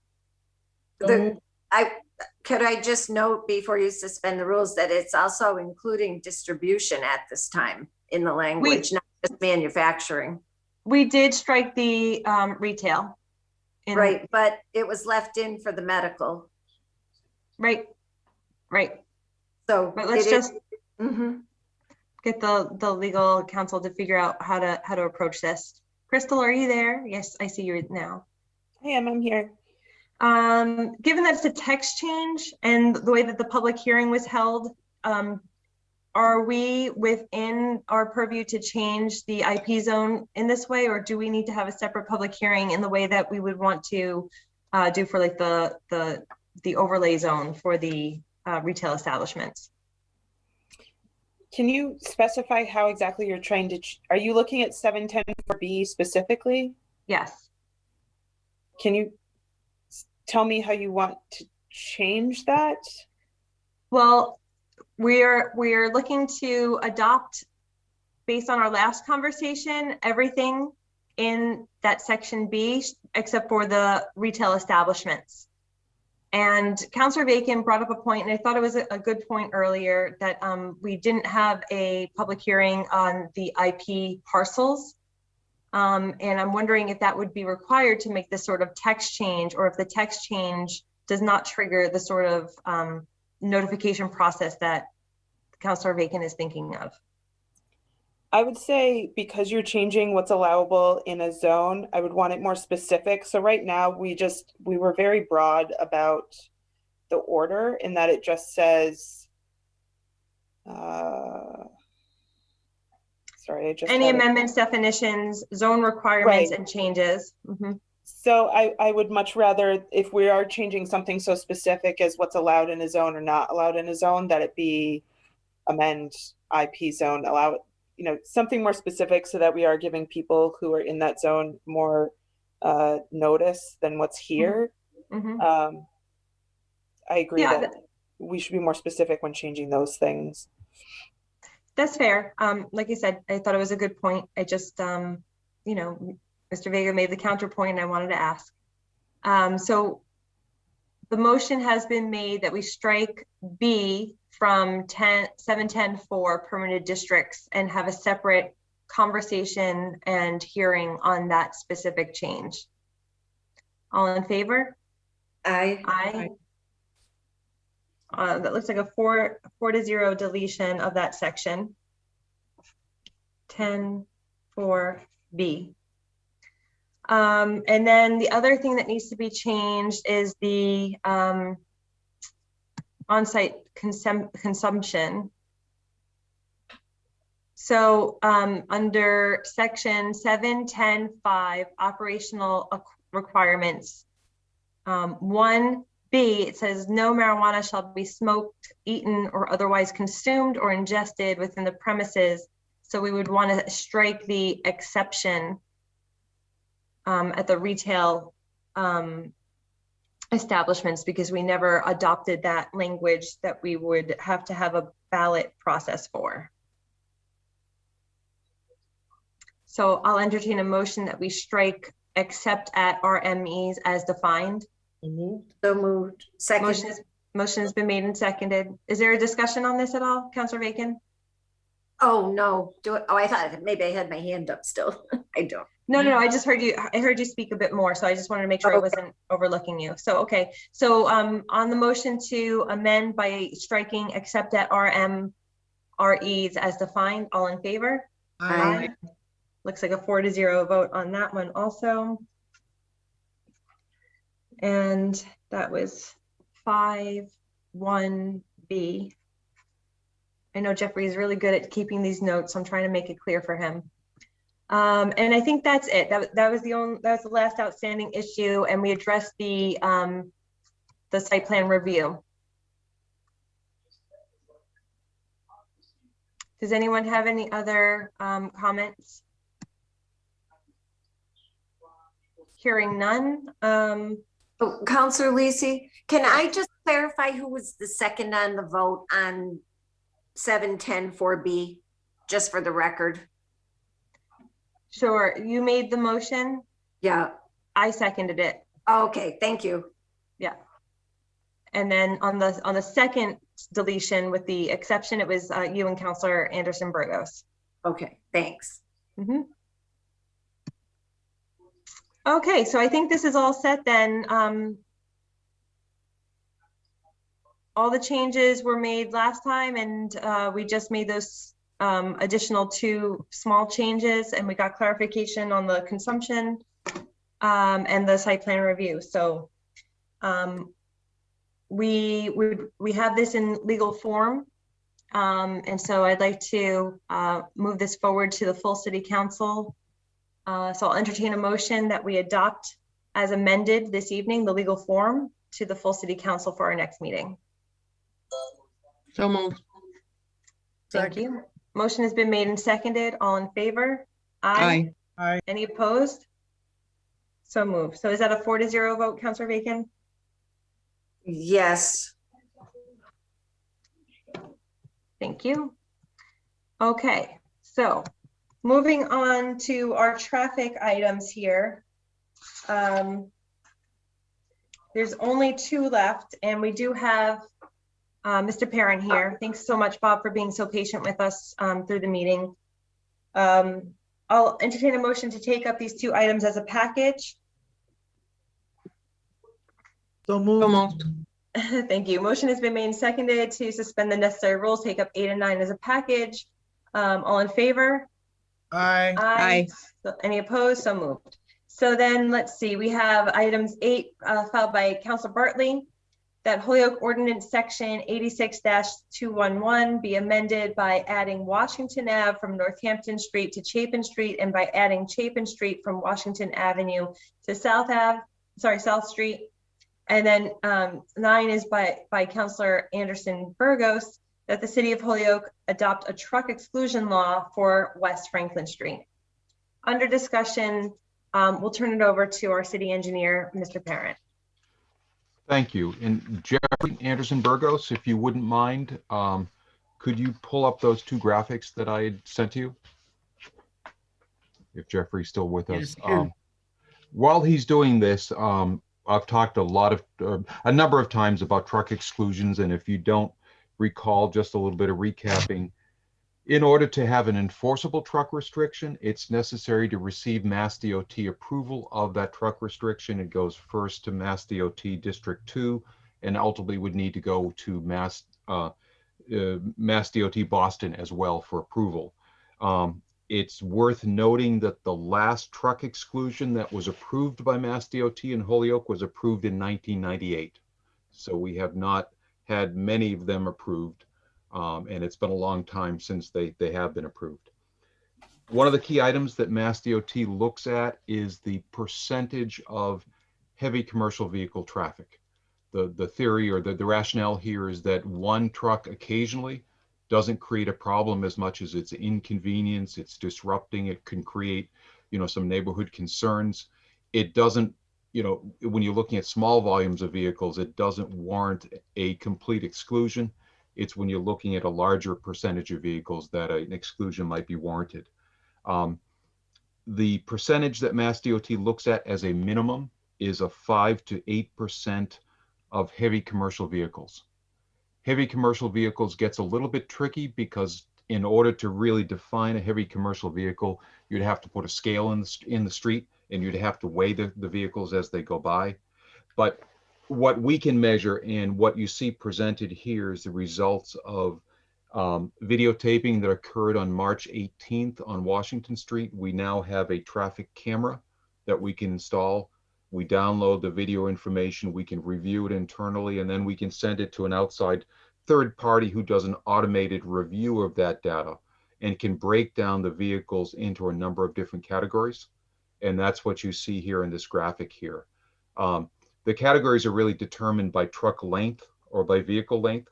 Could I just note before you suspend the rules that it's also including distribution at this time in the language, not just manufacturing. We did strike the retail. Right, but it was left in for the medical. Right. So but let's just Mhm. get the legal counsel to figure out how to approach this. Crystal, are you there? Yes, I see you now. I am, I'm here. Given that it's a text change and the way that the public hearing was held, are we within our purview to change the IP zone in this way, or do we need to have a separate public hearing in the way that we would want to do for like the overlay zone for the retail establishments? Can you specify how exactly you're trying to, are you looking at 710-4B specifically? Yes. Can you tell me how you want to change that? Well, we're looking to adopt, based on our last conversation, everything in that section B, except for the retail establishments. And Councilor Bacon brought up a point, and I thought it was a good point earlier, that we didn't have a public hearing on the IP parcels. And I'm wondering if that would be required to make this sort of text change, or if the text change does not trigger the sort of notification process that Councilor Bacon is thinking of. I would say because you're changing what's allowable in a zone, I would want it more specific. So right now we were very broad about the order in that it just says, sorry, I just any amendments, definitions, zone requirements, and changes. Mm-hmm. So I would much rather, if we are changing something so specific as what's allowed in a zone or not allowed in a zone, that it be amend IP zone, allow it, you know, something more specific so that we are giving people who are in that zone more notice than what's here. Mm-hmm. I agree that we should be more specific when changing those things. That's fair. Like I said, I thought it was a good point. I just, you know, Mr. Vega made the counterpoint and I wanted to ask. So the motion has been made that we strike B from 710-4 permitted districts and have a separate conversation and hearing on that specific change. All in favor? Aye. Aye. That looks like a 4-0 deletion of that section. 10-4B. And then the other thing that needs to be changed is the on-site consumption. So under section 710-5 operational requirements, 1B, it says no marijuana shall be smoked, eaten, or otherwise consumed or ingested within the premises. So we would want to strike the exception at the retail establishments, because we never adopted that language that we would have to have a ballot process for. So I'll entertain a motion that we strike except at RMEs as defined. So moved. Second. Motion has been made and seconded. Is there a discussion on this at all, Councilor Bacon? Oh, no. Oh, I thought maybe I had my hand up still. I don't. No, I just heard you. I heard you speak a bit more, so I just wanted to make sure I wasn't overlooking you. So, okay. So on the motion to amend by striking except at RMREs as defined, all in favor? Aye. Looks like a 4-0 vote on that one also. And that was 5 1B. I know Jeffrey is really good at keeping these notes, so I'm trying to make it clear for him. And I think that's it. That was the last outstanding issue, and we addressed the site plan review. Does anyone have any other comments? Hearing none. Councilor LISI, can I just clarify who was the second on the vote on 710-4B, just for the record? Sure. You made the motion. Yeah. I seconded it. Okay, thank you. Yeah. And then on the second deletion, with the exception, it was you and Councilor Anderson Burgos. Okay, thanks. Mm-hmm. Okay, so I think this is all set then. All the changes were made last time, and we just made those additional 2 small changes, and we got clarification on the consumption and the site plan review. So we have this in legal form, and so I'd like to move this forward to the full city council. So I'll entertain a motion that we adopt as amended this evening, the legal form, to the full city council for our next meeting. So moved. Thank you. Motion has been made and seconded. All in favor? Aye. Aye. Any opposed? So moved. So is that a 4-0 vote, Councilor Bacon? Yes. Thank you. Okay, so moving on to our traffic items here. There's only 2 left, and we do have Mr. Perrin here. Thanks so much, Bob, for being so patient with us through the meeting. I'll entertain a motion to take up these 2 items as a package. So moved. Thank you. Motion has been made and seconded to suspend the necessary rules, take up 8 and 9 as a package. All in favor? Aye. Aye. So, any opposed? So moved. So then let's see, we have items 8 filed by Councilor Bartley, that Holyoke Ordinance Section 86-211 be amended by adding Washington Ave from Northampton Street to Chapin Street, and by adding Chapin Street from Washington Avenue to South Street. And then 9 is by Councilor Anderson Burgos, that the city of Holyoke adopt a truck exclusion law for West Franklin Street. Under discussion, we'll turn it over to our city engineer, Mr. Parent. Thank you. And Jeffrey Anderson Burgos, if you wouldn't mind, could you pull up those 2 graphics that I had sent to you? If Jeffrey's still with us. While he's doing this, I've talked a number of times about truck exclusions, and if you don't recall, just a little bit of recapping. In order to have an enforceable truck restriction, it's necessary to receive Mass DOT approval of that truck restriction. It goes first to Mass DOT District 2, and ultimately would need to go to Mass DOT Boston as well for approval. It's worth noting that the last truck exclusion that was approved by Mass DOT in Holyoke was approved in 1998. So we have not had many of them approved. And it's been a long time since they have been approved. One of the key items that Mass DOT looks at is the percentage of heavy commercial vehicle traffic. The theory or the rationale here is that one truck occasionally doesn't create a problem as much as it's inconvenience, it's disrupting, it can create, some neighborhood concerns. It doesn't, when you're looking at small volumes of vehicles, it doesn't warrant a complete exclusion. It's when you're looking at a larger percentage of vehicles that an exclusion might be warranted. The percentage that Mass DOT looks at as a minimum is a 5 to 8% of heavy commercial vehicles. Heavy commercial vehicles gets a little bit tricky because in order to really define a heavy commercial vehicle, you'd have to put a scale in the street, and you'd have to weigh the vehicles as they go by. But what we can measure and what you see presented here is the results of videotaping that occurred on March 18th on Washington Street. We now have a traffic camera that we can install We download the video information, we can review it internally, and then we can send it to an outside third party who does an automated review of that data and can break down the vehicles into a number of different categories. And that's what you see here in this graphic here. The categories are really determined by truck length or by vehicle length.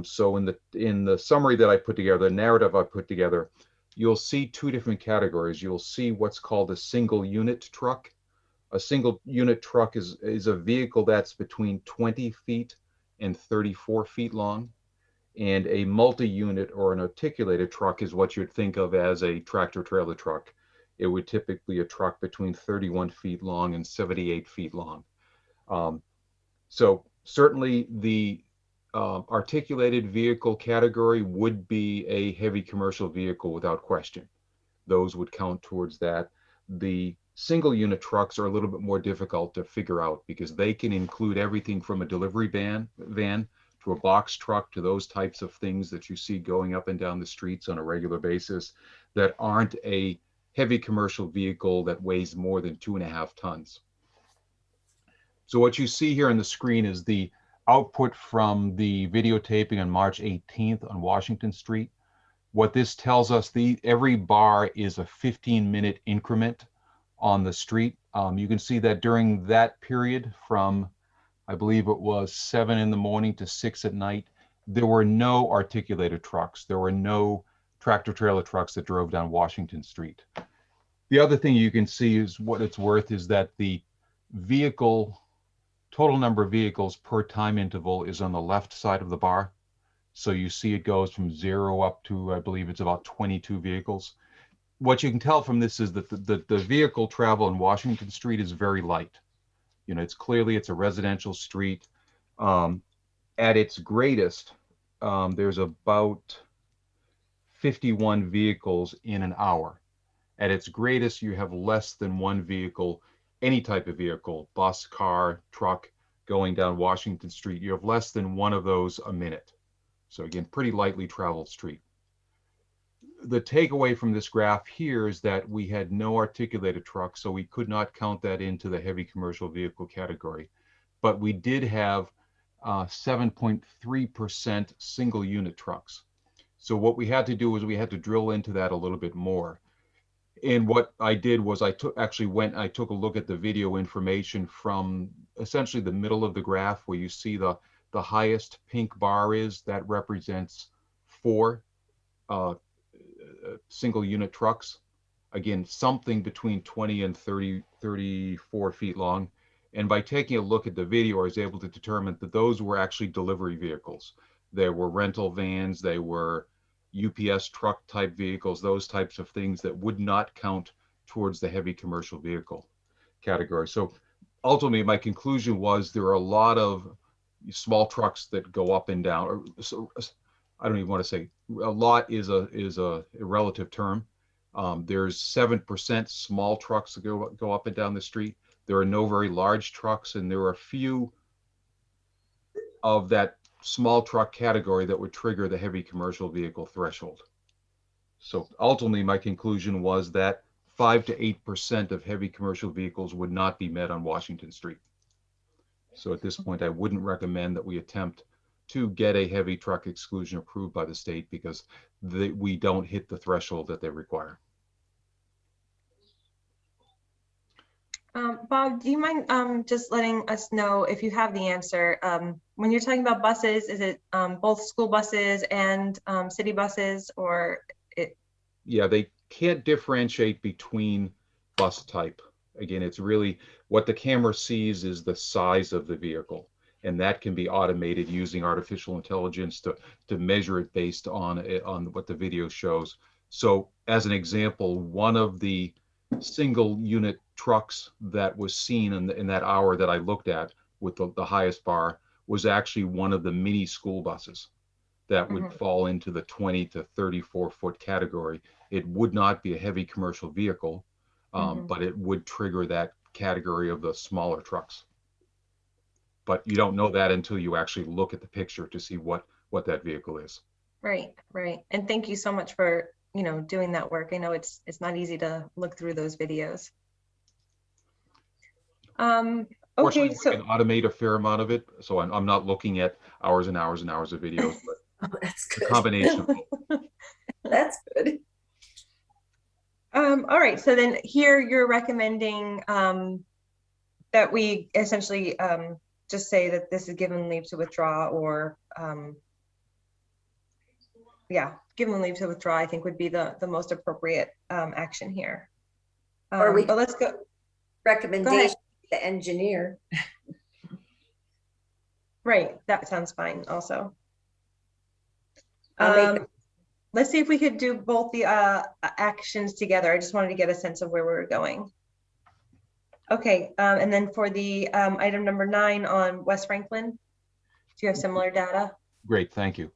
So in the summary that I put together, the narrative I put together, you'll see two different categories. You'll see what's called a single unit truck. A single unit truck is a vehicle that's between 20 feet and 34 feet long. And a multi-unit or an articulated truck is what you'd think of as a tractor trailer truck. It would typically be a truck between 31 feet long and 78 feet long. So certainly the articulated vehicle category would be a heavy commercial vehicle without question. Those would count towards that. The single unit trucks are a little bit more difficult to figure out because they can include everything from a delivery van to a box truck to those types of things that you see going up and down the streets on a regular basis that aren't a heavy commercial vehicle that weighs more than 2.5 tons. So what you see here on the screen is the output from the videotaping on March 18th on Washington Street. What this tells us, every bar is a 15-minute increment on the street. You can see that during that period from, I believe it was 7 in the morning to 6 at night, there were no articulated trucks. There were no tractor trailer trucks that drove down Washington Street. The other thing you can see is what it's worth is that the total number of vehicles per time interval is on the left side of the bar. So you see it goes from 0 up to, I believe it's about 22 vehicles. What you can tell from this is that the vehicle travel in Washington Street is very light. You know, it's a residential street. At its greatest, there's about 51 vehicles in an hour. At its greatest, you have less than one vehicle, any type of vehicle, bus, car, truck, going down Washington Street. You have less than one of those a minute. So again, pretty lightly traveled street. The takeaway from this graph here is that we had no articulated trucks, so we could not count that into the heavy commercial vehicle category. But we did have 7.3% single unit trucks. So what we had to do was we had to drill into that a little bit more. And what I did was I took a look at the video information from essentially the middle of the graph where you see the highest pink bar is, that represents 4 single unit trucks. Again, something between 20 and 34 feet long. And by taking a look at the video, I was able to determine that those were actually delivery vehicles. There were rental vans, they were UPS truck type vehicles, those types of things that would not count towards the heavy commercial vehicle category. So ultimately, my conclusion was there are a lot of small trucks that go up and down. Or, so, I don't even want to say a lot is a relative term. There's 7% small trucks that go up and down the street. There are no very large trucks, and there are a few of that small truck category that would trigger the heavy commercial vehicle threshold. So ultimately, my conclusion was that 5 to 8% of heavy commercial vehicles would not be met on Washington Street. So at this point, I wouldn't recommend that we attempt to get a heavy truck exclusion approved by the state because we don't hit the threshold that they require. Bob, do you mind just letting us know if you have the answer? When you're talking about buses, is it both school buses and city buses, or it? Yeah, they can't differentiate between bus type. Again, it's really what the camera sees is the size of the vehicle, and that can be automated using artificial intelligence to measure it based on what the video shows. So as an example, one of the single unit trucks that was seen in that hour that I looked at with the highest bar was actually one of the mini school buses that would fall into the 20 to 34 foot category. It would not be a heavy commercial vehicle, but it would trigger that category of the smaller trucks. But you don't know that until you actually look at the picture to see what that vehicle is. Right, right. And thank you so much for doing that work. I know it's not easy to look through those videos. Okay, Fortunately, so we can automate a fair amount of it, so I'm not looking at hours and hours and hours of videos, but Oh, that's a good. combination. That's good. all right, so then here you're recommending that we essentially just say that this is given leave to withdraw, or yeah, given leave to withdraw, I think would be the most appropriate action here. Or we but let's go. recommendation to the engineer. Right, that sounds fine also. I'll make Let's see if we could do both the actions together. I just wanted to get a sense of where we were going. Okay, and then for the item number 9 on West Franklin, do you have similar data? Great, thank you.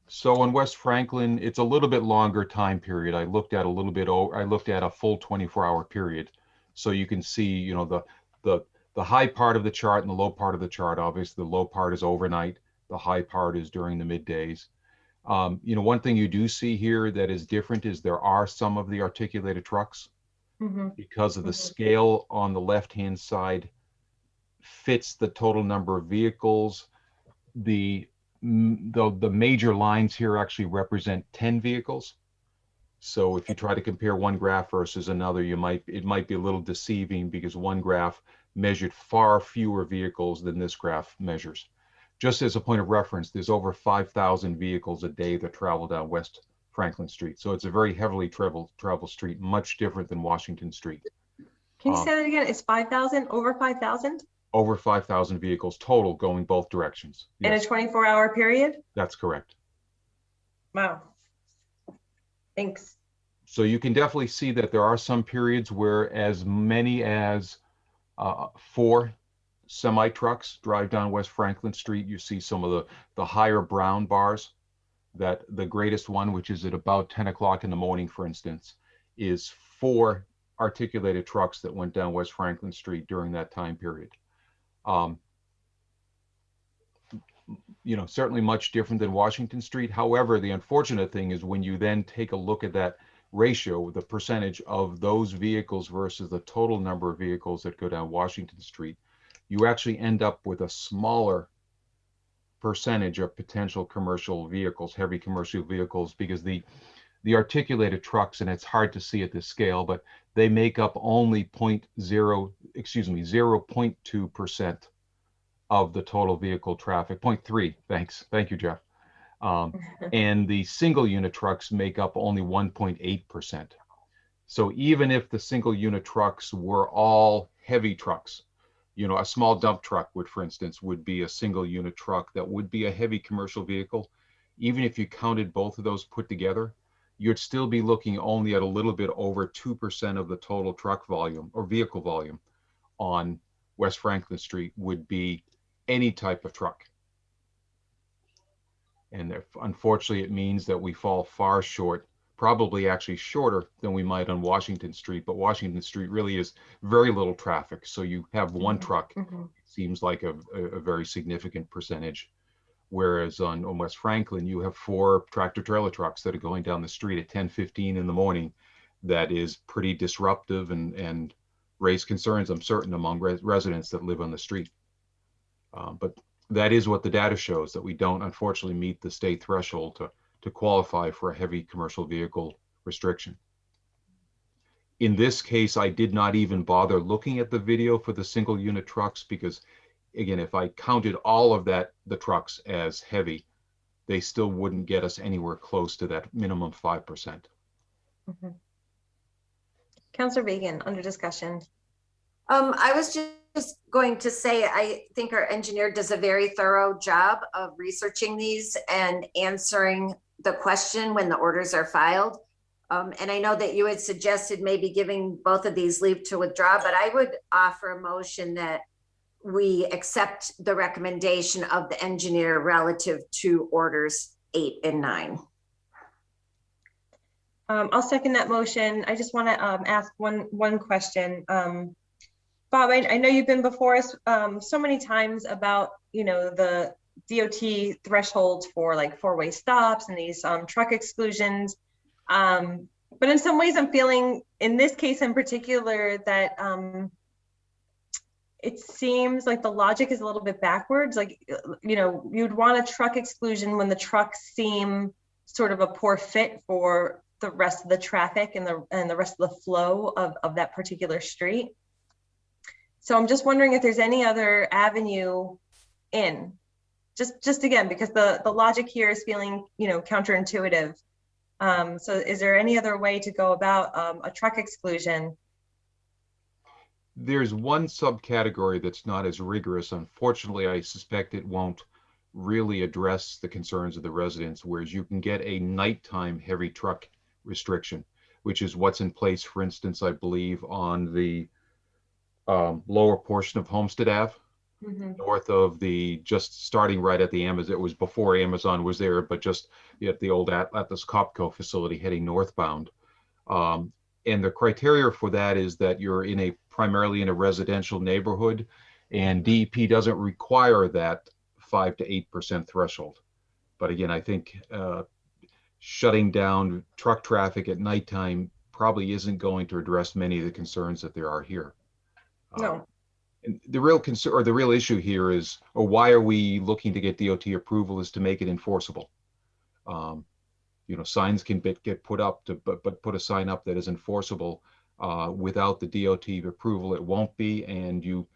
So on West Franklin, it's a little bit longer time period. I looked at a full 24-hour period. So you can see, you know, the high part of the chart and the low part of the chart. Obviously, the low part is overnight. The high part is during the middays. You know, one thing you do see here that is different is there are some of the articulated trucks because of the scale on the left-hand side fits the total number of vehicles. The major lines here actually represent 10 vehicles. So if you try to compare one graph versus another, it might be a little deceiving because one graph measured far fewer vehicles than this graph measures. Just as a point of reference, there's over 5,000 vehicles a day that travel down West Franklin Street. So it's a very heavily traveled street, much different than Washington Street. Can you say that again? It's 5,000, over 5,000? Over 5,000 vehicles total going both directions. In a 24-hour period? That's correct. Wow. Thanks. So you can definitely see that there are some periods where as many as 4 semi-trucks drive down West Franklin Street. You see some of the higher brown bars. That the greatest one, which is at about 10 o'clock in the morning, for instance, is 4 articulated trucks that went down West Franklin Street during that time period. You know, certainly much different than Washington Street. However, the unfortunate thing is when you then take a look at that ratio, the percentage of those vehicles versus the total number of vehicles that go down Washington Street, you actually end up with a smaller percentage of potential commercial vehicles, heavy commercial vehicles, because the articulated trucks, and it's hard to see at this scale, but they make up only 0.2% of the total vehicle traffic. 0.3, thank you, Jeff. And the single unit trucks make up only 1.8%. So even if the single unit trucks were all heavy trucks, you know, a small dump truck would, for instance, would be a single unit truck that would be a heavy commercial vehicle. Even if you counted both of those put together, you'd still be looking only at a little bit over 2% of the total truck volume or vehicle volume on West Franklin Street would be any type of truck. And unfortunately, it means that we fall far short, probably actually shorter than we might on Washington Street, but Washington Street really is very little traffic. So you have one truck, it seems like a very significant percentage. Whereas on West Franklin, you have 4 tractor trailer trucks that are going down the street at 10:15 in the morning. That is pretty disruptive and raise concerns, I'm certain, among residents that live on the street. But that is what the data shows, that we don't unfortunately meet the state threshold to qualify for a heavy commercial vehicle restriction. In this case, I did not even bother looking at the video for the single unit trucks because, again, if I counted all of the trucks as heavy, they still wouldn't get us anywhere close to that minimum 5%. Councilor Reagan, under discussion. I was just going to say, I think our engineer does a very thorough job of researching these and answering the question when the orders are filed. And I know that you had suggested maybe giving both of these leave to withdraw, but I would offer a motion that we accept the recommendation of the engineer relative to orders 8 and 9. I'll second that motion. I just want to ask one question. Bob, I know you've been before us so many times about, you know, the DOT thresholds for like 4-way stops and these truck exclusions. But in some ways I'm feeling in this case in particular that it seems like the logic is a little bit backwards. Like, you know, you'd want a truck exclusion when the trucks seem sort of a poor fit for the rest of the traffic and the rest of the flow of that particular street. So I'm just wondering if there's any other avenue in, just again, because the logic here is feeling, you know, counterintuitive. So is there any other way to go about a truck exclusion? There's one subcategory that's not as rigorous. Unfortunately, I suspect it won't really address the concerns of the residents, whereas you can get a nighttime heavy truck restriction, which is what's in place, for instance, I believe on the lower portion of Homestead Ave, north of the, just starting right at the Amazon. It was before Amazon was there, but just at the old Atlas Copco facility heading northbound. And the criteria for that is that you're primarily in a residential neighborhood, and DEP doesn't require that 5 to 8% threshold. But again, I think shutting down truck traffic at nighttime probably isn't going to address many of the concerns that there are here. No. And the real concern, or the real issue here is, or why are we looking to get DOT approval, is to make it enforceable. You know, signs can get put up, but put a sign up that is enforceable without the DOT approval, it won't be. And you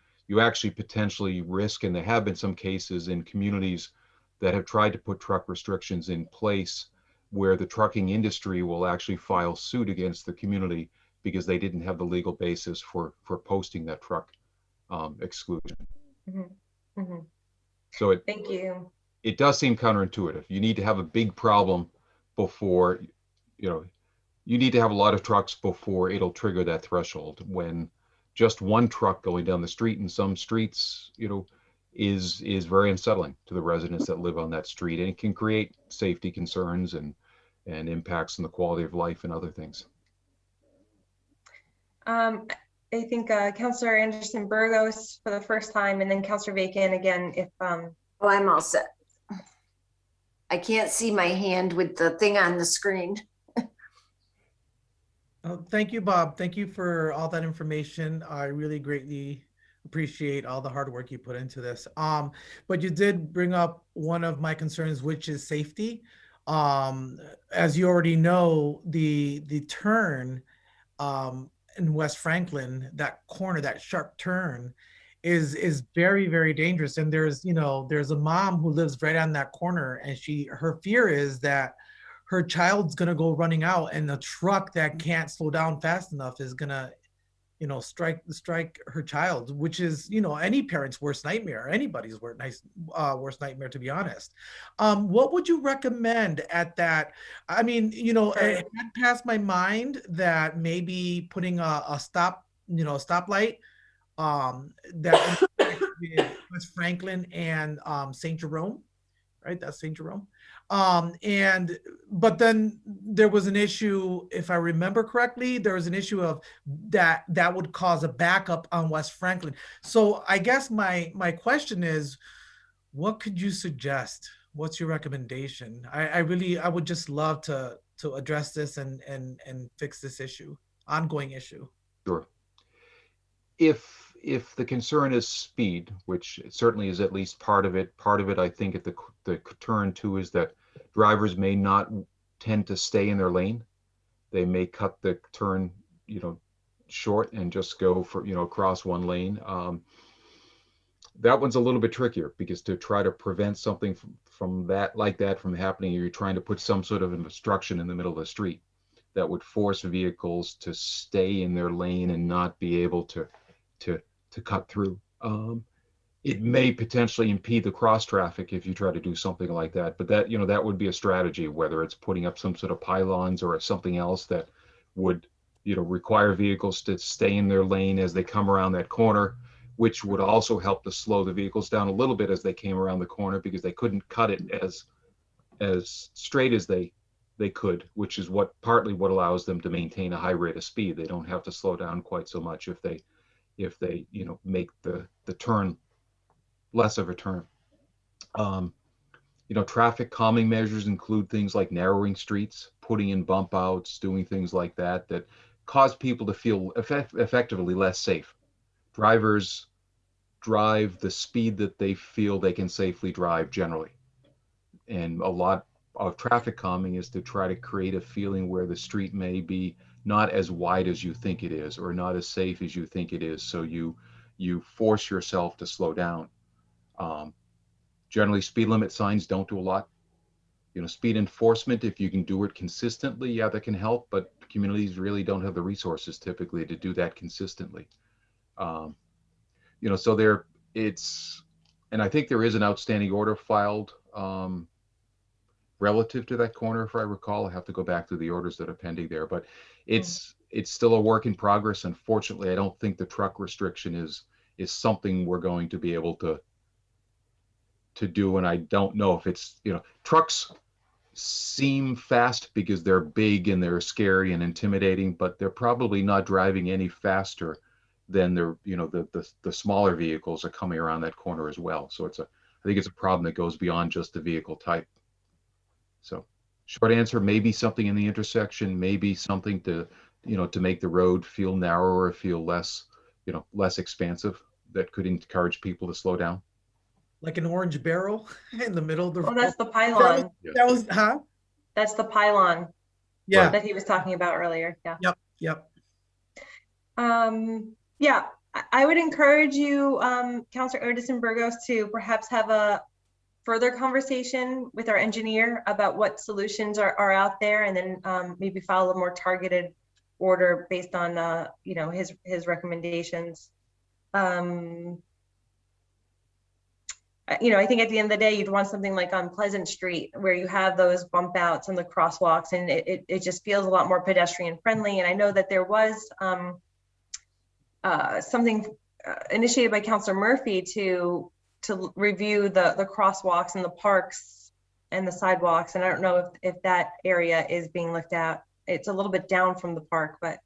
actually potentially risk, and there have been some cases in communities that have tried to put truck restrictions in place where the trucking industry will actually file suit against the community because they didn't have the legal basis for posting that truck exclusion. So thank you. It does seem counterintuitive. You need to have a big problem before, you know, you need to have a lot of trucks before it'll trigger that threshold. When just one truck going down the street in some streets, you know, is very unsettling to the residents that live on that street, and it can create safety concerns and impacts on the quality of life and other things. I think Councillor Anderson Burgos for the first time, and then Councillor Bacon again. If oh, I'm all set. I can't see my hand with the thing on the screen. Oh, thank you, Bob. Thank you for all that information. I really greatly appreciate all the hard work you put into this. But you did bring up one of my concerns, which is safety. As you already know, the turn in West Franklin, that corner, that sharp turn, is very, very dangerous. And there's a mom who lives right on that corner, and her fear is that her child's gonna go running out, and the truck that can't slow down fast enough is gonna, strike her child, which is, any parent's worst nightmare, anybody's worst nightmare, to be honest. What would you recommend at that? I mean, it had passed my mind that maybe putting a stoplight that West Franklin and St. Jerome, right? That's St. Jerome. But then there was an issue, if I remember correctly, there was an issue of that would cause a backup on West Franklin. So I guess my question is, what could you suggest? What's your recommendation? I would just love to address this and fix this ongoing issue. Sure. If the concern is speed, which certainly is at least part of it, I think at the turn too is that drivers may not tend to stay in their lane. They may cut the turn, short and just go for, across one lane. That one's a little bit trickier, because to try to prevent something from happening, you're trying to put some sort of an obstruction in the middle of the street that would force vehicles to stay in their lane and not be able to cut through. It may potentially impede the cross traffic if you try to do something like that, but that would be a strategy, whether it's putting up some sort of pylons or something else that would, require vehicles to stay in their lane as they come around that corner, which would also help to slow the vehicles down a little bit as they came around the corner, because they couldn't cut it as straight as they could, which is partly what allows them to maintain a high rate of speed. They don't have to slow down quite so much if they make the turn less of a turn. Traffic calming measures include things like narrowing streets, putting in bump outs, doing things like that cause people to feel effectively less safe. Drivers drive the speed that they feel they can safely drive generally. And a lot of traffic calming is to try to create a feeling where the street may be not as wide as you think it is, or not as safe as you think it is. So you force yourself to slow down. Generally, speed limit signs don't do a lot. You know, speed enforcement, if you can do it consistently, yeah, that can help, but communities really don't have the resources typically to do that consistently. You know, so and I think there is an outstanding order filed relative to that corner, if I recall. I have to go back to the orders that are pending there, but it's still a work in progress. Unfortunately, I don't think the truck restriction is something we're going to be able to do. And I don't know if it's, you know, trucks seem fast because they're big and they're scary and intimidating, but they're probably not driving any faster than the smaller vehicles are coming around that corner as well. So I think it's a problem that goes beyond just the vehicle type. So short answer, maybe something in the intersection, maybe something to make the road feel narrower, feel less expansive, that could encourage people to slow down. Like an orange barrel in the middle of the road. Oh, that's the pylon. That was huh? That's the pylon. Yeah. That he was talking about earlier. Yeah. Yep. Yeah, I would encourage you, Councilor Odison Burgos, to perhaps have a further conversation with our engineer about what solutions are out there, and then maybe file a more targeted order based on his recommendations. I think at the end of the day, you'd want something like on Pleasant Street, where you have those bump outs and the crosswalks, and it just feels a lot more pedestrian friendly. And I know that there was something initiated by Councilor Murphy to review the crosswalks and the parks and the sidewalks. And I don't know if that area is being looked at. It's a little bit down from the park, but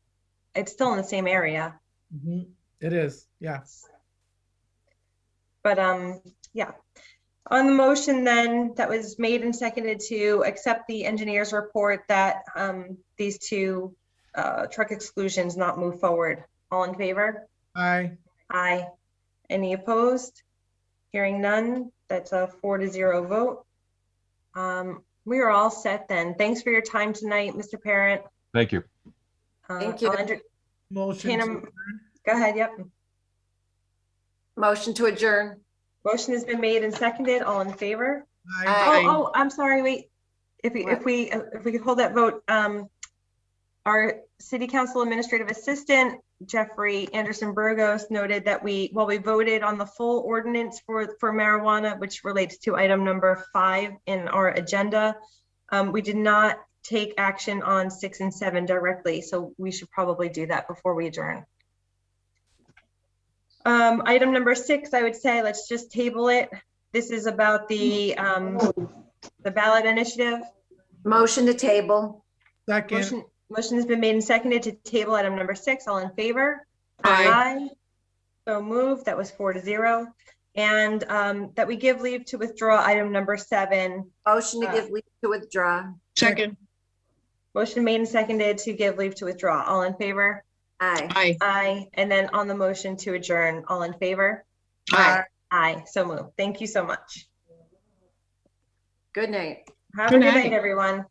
it's still in the same area. Mm-hmm. It is, yeah. But yeah. On the motion then that was made and seconded to accept the engineer's report that these two truck exclusions not move forward. All in favor? Aye. Aye. Any opposed? Hearing none, that's a 4-0 vote. We are all set then. Thanks for your time tonight, Mr. Parent. Thank you. Thank you. Motion. Go ahead, yep. Motion to adjourn. Motion has been made and seconded. All in favor? Aye. Oh, I'm sorry, wait. If we could hold that vote. Our City Council Administrative Assistant, Jeffrey Anderson Burgos, noted that while we voted on the full ordinance for marijuana, which relates to item number 5 in our agenda, we did not take action on 6 and 7 directly. So we should probably do that before we adjourn. Item number 6, I would say, let's just table it. This is about the ballot initiative. Motion to table. Second. Motion has been made and seconded to table item number 6. All in favor? Aye. So moved. That was 4-0. And that we give leave to withdraw item number 7. Motion to give leave to withdraw. Second. Motion made and seconded to give leave to withdraw. All in favor? Aye. Aye. Aye. And then on the motion to adjourn, all in favor? Aye. Aye. So moved. Thank you so much. Good night. Have a good night, everyone.